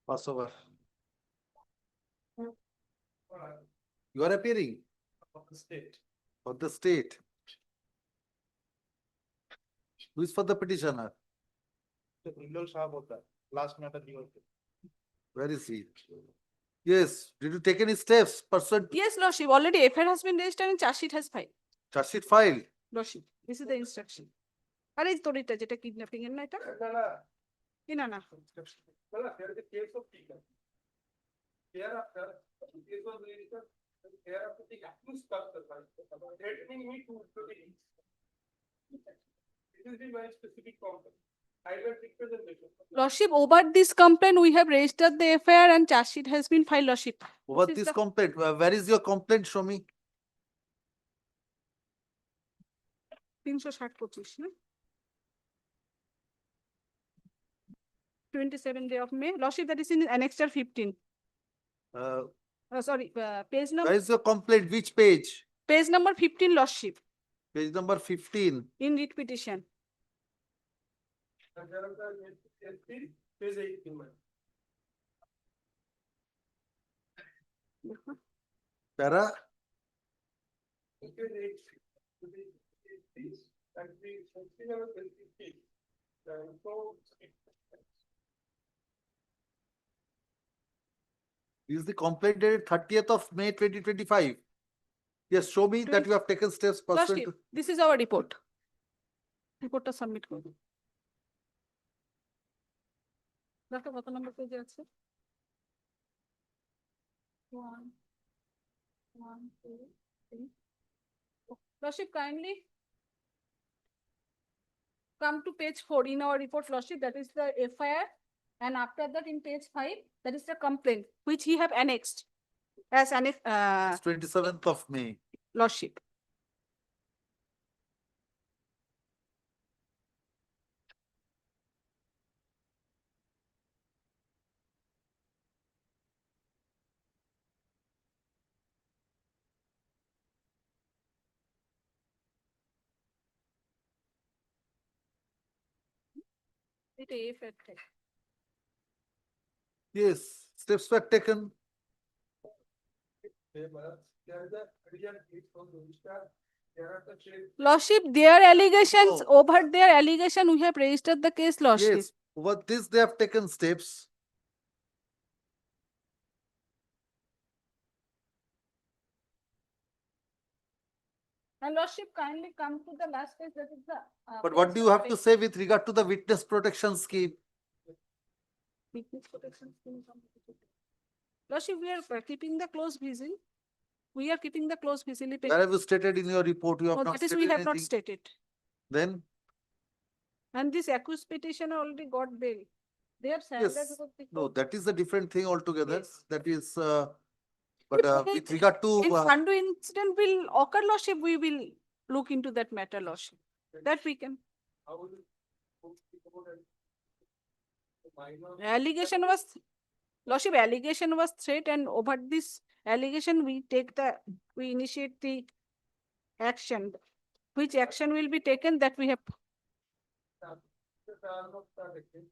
Pass over. You are appearing Of the state. of the state. Who is for the petitioner? Last matter. Where is he? Yes, did you take any steps pursuant to Yes, Lordship, already FIR has been registered and charge sheet has filed. charge sheet filed? Lordship, this is the instruction. আরে এই তোর এটা যেটা kidnapping এর না এটা কি না না Well, there is a case of Tika. Thereafter, the case was registered. Thereafter, the accused person, threatening me to the This is the very specific complaint. I will representation. Lordship, over this complaint we have registered the FIR and charge sheet has been filed, Lordship. Over This is this the- complaint, where is your complaint? Show me. 360-25 না 27 day of May. Lordship, that is in annexure 15. Sorry, page number Where is your complaint? Which page? page number 15, Lordship, Page number 15. in writ petition. And thereafter, SP, page 18. Para? Page 8. And the so Is the complaint dated 30th of May 2025? Yes, show me that you have taken steps pursuant Lordship, to. this is our report. রিপোর্টটা submit করব দেখো কত নম্বর পেজে আছে 1 1 2 3 Lordship, kindly come to page 4 in our report, Lordship, that is the FIR, and after that in page 5 that is the complaint which he have annexed as an 27th of May. Lordship. It is effective. Yes, steps were taken. there is a real case from register. There are the change. Lordship, their allegations, over their allegation, we have registered the case, Lordship. Yes, over this they have taken steps. And Lordship, kindly come to the last page, that is the. But what do you have to say with regard to the witness protection scheme? Witness protection scheme. Lordship, we are keeping the close vigil. We are keeping the close vigil. Where have you stated in your report? You have No, not that is, stated we have not anything. stated. Then, And this accused petitioner already got bail. They have surrendered yes, because they no, got- that is a different thing altogether. Yes. That is, but with regard to, If Sandu incident will occur, Lordship, we will look into that matter, Lordship. That we can. How will it speak about it? Minor. Allegation was, Lordship, allegation was threat, and over this allegation, we initiate the action. Which action will be taken, that we have. The trial of the victim.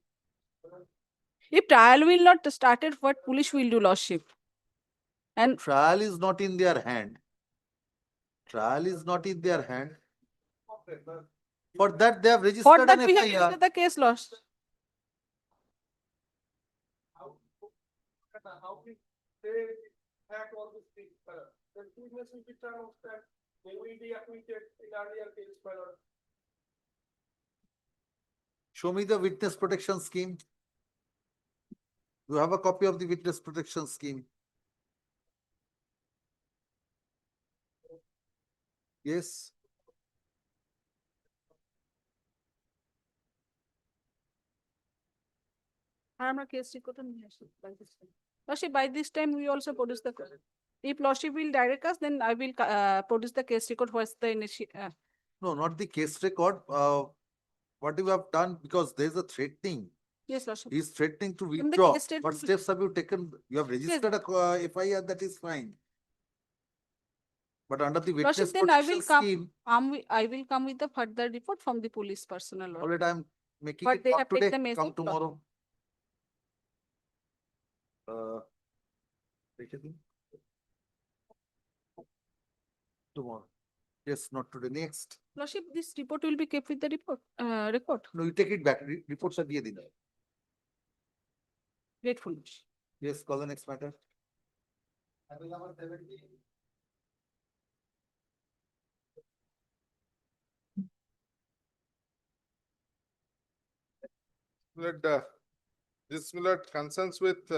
If trial will not started, what police will do, Lordship? And Trial is not in their hand. Trial is not in their hand. For that, they have for registered that an we have FIR. registered the case lost. How we they act all these things, the witness will be turned out that they will be acquitted in earlier case, my lord. Show me the witness protection scheme. You have a copy of the witness protection scheme? Yes. Our case record on by this time. Lordship, by this time we also produce the. If Lordship will direct us, then I will produce the case record. What's the initial? No, not the case record. What you have done, because there is a threatening. Yes, Lordship. He is threatening to From the withdraw. case statement- What steps have you taken? You have registered a FIR, that is fine. But under the witness Lordship, then I protection will come. scheme, I will come with the further report from the police personnel. Lord. all right, I am making But it they not have taken today, the come message. tomorrow. Take it. Tomorrow. Yes, not today, next. Lordship, this report will be kept with the report, record. No, you take it back. Reports are diye din. Grateful. Yes, call the next matter. This Millard concerns with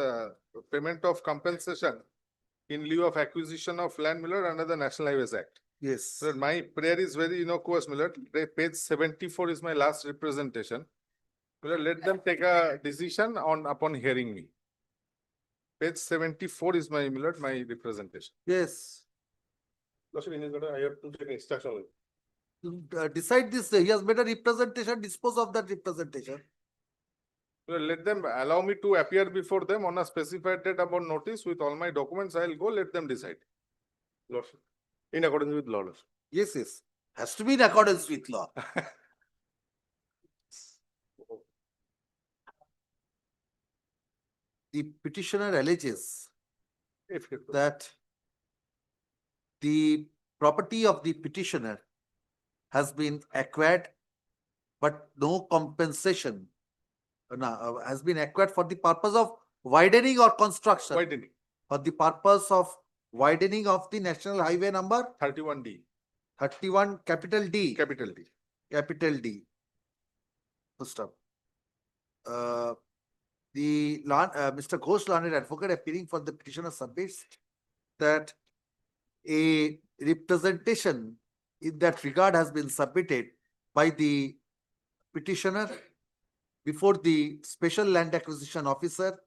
payment of compensation in lieu of acquisition of land, Millard, under the National Highways Act. Yes. Millard, my prayer is very innocuous, Millard. Page 74 is my last representation. Millard, let them take a decision upon hearing me. Page 74 is my, Millard, my representation. Yes. I have to take instruction. Decide this. He has made a representation, dispose of that representation. Let them allow me to appear before them on a specified date upon notice with all my documents. I'll go, let them decide. Lordship. In accordance with law. Lordship. Yes, yes. Has to be in accordance with law. The petitioner alleges that the property of the petitioner has been acquired, but no compensation has been acquired for the purpose of widening or construction. Widening. For the purpose of widening of the national highway number 31D. 31 capital D. Capital D. Capital D. Full stop. Mr. Ghosh, learned advocate appearing for the petitioner, submits that a representation in that regard has been submitted by the petitioner before the Special Land Acquisition Officer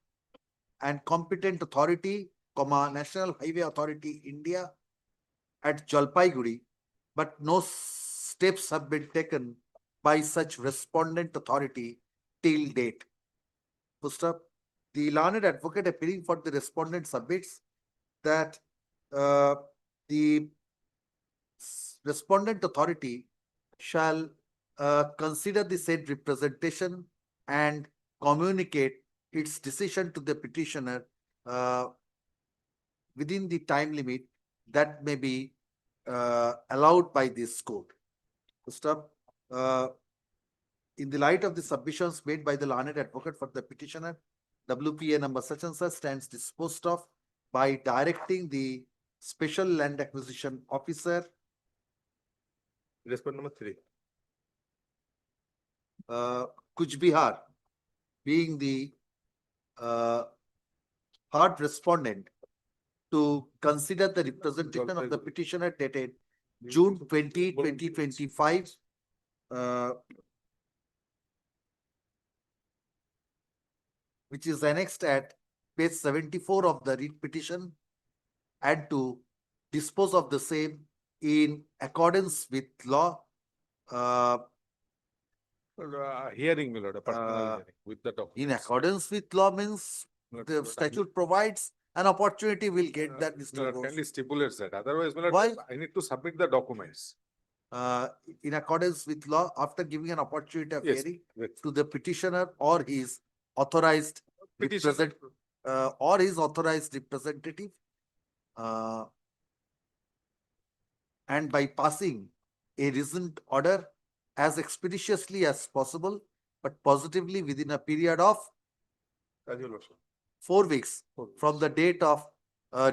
and competent authority, National Highway Authority, India at Jalpaiguri, but no steps have been taken by such respondent authority till date. First up, the learned advocate appearing for the respondent submits that the respondent authority shall consider the said representation and communicate its decision to the petitioner within the time limit that may be allowed by this court. First up, in the light of the submissions made by the learned advocate for the petitioner, WPA number such and such stands disposed of by directing the Special Land Acquisition Officer. Respondent number 3. Kuch Bihar, being the third respondent, to consider the representation of the petitioner dated June 20, 2025. Which is annexed at page 74 of the writ petition, and to dispose of the same in accordance with law. Hearing, Millard, a personal hearing with the documents. In accordance with law means the statute provides an opportunity will get that, Mr. Millard, Ghosh. kindly stipulate that. Otherwise, Millard, Why? I need to submit the documents. In accordance with law, after giving an opportunity of Yes, hearing yes. to the petitioner or his authorized Petitioner. representative, uh, and by passing a recent order as expeditiously as possible, but positively within a period of 4 weeks from the date of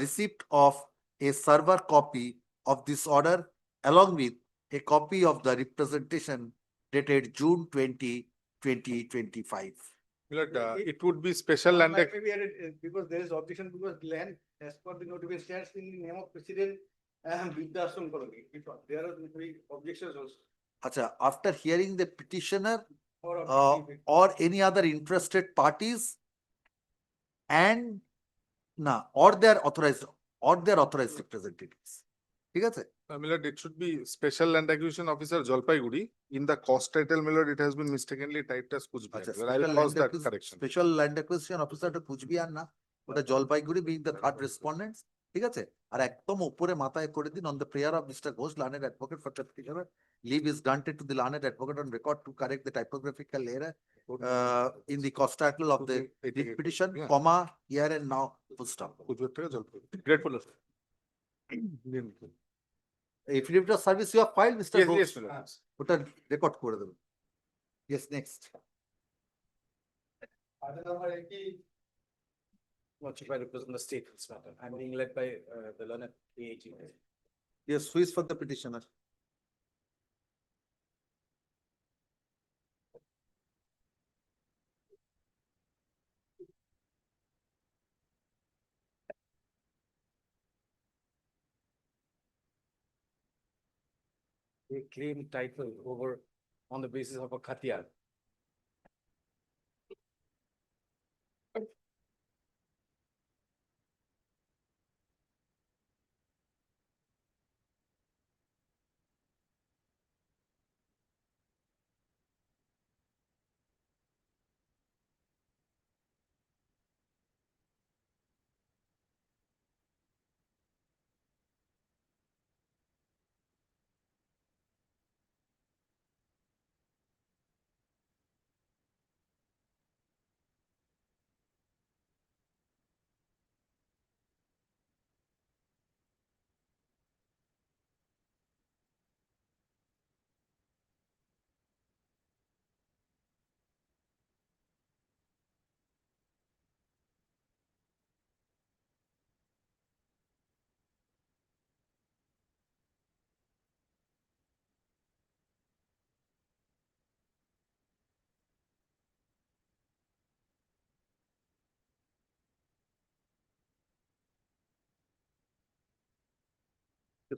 receipt of a server copy of this order, along with a copy of the representation dated June 20, 2025. It would be special land. Maybe added, because there is objection because land as per the notification stands in the name of President Vidyasan Koloni. There are three objections also. Acha, after hearing the petitioner Or or any other interested parties and or their authorized representatives. ঠিক আছে? Milord, it should be Special Land Acquisition Officer Jalpaiguri. In the cost title, Milord, it has been mistakenly typed as Kuchbihar. আচ্ছা, Well, I will cause that correction. Special land acquisition অফিসারটা কুচবিহার না, ওটা Jalpaiguri being the third respondents, ঠিক আছে? আর একদম উপরে মাথায় করে দিন, on the prayer of mister Ghosh, learned advocate for the petitioner, leave is granted to the learned advocate on record to correct the typographical error in the cost title of the petition, comma, here and now, full stop. Grateful. Affidavit of service you have filed, Mr. Yes, Ghosh? yes, Milord. ওটা record করে দেবেন। Yes, next. Lordship, I represent the state in this matter. I'm being led by the learned AAG. Yes, who is for the petitioner? They claim title over on the basis of a khatyar.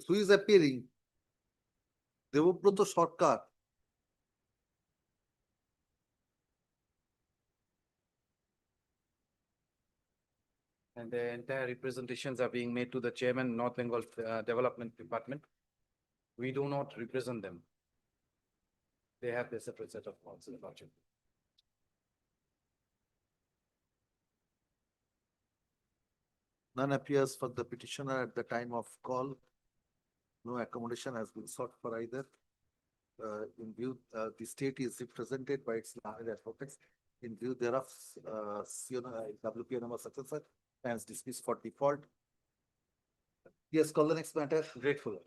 Who is appearing? Debabrata Sarkar. And the entire representations are being made to the chairman, North Bengal Development Department. We do not represent them. They have their separate set of counsel. None appears for the petitioner at the time of call. No accommodation has been sought for either. In view, the state is represented by its learned advocates. In view thereof, WPNM successor stands dismissed for default. Yes, call the next matter. Grateful.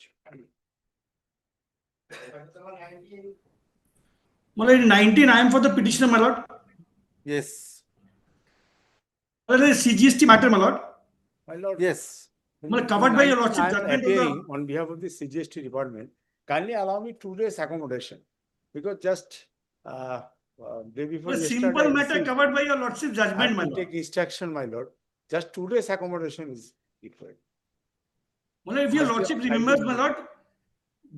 My lord, 19, I am for the petitioner, my lord. Yes. My lord, CGST matter, my lord. My lord. Yes. Well, covered by your lordship I am judgment of appearing the- on behalf of the CGST department. Kindly allow me 2 days accommodation because just day before Well, yesterday, simple I matter received- covered by your lordship I judgment, have my to lord. take instruction, my lord. Just 2 days accommodation is required. My lord, if your Must be lordship applied remembers, to my me. lord,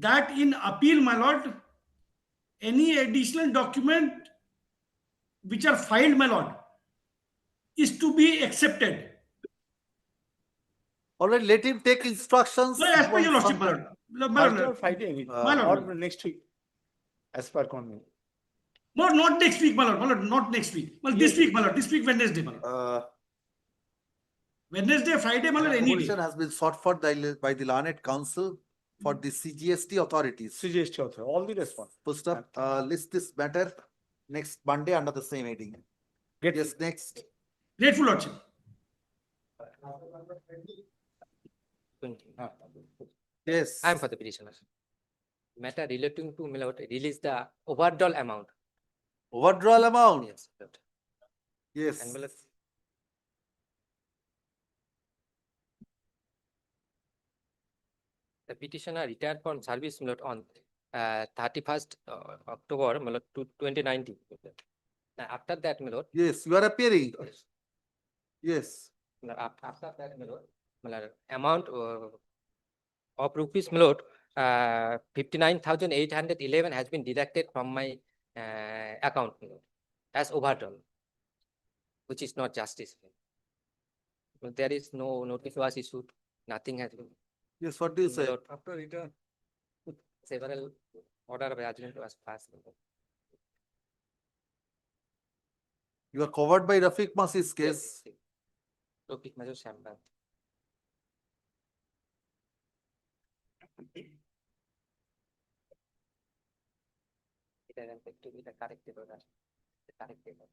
that in appeal, my lord, any additional document which are filed, my lord, is to be accepted. All right, let him take instructions. My lord, as per your lordship, my lord. My Thursday or lord, Friday, my lord. or next week, as per convenience. No, not next week, my lord. My lord, not next week. Well, this Yes. week, my lord. This week, Wednesday, my lord. Wednesday, Friday, my lord, any day. Accommodation has been sought for by the learned counsel for the CGST authorities. CGST author, all the response. First up, list this matter next Monday under the same heading. Yes, next. Grateful lordship. 20. Yes. I am for the petitioner. Matter relating to my lord release the overdraw amount. Overdrawal amount? Yes. my lord. Yes. And my lord, the petitioner retired from service my lord, on 31st October my lord, 2019. Now, after that, my lord, Yes, you are appearing. Yes. after that, my lord, amount of rupees, my lord, 59,811 has been deducted from my account, my lord, as overdrawn, which is not justice. There is no notice was issued, nothing has been. Yes, what do you My say? lord, after return, several order of judgment was passed. my lord. You are covered by Rafiq Masi's case. Yes. Topic Major Shambhan. It has to be the corrected order. The corrected order.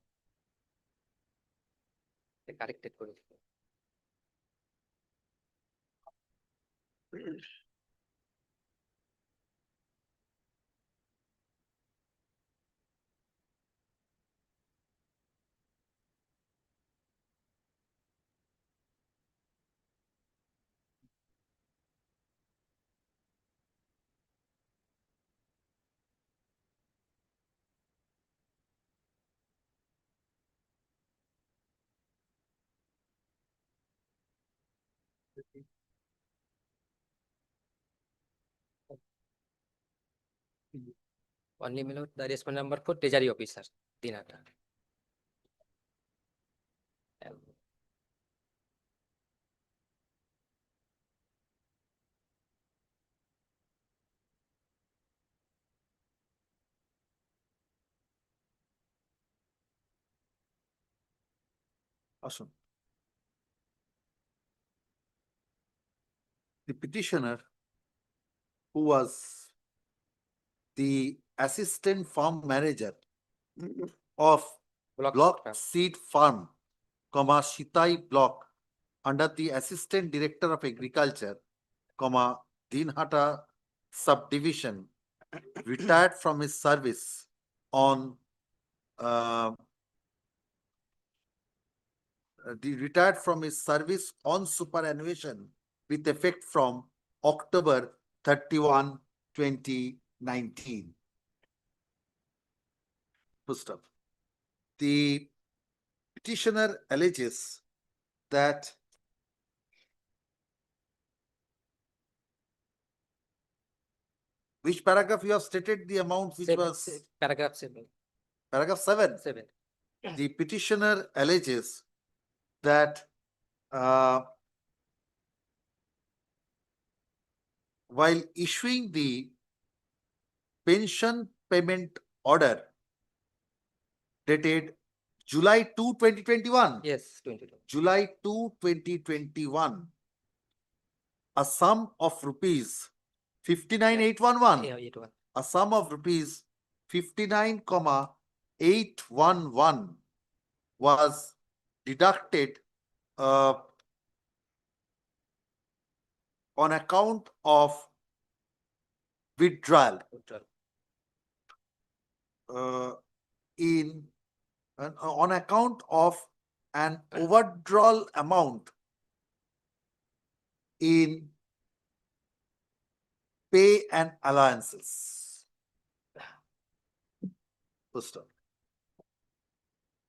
The corrected order. Only my lord, the respondent number 4, Treasury Officer, Dinata. Awesome. The petitioner, who was the assistant farm manager of Block Seed Farm, Shitai Block, under the Assistant Director of Agriculture, Dinhata Subdivision, retired from his service on retired from his service on superannuation with effect from October 31, 2019. First up, the petitioner alleges that which paragraph you have stated the amount which was? Paragraph 7. Paragraph 7. 7. The petitioner alleges that while issuing the pension payment order dated July 2, 2021. Yes, 2021. July 2, 2021. A sum of rupees 59,811. Yeah, 81. A sum of rupees 59,811 was deducted on account of withdrawal on account of an overdrawal amount in pay and allowances. First up,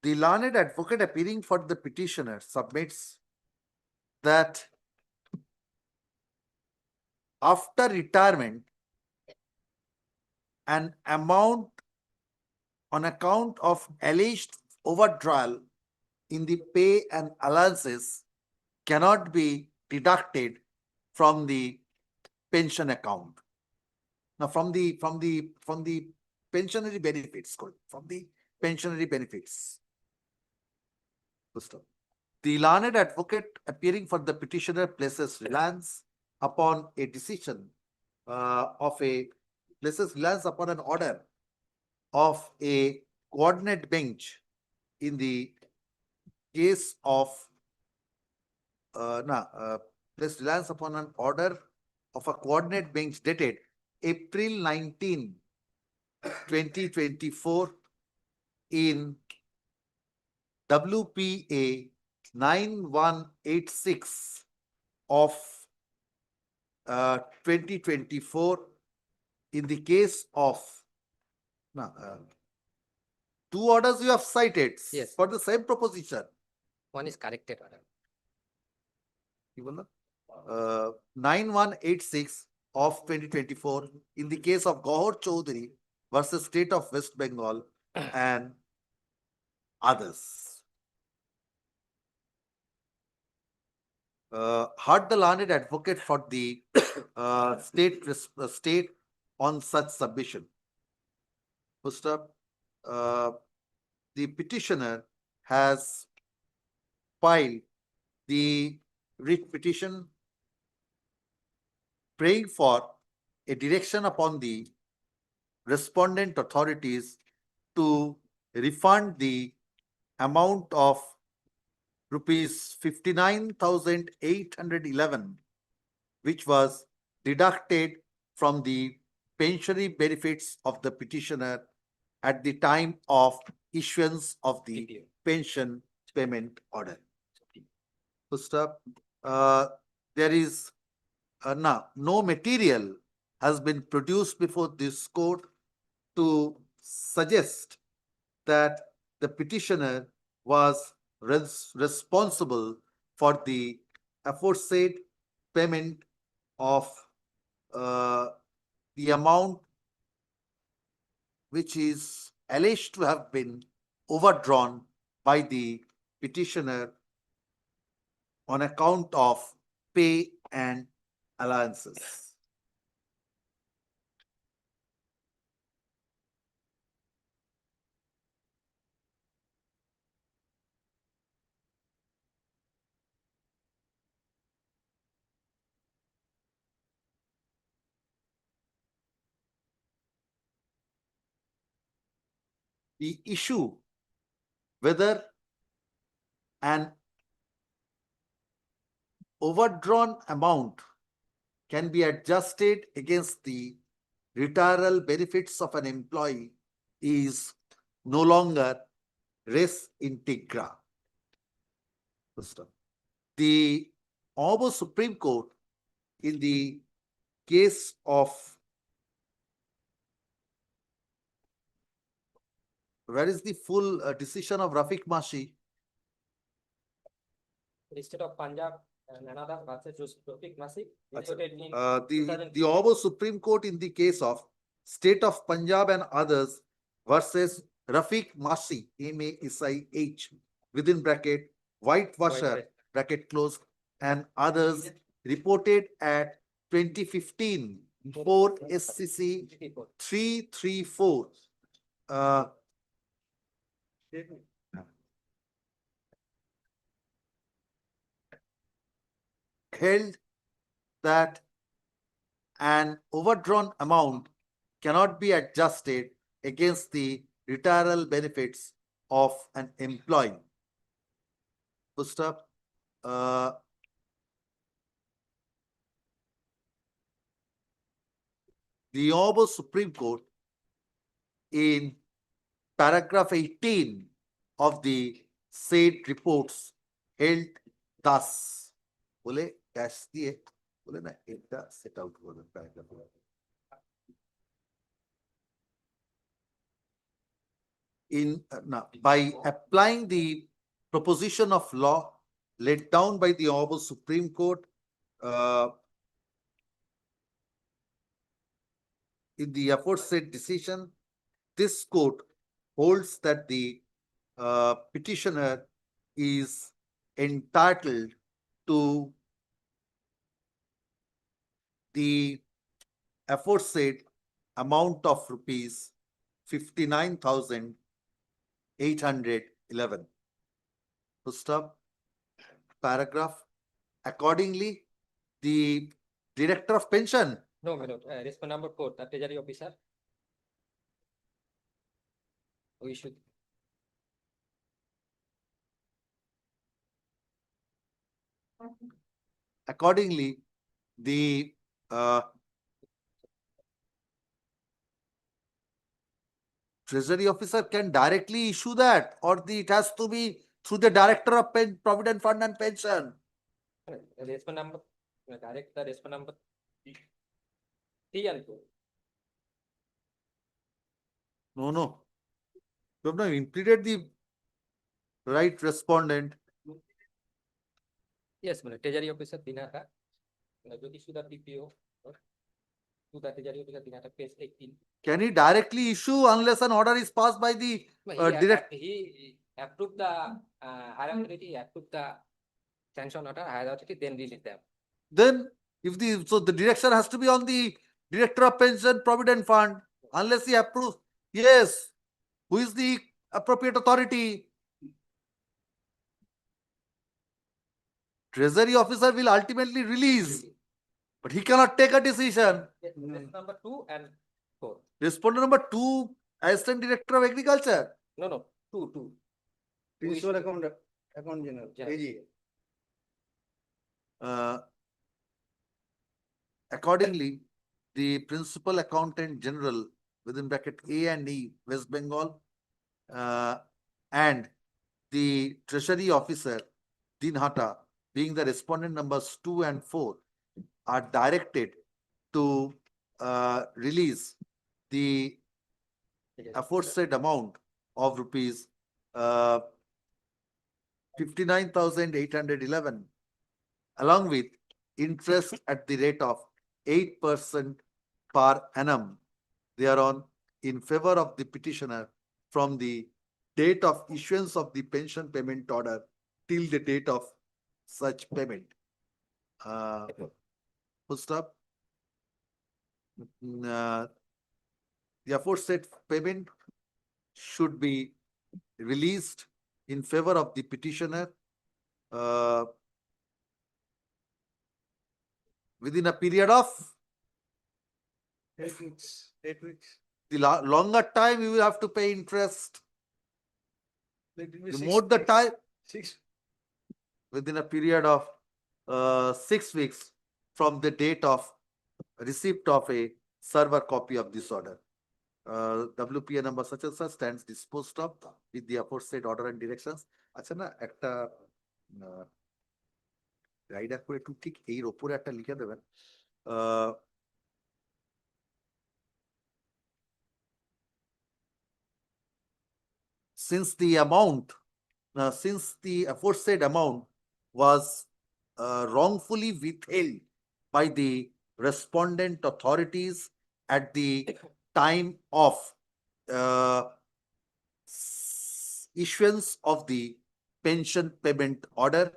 the learned advocate appearing for the petitioner submits that after retirement, an amount on account of alleged overdrawal in the pay and allowances cannot be deducted from the pension account. Now, from the pensionary benefits, from the pensionary benefits. The learned advocate appearing for the petitioner places reliance upon a decision places reliance upon an order of a coordinate bench in the case of placed reliance upon an order of a coordinate bench dated April 19, 2024 in WPA 9186 of 2024 in the case of two orders you have cited Yes. for the same proposition. One is corrected order. 9186 of 2024 in the case of Gohar Chaudhary versus State of West Bengal and others. Heard the learned advocate for the state on such submission. First up, the petitioner has filed the writ petition praying for a direction upon the respondent authorities to refund the amount of rupees 59,811, which was deducted from the pensionary benefits of the petitioner at the time of issuance of the pension payment order. First up, there is no material has been produced before this court to suggest that the petitioner was responsible for the aforesaid payment of the amount which is alleged to have been overdrawn by the petitioner on account of pay and allowances. The issue whether an overdrawn amount can be adjusted against the retirement benefits of an employee is no longer res integra. The Honorable Supreme Court in the case of where is the full decision of Rafiq Mashi? The state of Punjab and another versus Rafiq Masih. The Honorable Supreme Court in the case of State of Punjab and others versus Rafiq Mashi, MASIH, within bracket, Whitewasher, bracket closed, and others reported at 2015 4 SCC 334. Held that an overdrawn amount cannot be adjusted against the retirement benefits of an employee. First up, the Honorable Supreme Court in paragraph 18 of the said reports held thus. বলে dash দিয়ে বলে না এটা set out করবে paragraph by applying the proposition of law laid down by the Honorable Supreme Court in the aforesaid decision, this court holds that the petitioner is entitled to the aforesaid amount of rupees 59,811. To stop paragraph. Accordingly, the Director of Pension. No, respond number 4, the Treasury Officer. We should. accordingly, the treasury officer can directly issue that, or it has to be through the director of provident fund and pension. Response number, direct the response number 3 and 4. No. You have not implemented the right respondent. Yes, treasury officer Dinata, to issue the PPO to the treasury officer Dinata, page 18. Can he directly issue unless an order is passed by the direct? He approved the higher authority, he approved the sanction order, higher authority, then release them. Then, if the direction has to be on the director of pension provident fund, unless he approves. Yes, who is the appropriate authority? Treasury officer will ultimately release, but he cannot take a decision. Number 2 and 4. Respondent number 2, Assistant Director of Agriculture. No, 2. Principal account general, AG. Accordingly, the Principal Accountant General within bracket A and E, West Bengal, and the Treasury Officer, Dinhata, being the respondent numbers 2 and 4, are directed to release the aforesaid amount of rupees 59,811, along with interest at the rate of 8% per annum thereon in favor of the petitioner from the date of issuance of the pension payment order till the date of such payment. Full stop. The aforesaid payment should be released in favor of the petitioner within a period of 8 weeks. 8 weeks. the longer time you will have to pay interest. Let it be The 6 more the weeks. time, 6. within a period of 6 weeks from the date of receipt of a server copy of this order. WPA number such and such stands disposed of with the aforesaid order and directions. আচ্ছা না একটা rider করে একটু ঠিক এর উপরে একটা লিখে দেবেন since the aforesaid amount was wrongfully withheld by the respondent authorities at the time of issuance of the pension payment order,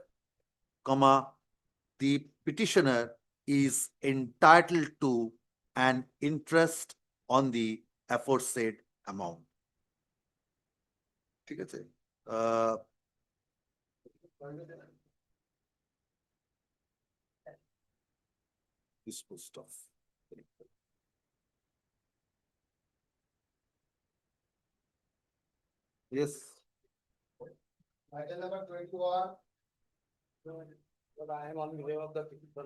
the petitioner is entitled to an interest on the aforesaid amount. ঠিক আছে? Disposed of. Yes. Item number 21. But I am on behalf of the people.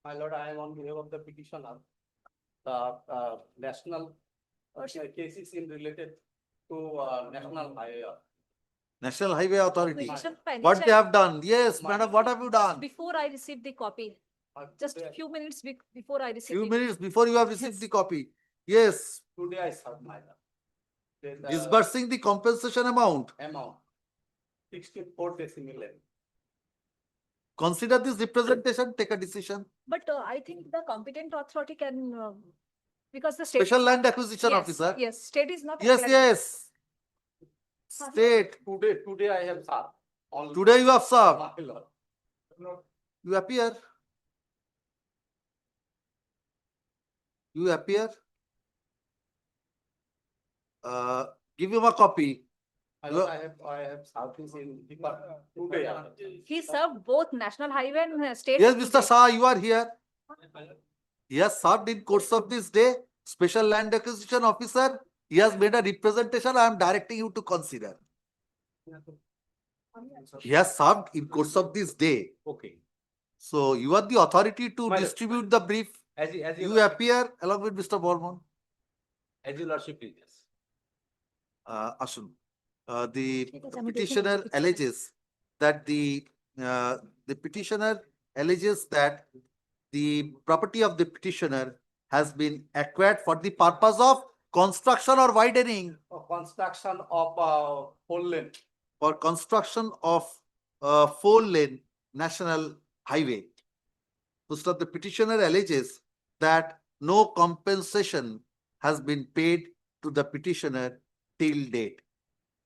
My lord, I am on behalf of the petitioner. The national cases in related to national highway. National Highway Authority. Petition What they pension. have done? Yes, madam, what have you done? Before I received the copy, just a few minutes before I received. Few the- minutes before you have received the copy. Yes, Today I served my lord. Then the disbursing the compensation amount. amount 64 decimal length. Consider this representation, take a decision. But I think the competent authority can, because the state. Special Land Acquisition Yes, Officer. Yes, state is not. Yes, aware. yes. State, Today I have served. On today you have served. my lord. You appear. You appear. Give him a copy. My lord, I have served this in department today. He served both national highway and state. Yes, Mr. Shah, you are here. He has served in course of this day, special land acquisition officer. He has made a representation. I am directing you to consider. He has served in course of this day. Okay. So you are the authority to My lord. distribute the brief. As You appear along with Mr. Bormon. As your lordship please. Ashun. The petitioner alleges that the petitioner alleges that the property of the petitioner has been acquired for the purpose of construction or widening. Construction of whole length. For construction of 4-lane national highway. First of the petitioner alleges that no compensation has been paid to the petitioner till date.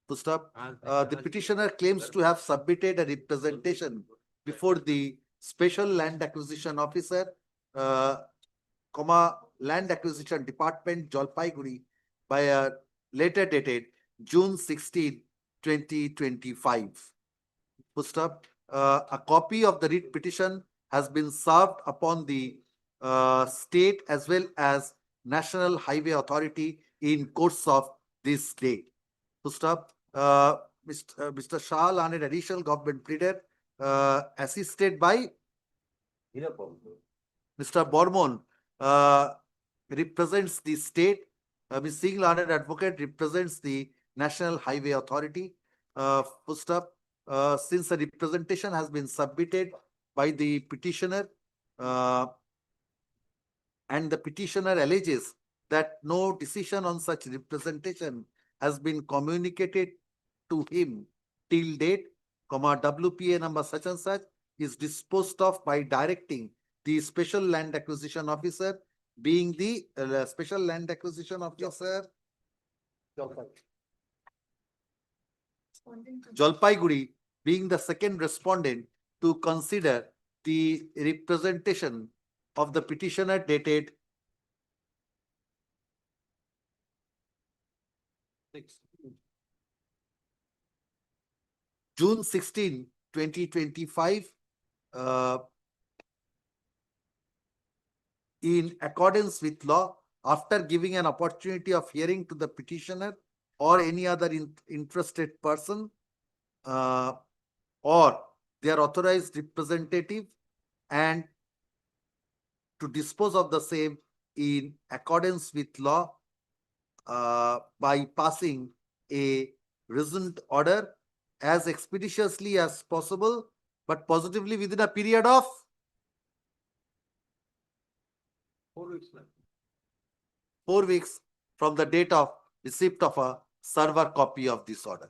First up, the petitioner claims to have submitted a representation before the special land acquisition officer, land acquisition department, Jalpaiguri, by a letter dated June 16, 2025. First up, a copy of the writ petition has been served upon the state as well as National Highway Authority in course of this day. First up, Mr. Shah, an additional government pleader, assisted by Mr. Bormon, represents the state. Ms. Singh, learned advocate, represents the National Highway Authority. First up, since a representation has been submitted by the petitioner, and the petitioner alleges that no decision on such representation has been communicated to him till date, WPA number such and such is disposed of by directing the special land acquisition officer, being the special land acquisition officer Jalpaiguri, being the second respondent, to consider the representation of the petitioner dated June 16, 2025, in accordance with law, after giving an opportunity of hearing to the petitioner or any other interested person, or their authorized representative, and to dispose of the same in accordance with law by passing a reasoned order as expeditiously as possible, but positively within a period of 4 weeks from the date of receipt of a server copy of this order.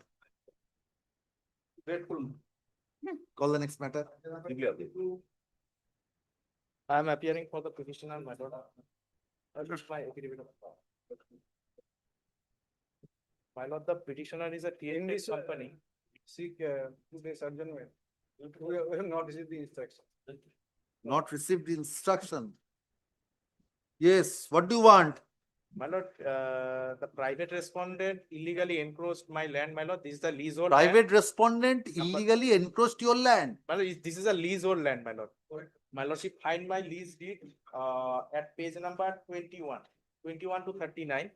Grateful. Call the next matter. I am appearing for the petitioner, my lord. My affidavit of my lord, the petitioner is a TND company. Seek this adjournment. We have not received the instruction. Not received the instruction. Yes, what do you want? My lord, the private respondent illegally encroached my land, my lord. This is the leasehold. Private respondent illegally encroached your land. My lord, this is a leasehold land, my lord. My lordship, find my lease deed at page number 21 to 39.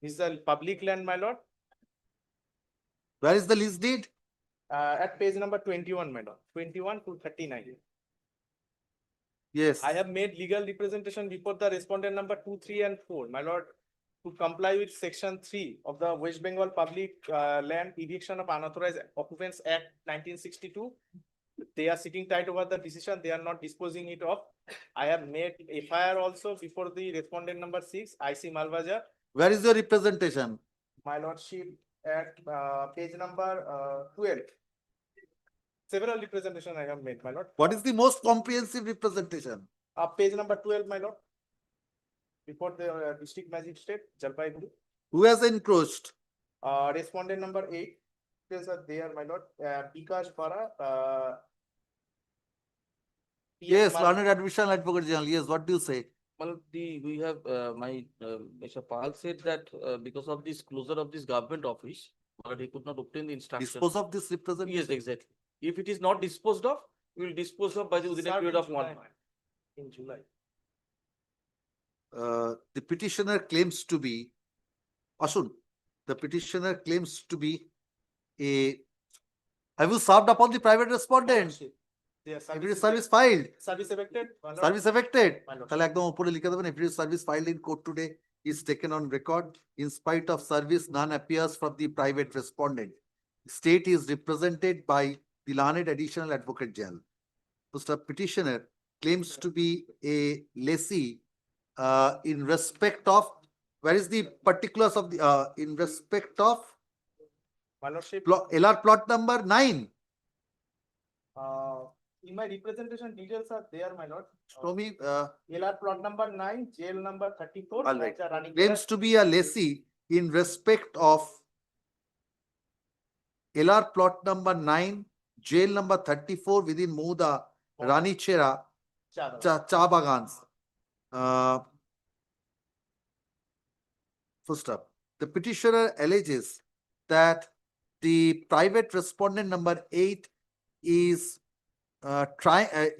This is a public land, my lord. Where is the lease deed? At page number 21, my lord. 21 to 39. Yes. I have made legal representation before the respondent number 2, 3, and 4, my lord, to comply with section 3 of the West Bengal Public Land Eviction of Unauthorized Occupants Act 1962. They are sitting tight over the decision. They are not disposing it of. I have made FIR also before the respondent number 6, IC Malbajar. Where is your representation? My lordship, at page number 12. Several representation I have made, my lord. What is the most comprehensive representation? Page number 12, my lord. Before the district magistrate, Jalpaiguri. Who has encroached? Respondent number 8. Details are there, my lord. Bikash Bara. Yes, learned admission advocate general. Yes, what do you say? Well, we have Mr. Pal said that because of this closure of this government office, but he could not obtain the instruction. Dispose of this representation. Yes, exactly. If it is not disposed of, we will dispose of by within a period of 1 month. In July. the petitioner claims to be, Ashun, the petitioner claims to be a, have you served upon the private respondent? Yes, Affidavit service filed. Service effected. Service affected. My lord. তাহলে একদম উপরে লিখে দেবেন affidavit service filed in court today is taken on record. In spite of service, none appears from the private respondent. State is represented by the learned additional advocate general. The petitioner claims to be a lessee in respect of, where is the particulars of the, in respect of My lordship, LR plot number 9. in my representation details are there, my lord. Show me, LR plot number 9, jail number 34. all right. which are running Claims to be a lessee in respect of LR plot number 9, jail number 34 within Muda, Rani Chera, Cha Bagans. First up, the petitioner alleges that the private respondent number 8 is have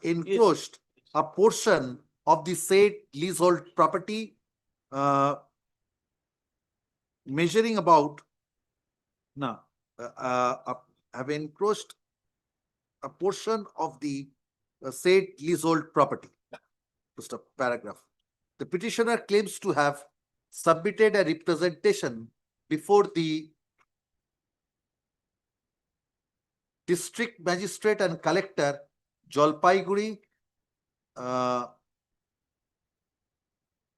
encroached a portion of the said leasehold property measuring about have encroached a portion of the said leasehold property. First up, paragraph. The petitioner claims to have submitted a representation before the district magistrate and collector, Jalpaiguri,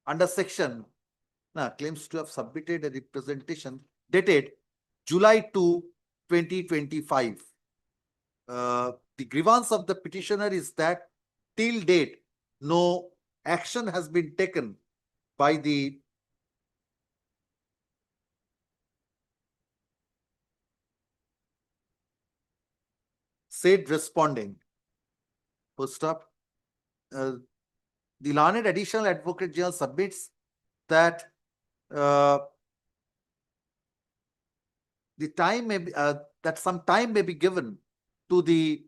under section, claims to have submitted a representation dated July 2, 2025. The grievance of the petitioner is that till date, no action has been taken by the said respondent. First up, the learned additional advocate general submits that the time may be, that some time may be given to the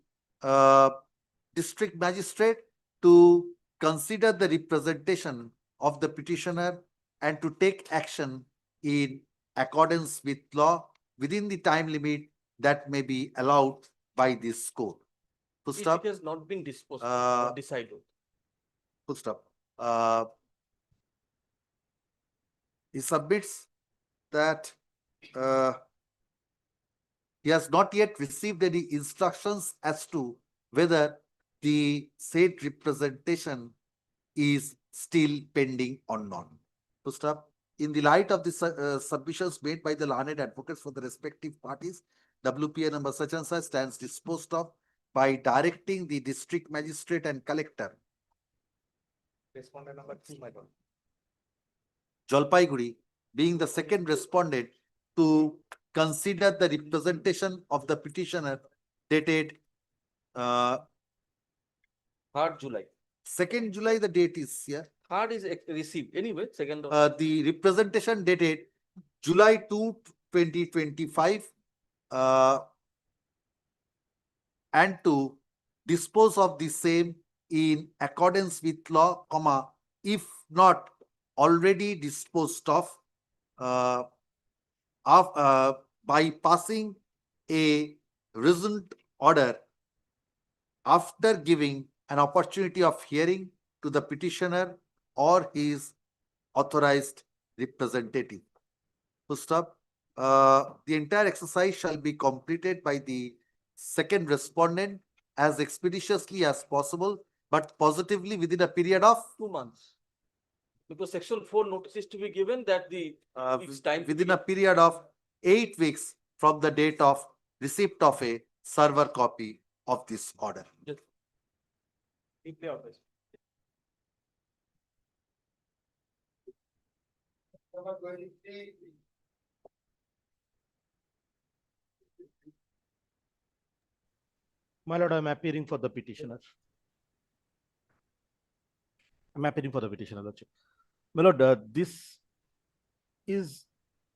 district magistrate to consider the representation of the petitioner and to take action in accordance with law within the time limit that may be allowed by this court. Full If stop. it has not been disposed Uh, or decided. Full stop. He submits that he has not yet received any instructions as to whether the said representation is still pending or not. Full stop. In the light of the submissions made by the learned advocates for the respective parties, WPA number such and such stands disposed of by directing the district magistrate and collector, Respondent number 3, my lord. Jalpaiguri, being the second respondent, to consider the representation of the petitioner dated 3rd July. 2nd July, the date is here. 3rd is received anyway, 2nd of. The representation dated July 2, 2025, and to dispose of the same in accordance with law, if not already disposed of, by passing a reasoned order after giving an opportunity of hearing to the petitioner or his authorized representative. Full stop. The entire exercise shall be completed by the second respondent as expeditiously as possible, but positively within a period of 2 months. Because section 4 notice is to be given that the it's time to within be- a period of 8 weeks from the date of receipt of a server copy of this order. Replay of this. My lord, I'm appearing for the petitioner. Lordship. My lord, this is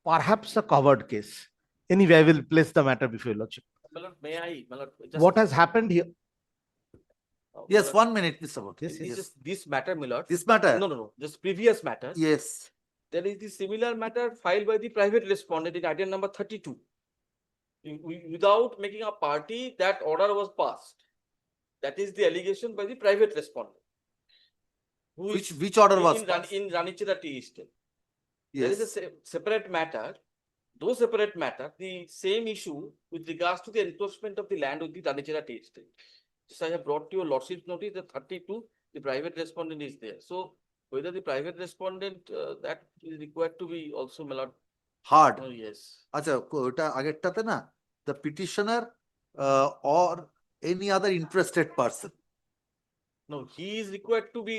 perhaps a covered case. Anyway, I will place the matter before your lordship. My lord, may I, my lord, just What has happened here? Yes, Milord, 1 minute, Mr. Bhatt. It's just this matter, Milord. This matter? No, this previous matter. Yes. There is the similar matter filed by the private respondent in item number 32. Without making a party, that order was passed. That is the allegation by the private respondent. Which order was passed? In Ranichira Tea Estate. Yes. There is a separate matter. Those separate matter, the same issue with regards to the encroachment of the land with the Ranichira Tea Estate. So I have brought to your lordship's notice that 32, the private respondent is there. So whether the private respondent that is required to be also Milord. Hard. Oh, yes. আচ্ছা ওটা আগেরটাতে না, the petitioner or any other interested person. No, he is required to be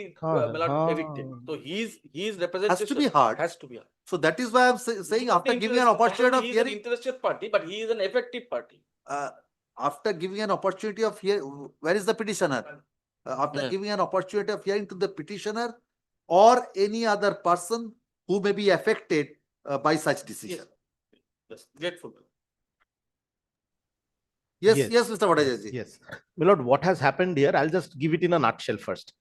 Milord, evicted. So his representation Has to be hard. Has to be hard. So that is why I'm saying after giving an opportunity of He is an hearing, interested party, but he is an effective party. after giving an opportunity of hearing, where is the petitioner? After giving an opportunity of hearing to the petitioner or any other person who may be affected by such decision. Yes, grateful. Yes, Mr. Bhattacharya. Yes. My lord, what has happened here, I'll just give it in a nutshell first.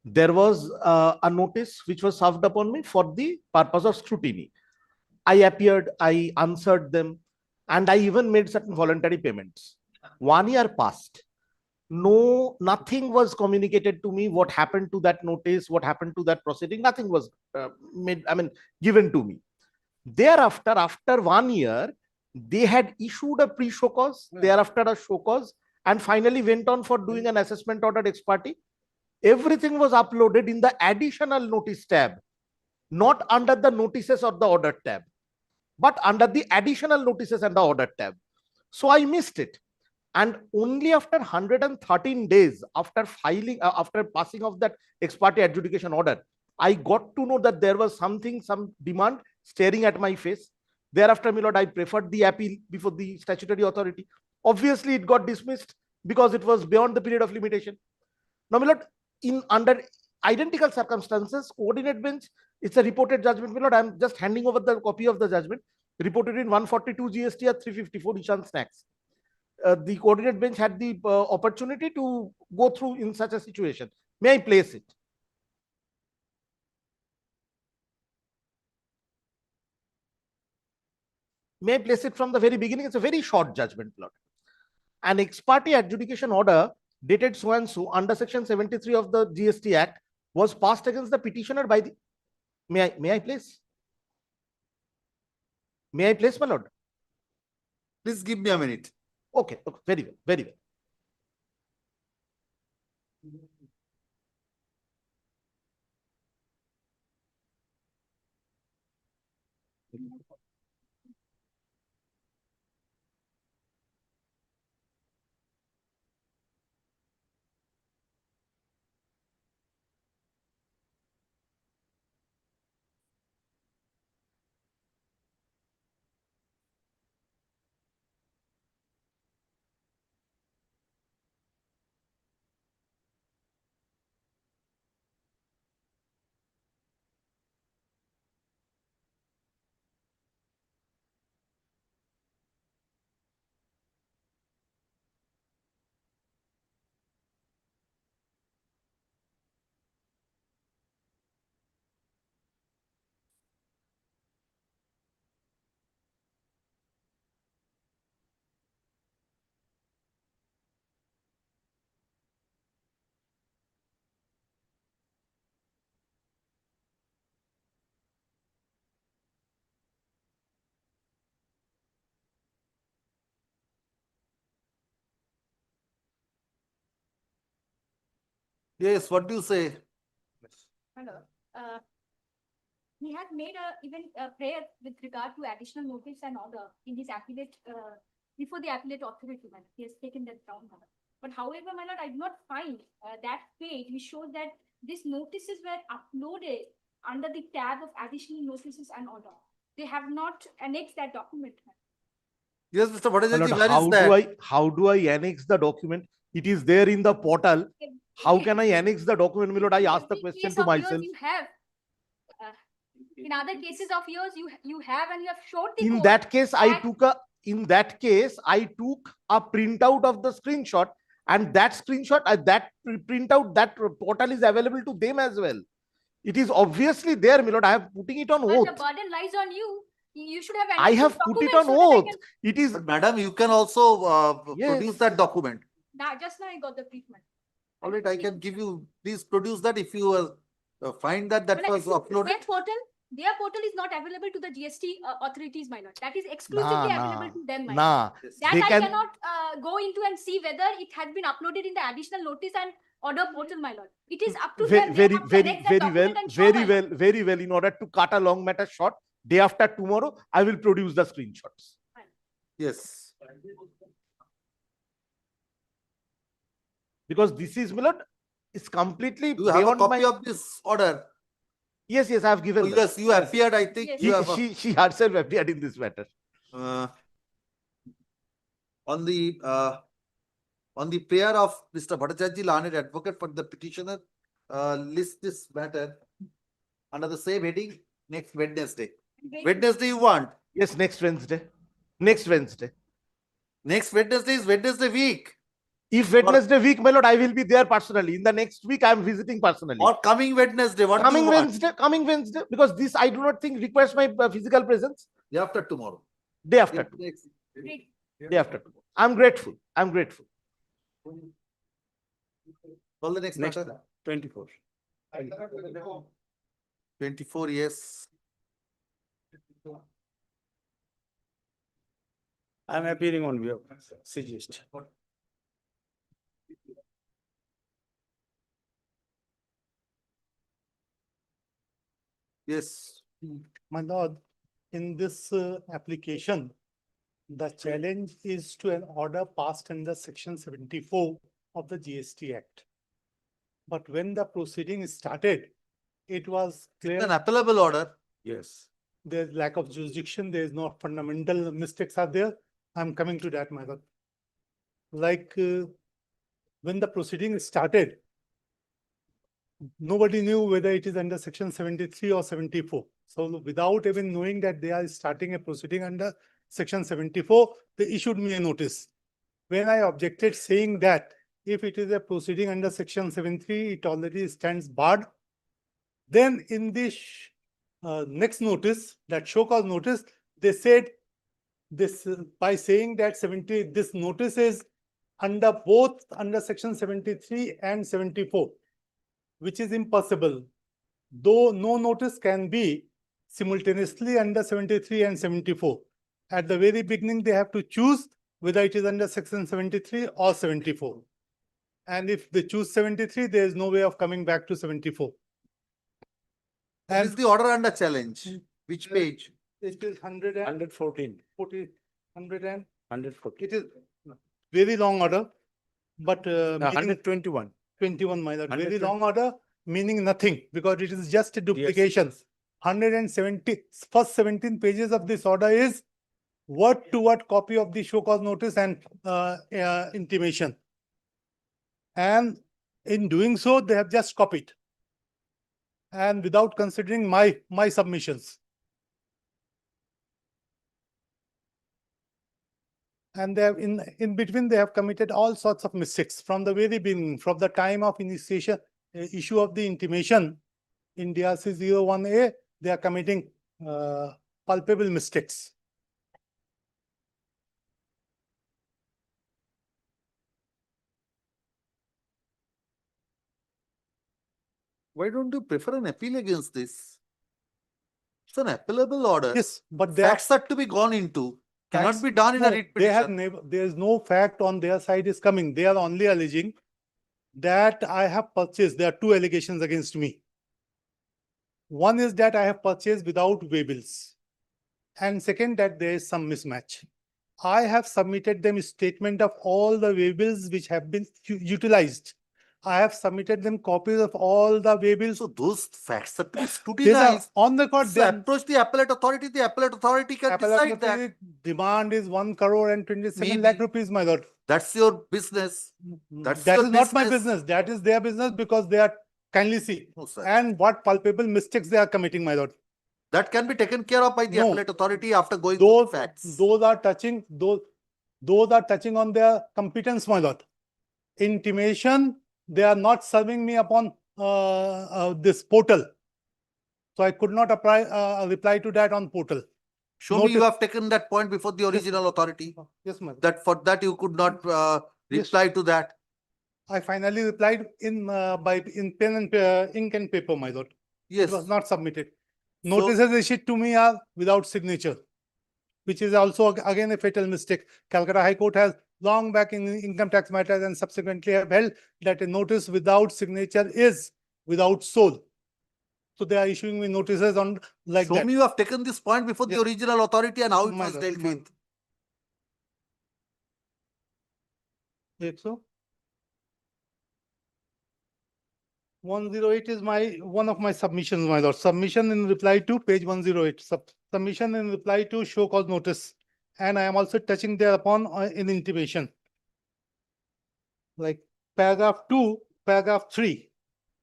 There was a notice which was served upon me for the purpose of scrutiny. I appeared, I answered them, and I even made certain voluntary payments. 1 year passed. Nothing was communicated to me. What happened to that notice? What happened to that proceeding? Nothing was given to me. Thereafter, after 1 year, they had issued a pre-show cause, thereafter a show cause, and finally went on for doing an assessment order ex parte. Everything was uploaded in the additional notice tab, not under the notices or the order tab, but under the additional notices and the order tab. So I missed it. And only after 113 days after filing, after passing of that ex parte adjudication order, I got to know that there was some demand staring at my face. Thereafter, my lord, I preferred the appeal before the statutory authority. Obviously, it got dismissed because it was beyond the period of limitation. Now, my lord, under identical circumstances, coordinate bench, it's a reported judgment. My lord, I'm just handing over the copy of the judgment, reported in 142 GST at 354 Ishan Snacks. The coordinate bench had the opportunity to go through in such a situation. May I place it? May I place it from the very beginning? It's a very short judgment, Lord. An ex parte adjudication order dated so and so under section 73 of the GST Act was passed against the petitioner by the. May I place? May I place, my lord? Please give me a minute. Okay, very well, very well. Yes, what do you say? Hello. He had made even a prayer with regard to additional notice and order in his appellate, before the appellate authority, man. He has taken that down. But however, my lord, I did not find that page which shows that these notices were uploaded under the tab of additional notices and order. They have not annexed that document. Yes, Mr. Bhattacharya, My lord, where is that? how do I annex the document? It is there in the portal. How can I annex the document, my lord? I asked the question to myself. You have. In other cases of yours, you have and you have showed the In code. that case, I took a printout of the screenshot And that screenshot, that printout, that portal is available to them as well. It is obviously there, my lord. I am putting it on But the oath. burden lies on you. You should have. I have enacted put it documents on so that I oath. can- It is, But madam, you can also Yes. produce that document. Now, just now I got the treatment. All right, I can give you, please produce that if you find that that But was uploaded. Their portal is not available to the GST authorities, my lord. That is exclusively available to them, my lord. nah. That They I can, cannot go into and see whether it had been uploaded in the additional notice and order portal, my lord. It is up to them. They very, have to very, erect that very well, document and show, my lord. very well. In order to cut a long matter short, day after tomorrow, I will produce the screenshots. Yes. Because this is, my lord, it's completely Do you have a beyond copy my. of this order? Yes, yes, I have given. Oh, them. yes, you appeared, I think. Yes. You have a- She herself appeared in this matter. on the prayer of Mr. Bhattacharya, learned advocate for the petitioner, list this matter under the same heading next Wednesday. Wednesday you want? Yes, next Wednesday. Next Wednesday. Next Wednesday is Wednesday week. If Wednesday week, my lord, I will be there personally. In the next week, I am visiting personally. Or coming Wednesday, what do you want? Coming Wednesday, because this I do not think requires my physical presence. Day after tomorrow. Day after tomorrow. Next. Day after tomorrow. I'm grateful. I'm grateful. Call the next matter. 24. 24, yes. I am appearing on behalf of CGST. Yes. My lord, in this application, the challenge is to an order passed under section 74 of the GST Act. But when the proceeding started, it was clear. An appellable order. Yes. There's lack of jurisdiction, there is no fundamental mistakes are there. I'm coming to that, my lord. Like when the proceeding started, nobody knew whether it is under section 73 or 74. So without even knowing that they are starting a proceeding under section 74, they issued me a notice. When I objected saying that if it is a proceeding under section 73, it already stands barred. Then in this next notice, that show cause notice, they said this by saying that this notice is under both under section 73 and 74, which is impossible. Though no notice can be simultaneously under 73 and 74. At the very beginning, they have to choose whether it is under section 73 or 74. And if they choose 73, there is no way of coming back to 74. What is the order under challenge? Which page? It is 114. 114. It is very long order, but 121. 21, my lord. Very 120. long order, meaning nothing, because it is just a duplication. 170, first 17 pages of this order is word-to-word copy of the show cause notice and intimation. And in doing so, they have just copied. And without considering my submissions. And they have in between, they have committed all sorts of mistakes from the very beginning, from the time of initiation, issue of the intimation in DRC 01A, they are committing palpable mistakes. Why don't you prefer an appeal against this? It's an appellable order. Yes, but facts are to be gone into. Cannot be done in a writ They have petition. never, there is no fact on their side is coming. They are only alleging that I have purchased. There are two allegations against me. One is that I have purchased without waybills. And second, that there is some mismatch. I have submitted them a statement of all the waybills which have been utilized. I have submitted them copies of all the waybills. So those facts are to be These are scrutinized. on the court. So approach the appellate authority. The appellate authority can decide that. Demand is 1 crore and 27 lakh rupees, my lord. That's your business. That That is not my business. That is their business because they are kindly see. No, sir. And what palpable mistakes they are committing, my lord. That can be taken care of by the appellate authority after going those through the facts. Those are touching on their competence, my lord. intimation, they are not serving me upon this portal. So I could not apply reply to that on portal. Show me you have taken that point before the original authority. Yes, ma'am. That for that you could not reply to that. I finally replied in pen and ink and paper, my lord. Yes. It was not submitted. So- Notices issued to me are without signature, which is also again a fatal mistake. Calcutta High Court has long back in income tax matters and subsequently have held that a notice without signature is without soul. So they are issuing me notices on like Show that. me you have taken this point before the original authority and how it My was lord, dealt my- with. So 108 is one of my submissions, my lord. Submission in reply to page 108. Submission in reply to show cause notice. And I am also touching thereupon in intimation. Like paragraph 2, paragraph 3.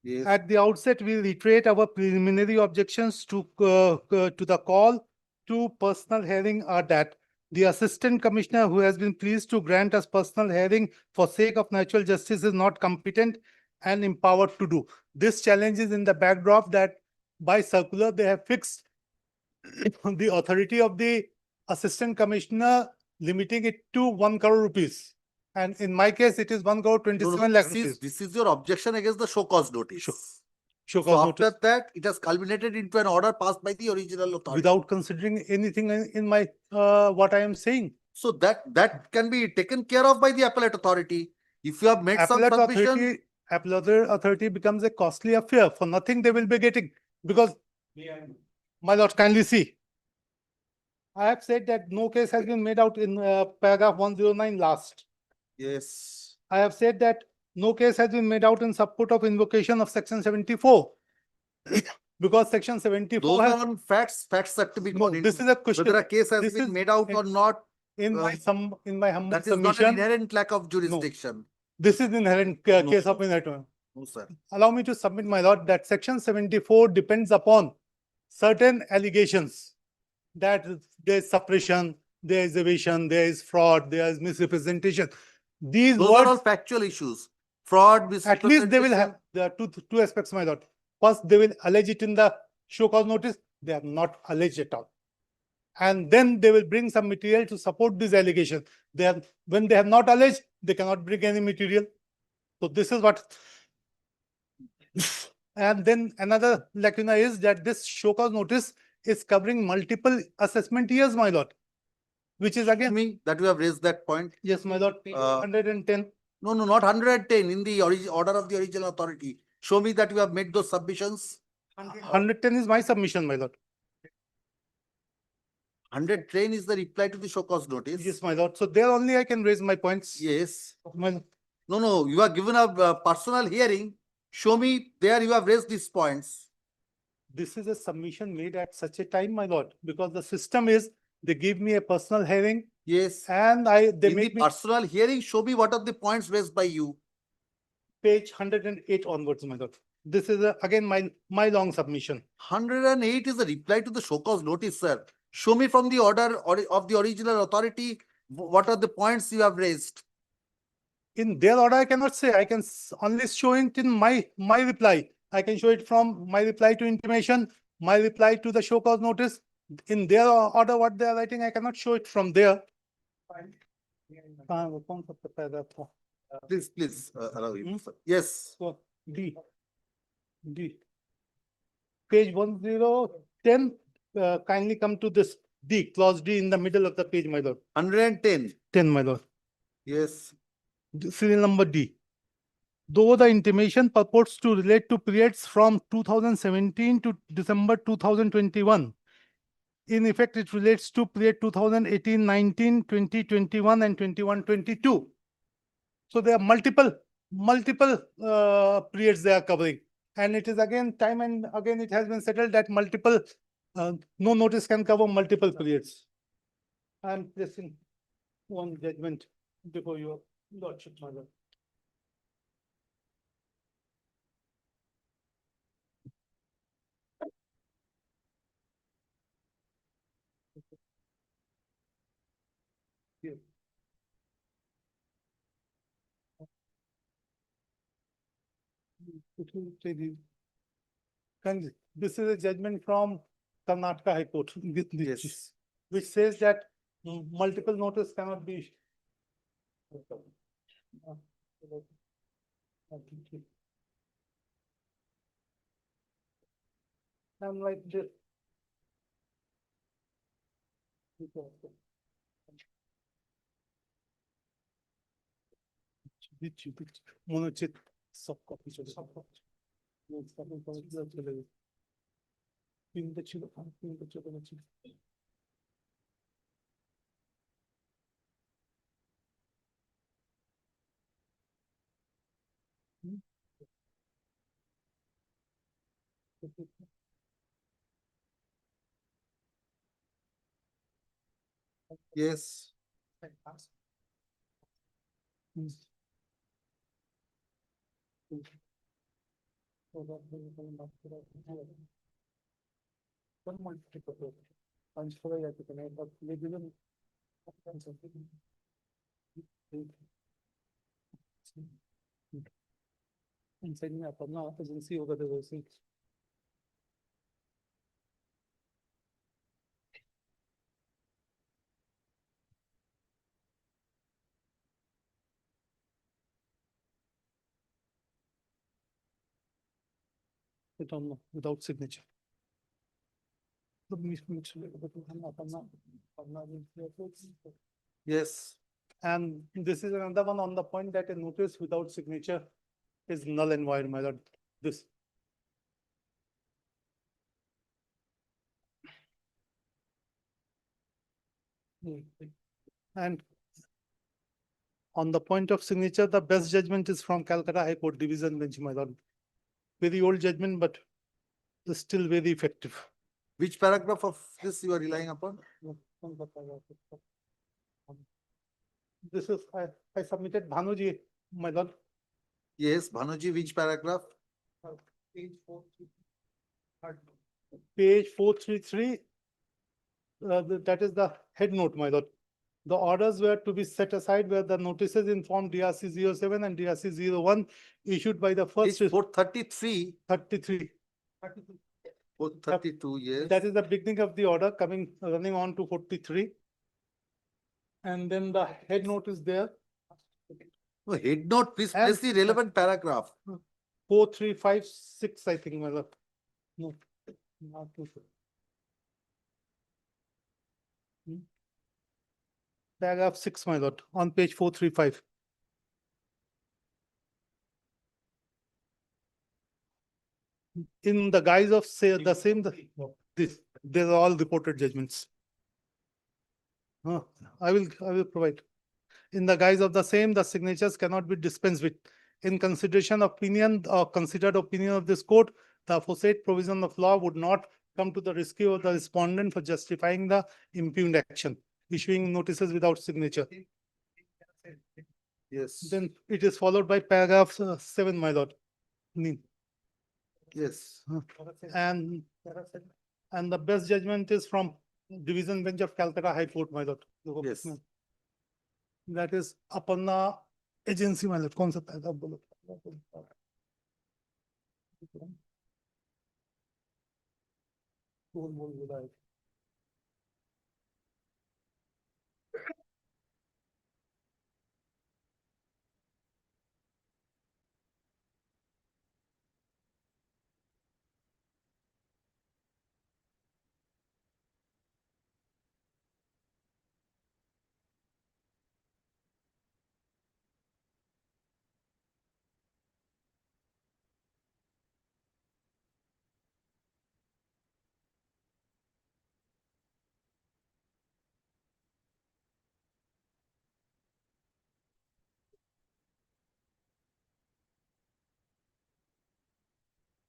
Yes. At the outset, we reiterate our preliminary objections to the call to personal hearing are that the Assistant Commissioner who has been pleased to grant us personal hearing for sake of natural justice is not competent and empowered to do. This challenge is in the backdrop that by circular they have fixed the authority of the Assistant Commissioner, limiting it to 1 crore rupees. And in my case, it is 1 crore 27 lakh rupees. This is your objection against the show cause notice. Show So cause after notice. that, it has culminated into an order passed by the original authority. Without considering anything in my what I am saying. So that can be taken care of by the appellate authority. If you have made some Appellate submission, authority becomes a costly affair. For nothing they will be getting, because my lord, kindly see. I have said that no case has been made out in paragraph 109 last. yes. I have said that no case has been made out in support of invocation of section 74. Because section 74 Those has, are on facts have to be no, gone into. this is a question. Whether a case has This been is made out or not, in my humble that is not submission. an inherent lack of jurisdiction. This is inherent case of inherent. No, sir. Allow me to submit, my lord, that section 74 depends upon certain allegations that there is suppression, there is evasion, there is fraud, there is misrepresentation. These Those words, are all factual issues. Fraud, at least they will have, misrepresentation. there are two aspects, my lord. First, they will allege it in the show cause notice. They are not alleged at all. And then they will bring some material to support this allegation. When they have not alleged, they cannot bring any material. So this is what. And then another lacuna is that this show cause notice is covering multiple assessment years, my lord. Which is again. Me that you have raised that point. Yes, my lord. 110. No, not 110 in the order of the original authority. Show me that you have made those submissions. 110 is my submission, my lord. 110 is the reply to the show cause notice. Yes, my lord. So there only I can raise my points. Yes. My, No, you are given a personal hearing. Show me there you have raised these points. this is a submission made at such a time, my lord, because the system is they give me a personal hearing. Yes. And they In make the me personal hearing, show me what are the points raised by you. page 108 onwards, my lord. This is again my long submission. 108 is a reply to the show cause notice, sir. Show me from the order of the original authority what are the points you have raised. In their order, I cannot say. I can only show it in my reply. I can show it from my reply to intimation, my reply to the show cause notice. In their order, what they are writing, I cannot show it from there. Please, allow him. Yes. So D. Page 1010. Kindly come to this D, clause D in the middle of the page, my lord. 110. 10, my lord. Yes. Serial number D. Though the intimation purports to relate to periods from 2017 to December 2021, in effect, it relates to period 2018, 19, 20, 21, and 21, 22. So there are multiple periods they are covering. And it is again time and again it has been settled that multiple, no notice can cover multiple periods. I am placing one judgment before your lordship, my lord. Here. And this is a judgment from Karnataka High Court. Yes. Which says that multiple notice cannot be. I'm like this. Monochit subcopy চলে যাবে। তিনটে ছিল, তিনটে চলে গেছে। Yes. Inside में अपना agency होगा तो वैसे without signature. Yes. And this is another one on the point that a notice without signature is null and void, my lord. This. And on the point of signature, the best judgment is from Calcutta High Court Division Bench, my lord. Very old judgment, but still very effective. Which paragraph of this you are relying upon? This is, I submitted Bhanuji, my lord. Yes, Bhanuji, which paragraph? Page 433. Page 433. That is the head note, my lord. The orders were to be set aside where the notices in form DRC 07 and DRC 01 issued by the first. Page 433. 33. 432, yes. That is the beginning of the order running on to 43. And then the head note is there. No, head note, please place the relevant paragraph. 4356, I think, my lord. No, not too sure. Paragraph 6, my lord, on page 435. In the guise of say the same, these are all reported judgments. I will provide. In the guise of the same, the signatures cannot be dispensed with. In consideration opinion or considered opinion of this court, the aforesaid provision of law would not come to the rescue of the respondent for justifying the impugned action, issuing notices without signature. Yes. Then it is followed by paragraph 7, my lord. Yes. And the best judgment is from Division Bench of Calcutta High Court, my lord. Yes. That is Aparna agency, my lord. कौन सा paragraph बोलो?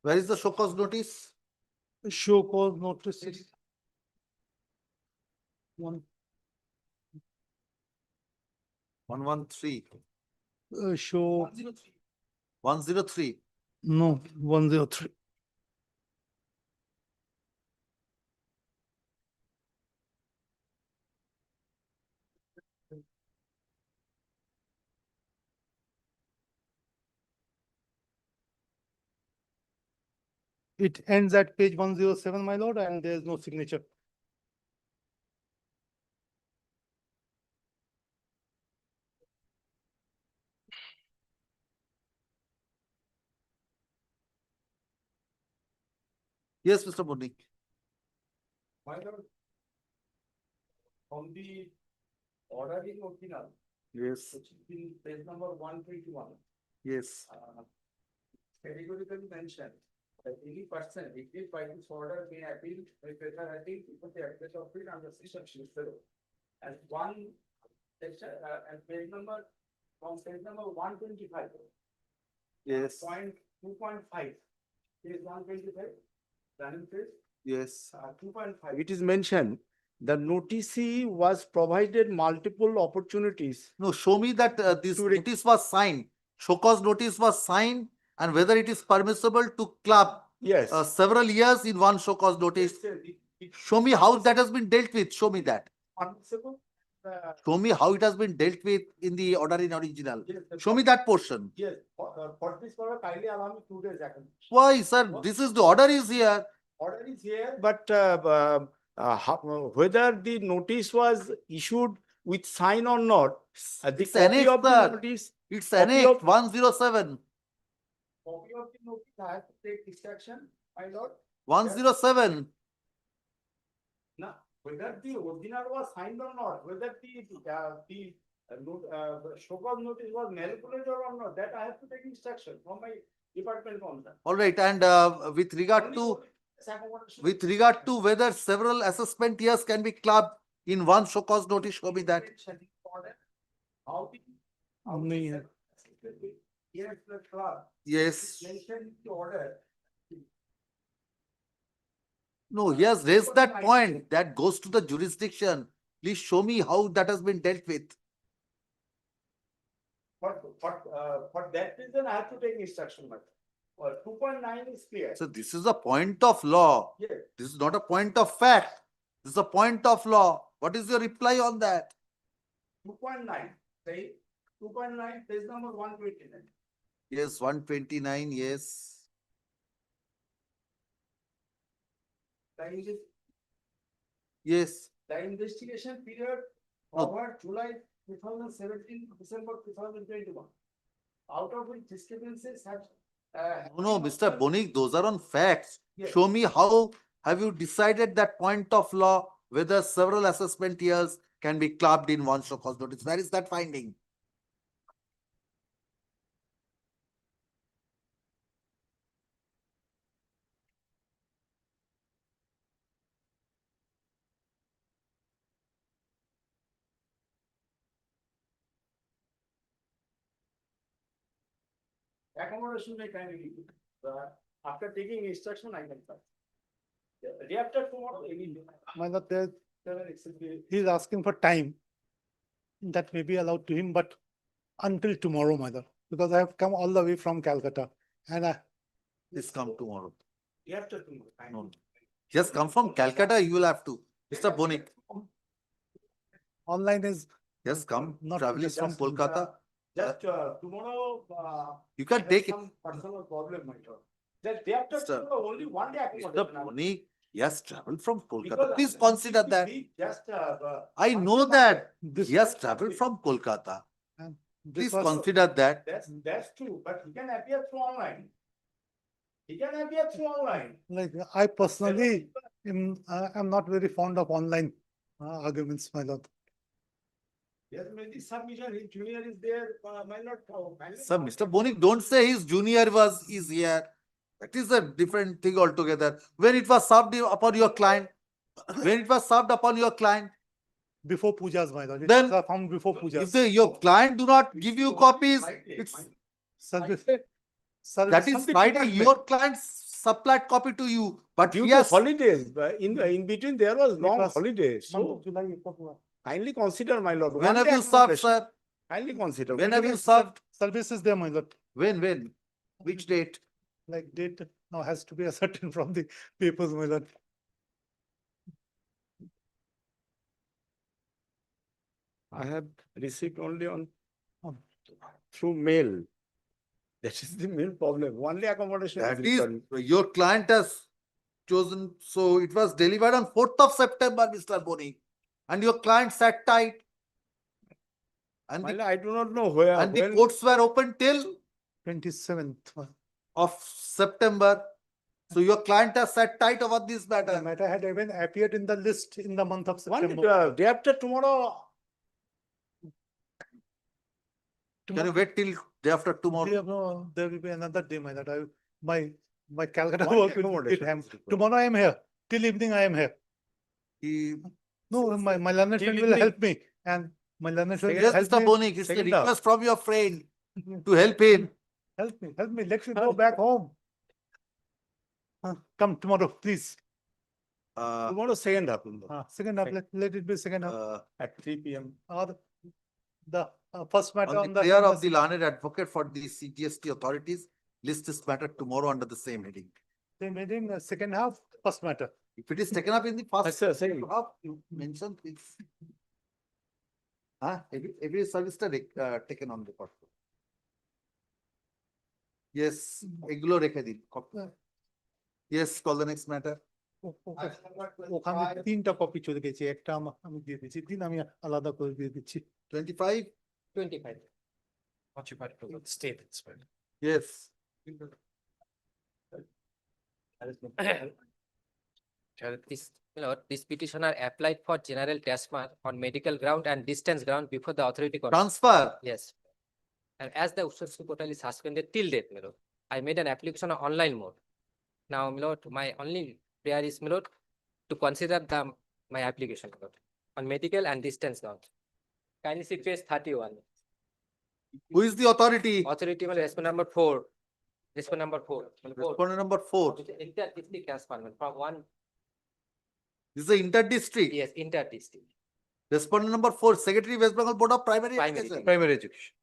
Where is the show cause notice? Show cause notice. 113. Show. 103. No, 103. It ends at page 107, my lord, and there is no signature. Yes, Mr. Bonik. My lord, on the ordering original, Yes, which is in page number 121, yes. categorically mentioned that any person aggrieved by this order may appeal with whether I think because the address of it under section 0. And one section, and page number, from page number 125. Yes. Point 2.5, page 125, running page, Yes. 2.5. It is mentioned, the notice was provided multiple opportunities. No, show me that this To re- notice was signed. Show cause notice was signed and whether it is permissible to club Yes. several years in one show cause notice. Show me how that has been dealt with. Show me that. Permissible, Show me how it has been dealt with in the order in original. yes, Show me that portion. yes, for this order, kindly allow me 2 days. Why, sir? This is the order is here. Order is here. But whether the notice was issued with sign or not, the It's copy annexed, of the sir. notice, It's copy annexed of- 107. Copy of the notice, I have to take distraction, my lord. 107. Now, whether the original was signed or not, whether the show cause notice was manipulated or not, that I have to take instruction from my department on that. All right. And with regard to whether several assessment years can be clubbed in one show cause notice, show me that. How the. No. Yes, the club. Yes. Mentioned in the order. No, he has raised that point. That goes to the jurisdiction. Please show me how that has been dealt with. For that reason, I have to take instruction, my. 2.9 is clear. So this is a point of law. Yes. This is not a point of fact. This is a point of law. What is your reply on that? 2.9, say, 2.9, page number 129. Yes, 129, yes. Yes. The investigation period No. covered July 2017 to December 2021. Out of which discrepancies have. No, Mr. Bonik, those are on facts. Yes. Show me how have you decided that point of law, whether several assessment years can be clubbed in one show cause notice. Where is that finding? Accommodation may kindly, after taking instruction, I can start. Day after tomorrow, any day. My lord, he's asking for time. That may be allowed to him, but until tomorrow, my lord, because I have come all the way from Calcutta and I. Please come tomorrow. Day after tomorrow. No. He has come from Calcutta, you will have to. Mr. Bonik, Online is. yes, come. Not Traveling from just- Kolkata. Just tomorrow. You can I have take it. some personal problem, my lord. Just day after Mr. tomorrow, only one day. Mr. accommodation. Bonik, yes, traveled from Kolkata. Because Please consider that. Just. I know that. He has traveled from Kolkata. Please consider that. That's true, but he can appear through online. He can appear through online. Like, I personally am not very fond of online arguments, my lord. Yes, maybe submission, his junior is there, might not. Sir, Mr. Bonik, don't say his junior is here. That is a different thing altogether. When it was served upon your client, when it was served upon your client, Before pujas, my lord. Then- It's found before pujas. if your client do not give you copies, it's Service. that is Friday. Your client supplied copy to you, but due yes, to holidays, in between there was long was holidays. Month So of July, it was- kindly consider, my lord. when One have day you served, accommodation. sir? Kindly consider. When have you served? Service is there, my lord. When? Which date? Like date now has to be ascertained from the papers, my lord. I have received only on Um, through mail. That is the main problem. Only accommodation. That is, your client has chosen, so it was delivered on 4th of September, Mr. Boni. And your client sat tight. And the, I do not know where. and the courts were open till 27th. of September. So your client has sat tight over this The matter. matter had even appeared in the list in the month of One September. day after tomorrow. Can you wait till day after tomorrow? No, there will be another day, my lord. My Calcutta One work will accommodation it ham- is required. Tomorrow I am here. Till evening I am here. No, my learned Till friend will evening. help me, and my learned friend will Yes, help Mr. me. Boni, it's a Second half. request from your friend to help him. Help me. Let me go back home. Come tomorrow, please. Tomorrow second half. Second half, let it be second half. At 3 p.m. Or the first matter On on the the. prayer of the learned advocate for the CGST authorities, list this matter tomorrow under the same heading. Same meeting, second half, first matter. If it is taken up in the first second. half, you mention please. Every service taken on record. Yes, এগুলো রেখে দিন. Yes, call the next matter. ওখানে 3টা copy চলে গেছে, একটা আমি দিয়ে দিচ্ছি, দিন আমি আলাদা করে দিয়ে দিচ্ছি। 25. 25. Occupied to state. Yes. This petitioner applied for general transfer on medical ground and distance ground before the authority. Transfer. Yes. And as the Ussur portal is suspended till date, my lord, I made an application on online mode. Now, my lord, my only prayer is, my lord, to consider my application, my lord, on medical and distance ground. Kindly see page 31. Who is the authority? Authority, my lord, respondent number 4. Respondent number 4. Respondent number 4. Inter-district transfer from one. This is the inter-district. Yes, inter-district. Respondent number 4, Secretary West Bengal Board of Primary Education. Primary education.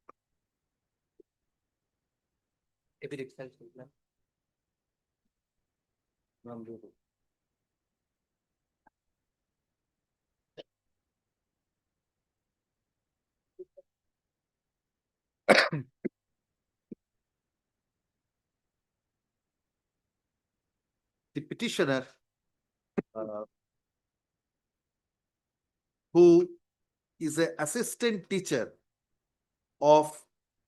The petitioner who is an assistant teacher of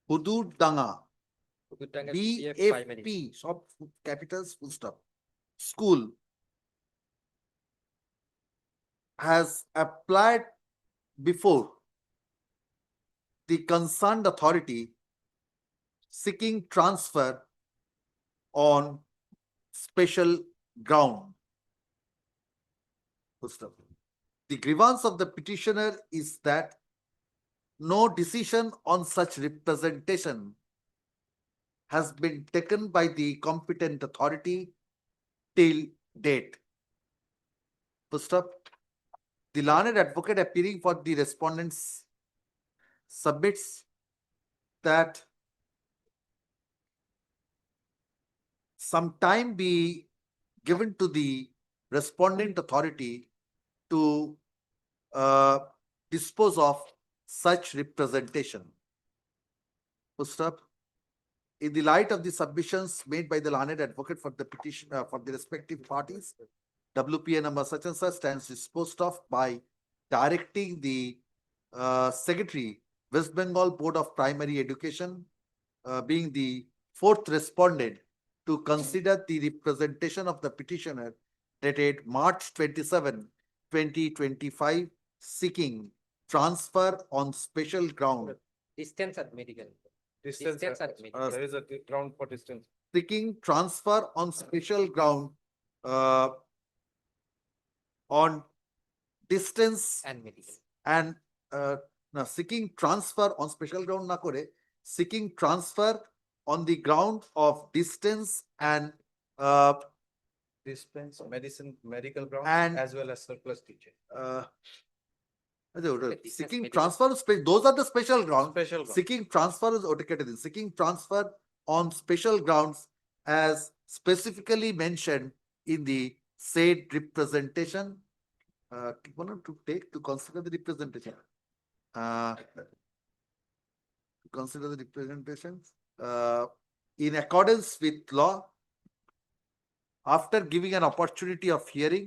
Hudud Danga BFP, shop capitals full stop, school, has applied before the concerned authority seeking transfer on special ground. Full stop. The grievance of the petitioner is that no decision on such representation has been taken by the competent authority till date. Full stop. The learned advocate appearing for the respondents submits that some time be given to the respondent authority to dispose of such representation. Full stop. In the light of the submissions made by the learned advocate for the petition for the respective parties, WPA number such and such stands disposed of by directing the Secretary, West Bengal Board of Primary Education, being the 4th respondent, to consider the representation of the petitioner dated March 27, 2025, seeking transfer on special ground. Distance at medical. Distance at medical. there is a ground for distance. Seeking transfer on special ground on distance And medical. and now seeking transfer on special ground na kore, seeking transfer on the ground of distance and Distance, medicine, medical ground, And- as well as surplus teaching. seeking medical. transfer, those are the special grounds. Special ground. Seeking transfer is automated. Seeking transfer on special grounds as specifically mentioned in the said representation. To take to consider the representation. To consider the representation. in accordance with law, after giving an opportunity of hearing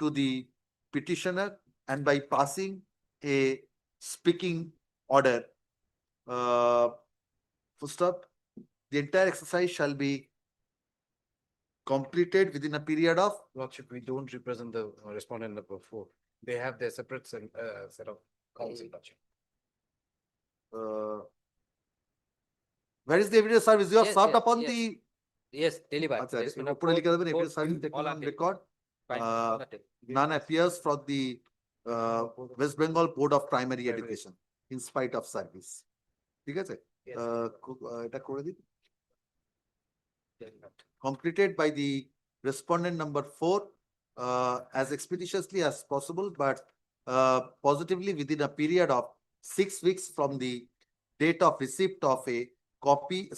to the petitioner and by passing a speaking order, full stop, the entire exercise shall be completed within a period of. Lordship, we don't represent the respondent number 4. They have their separate set of counsel, Lordship. Where is the evidence service? You have Yes, served yes, upon yes. the. Yes, delivered. আচ্ছা, There is no উপরে লিখে দেবেন, court- evidence service all taken on are record. Fine, Uh, all are taken. None appears from the West Bengal Board of Primary Education in spite of service. ঠিক আছে? Yes. এটা করে দিন। Completed by the respondent number 4 as expeditiously as possible, but positively within a period of 6 weeks from the date of receipt of a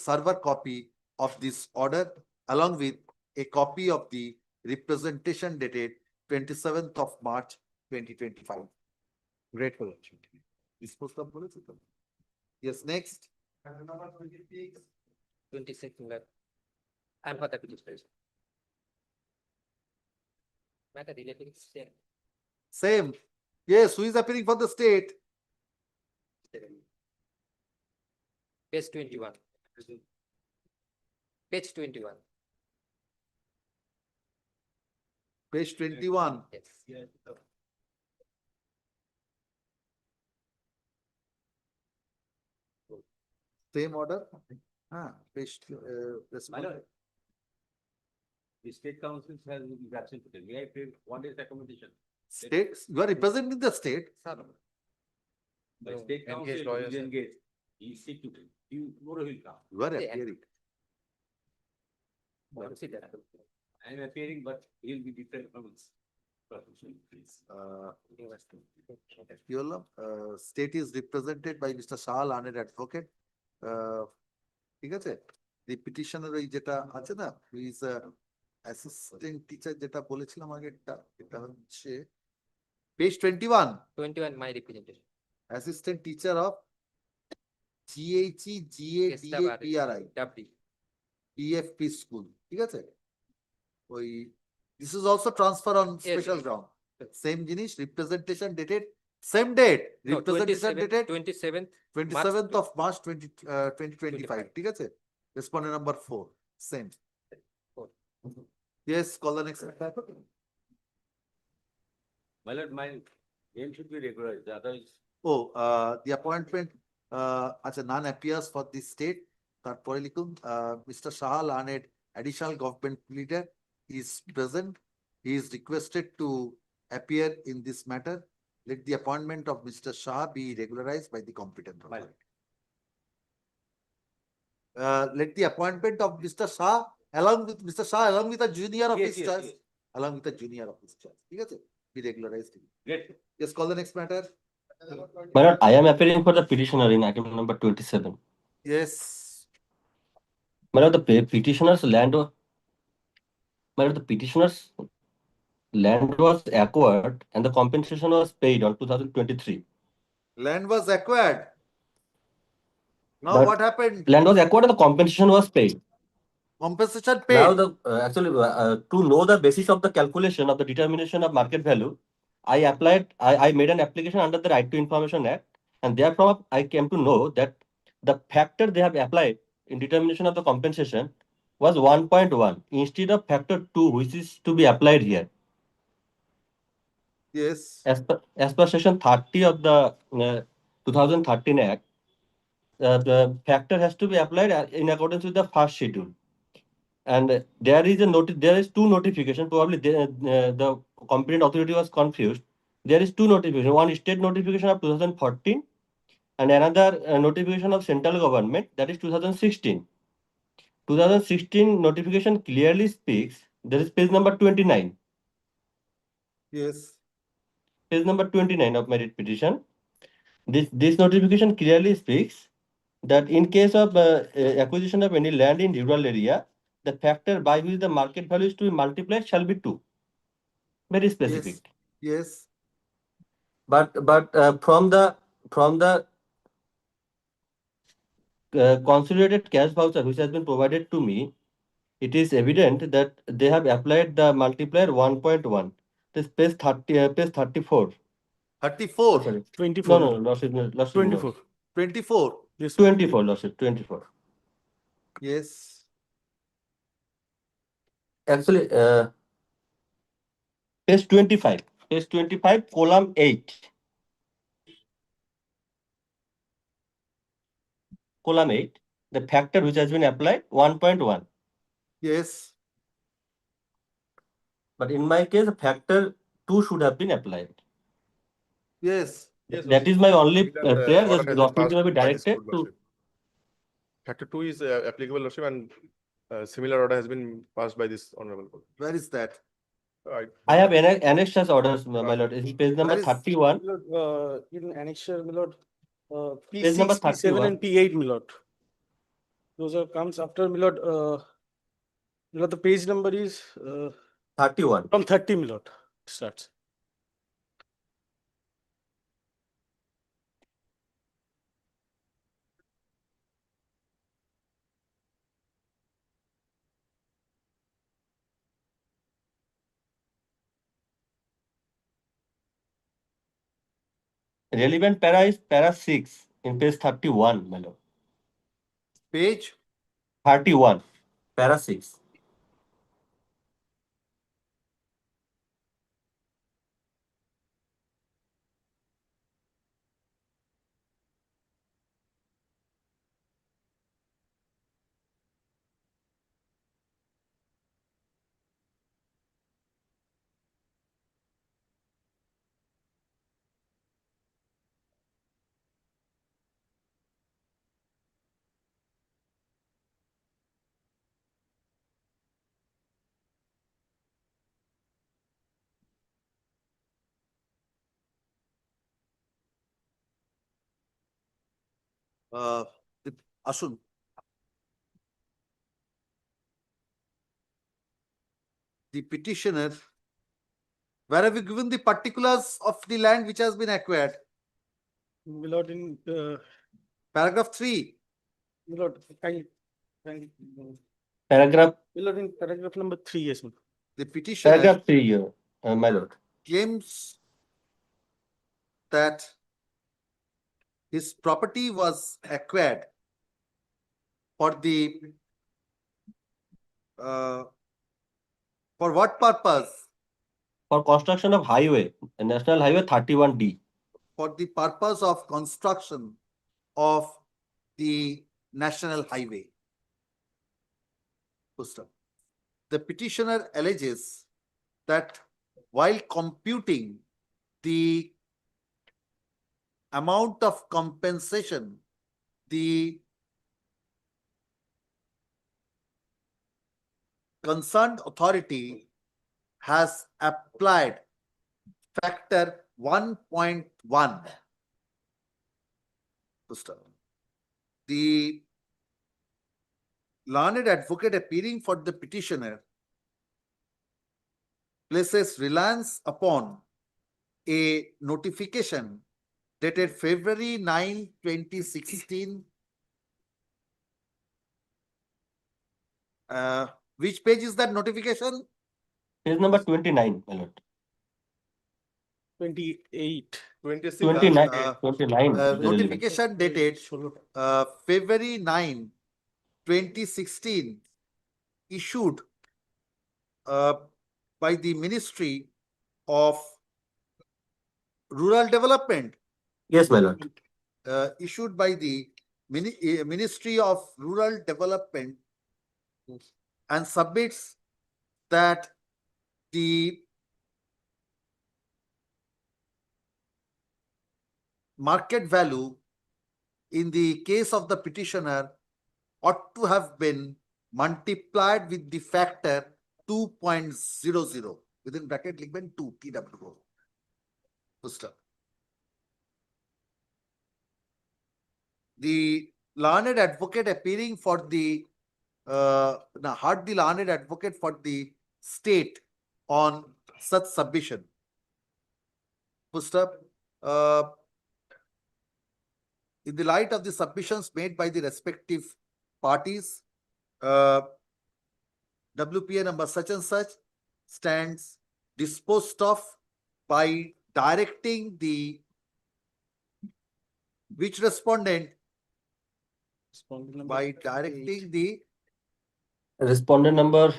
server copy of this order, along with a copy of the representation dated 27th of March 2025. Grateful. Disposed of বলেছে তো? Yes, next. Number 26. 26 Milord. And for the petition. Matter relating same. Same. Yes, who is appearing for the state? Page 21. Page 21. Page 21. Yes. Same order. Page. The state council has been absent today. May I pay one day's accommodation? State, you are representing the state. The state council Engaged lawyers, is sir. engaged. He is sick today. Tomorrow he'll come. You are Yeah. appearing. Consider. I am appearing, but he'll be different from his profession, please. State is represented by Mr. Shah, learned advocate. ঠিক আছে? The petitioner ওই যেটা আছে না, who is assistant teacher যেটা বলেছিলাম আগে, এটা হচ্ছে page 21. 21 my representation. Assistant teacher of GHEGADAPRI WD. EFP school. ঠিক আছে? ওই this is also transfer on special yes. ground. Same জিনিস, representation dated same date. No, Representation 27th dated 27th 27th of March 2025. ঠিক আছে? Respondent number 4. Same. 4. Yes, call the next. My lord, my name should be regularized, otherwise. Oh, the appointment, আচ্ছা, none appears for this state. তারপরে লিখুন, Mr. Shah, learned additional government leader, is present. He is requested to appear in this matter. Let the appointment of Mr. Shah be regularized by the competent authority. Let the appointment of Mr. Shah along with a junior of his choice, along with a junior of his choice. ঠিক আছে? Be regularized. Great. Yes, call the next matter. My lord, I am appearing for the petitioner in item number 27. Yes. My lord, the petitioner's land was acquired and the compensation was paid on 2023. Land was acquired. Now But what happened? Land was acquired and the compensation was paid. Compensation paid. Now to know the basis of the calculation of the determination of market value, I made an application under the Right to Information Act, and therefore I came to know that the factor they have applied in determination of the compensation was 1.1 instead of factor 2, which is to be applied here. Yes. As per section 30 of the 2013 Act, the factor has to be applied in accordance with the first schedule. And there is two notifications. Probably the competent authority was confused. There is two notifications. One state notification of 2014 and another notification of central government, that is 2016. 2016 notification clearly speaks. There is page number 29. Yes. Page number 29 of my petition. This notification clearly speaks that in case of acquisition of any land in rural area, the factor by which the market value is to be multiplied shall be 2. Very specific. Yes. But from the consolidated cash voucher which has been provided to me, it is evident that they have applied the multiplier 1.1. This page 30, page 34. 34, Sorry. 24. No, Lordship, Lordship, no. 24. 24. Yes. 24, Lordship, 24. Yes. Actually, page 25. Page 25, column 8. Column 8, the factor which has been applied 1.1. Yes. But in my case, factor 2 should have been applied. Yes. That is my only prayer, Order that has been Lordship passed will be by this directed court, to. Lordship. Factor 2 is applicable, Lordship, and similar order has been passed by this honorable court. Where is that? I have annexed as orders, my lord. It's page number Where is- 31. In annexure, my lord, Page number P6, P7 31. and P8, my lord. Those are comes after, my lord, the page number is 31. from 30, my lord, starts. Relevant para is para 6 in page 31, my lord. Page 31, para 6. Ashun. The petitioner, where have you given the particulars of the land which has been acquired? My lord, in Paragraph 3. my lord, Paragraph, my lord, in paragraph number 3, yes, my lord. The petitioner paragraph 3 here, my lord. claims that his property was acquired for the for what purpose? For construction of highway, National Highway 31D. For the purpose of construction of the national highway. Full stop. The petitioner alleges that while computing the amount of compensation, the concerned authority has applied factor 1.1. The learned advocate appearing for the petitioner places reliance upon a notification dated February 9, 2016. Which page is that notification? Page number 29, my lord. 28. 26. 29. 29. Notification dated February 9, 2016, issued by the Ministry of Rural Development. Yes, my lord. Issued by the Ministry of Rural Development and submits that the market value in the case of the petitioner ought to have been multiplied with the factor 2.00 within bracket ligament 2 TWO. The learned advocate appearing for the heard the learned advocate for the state on such submission. in the light of the submissions made by the respective parties, WPA number such and such stands disposed of by directing the which respondent by directing the Respondent number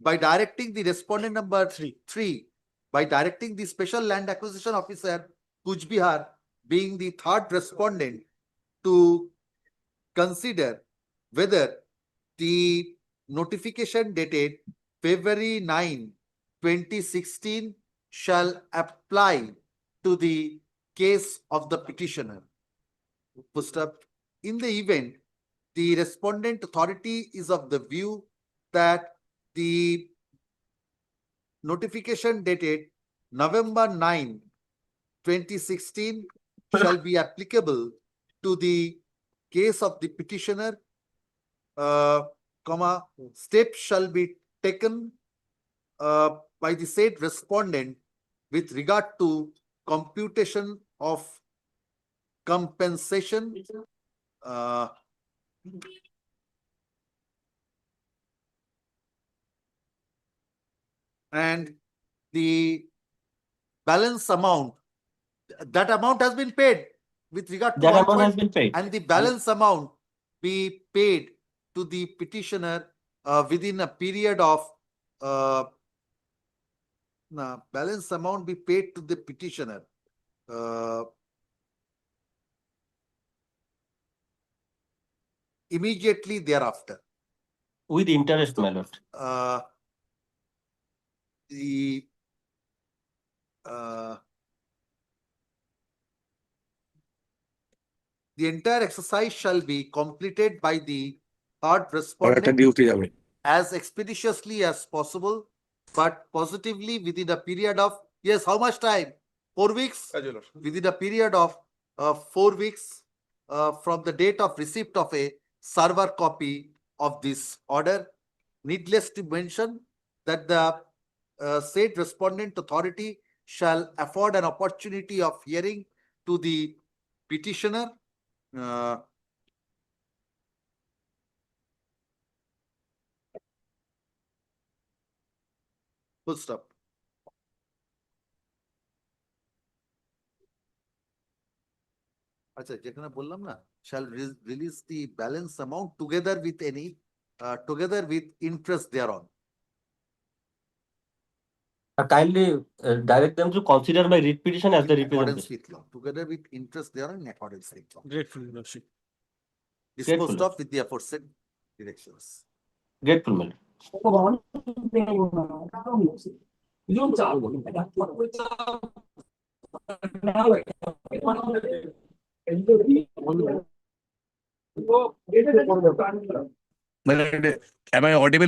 by directing the respondent number three by directing the special land acquisition officer Kuch Bihar being the third respondent to consider whether the notification dated February 9, 2016 shall apply to the case of the petitioner. First up, in the event, the respondent authority is of the view that the notification dated November 9, 2016 shall be applicable to the case of the petitioner, steps shall be taken by the said respondent with regard to computation of compensation and the balance amount, that amount has been paid with regard to that amount has been paid. and the balance amount be paid to the petitioner within a period of balance amount be paid to the petitioner immediately thereafter. With interest, my lord. The entire exercise shall be completed by the third respondent as expeditiously as possible, but positively within a period of, yes, how much time? 4 weeks? Within a period of 4 weeks from the date of receipt of a server copy of this order. Needless to mention that the said respondent authority shall afford an opportunity of hearing to the petitioner full stop. আচ্ছা যেখানে বললাম না shall release the balance amount together with any together with interest thereon. Kindly direct them to consider my writ petition as the representative. With law, together with interest thereon in accordance with law. Grateful, Your Lordship. Disposed of with the aforesaid directions. Grateful, my lord. Am I audible?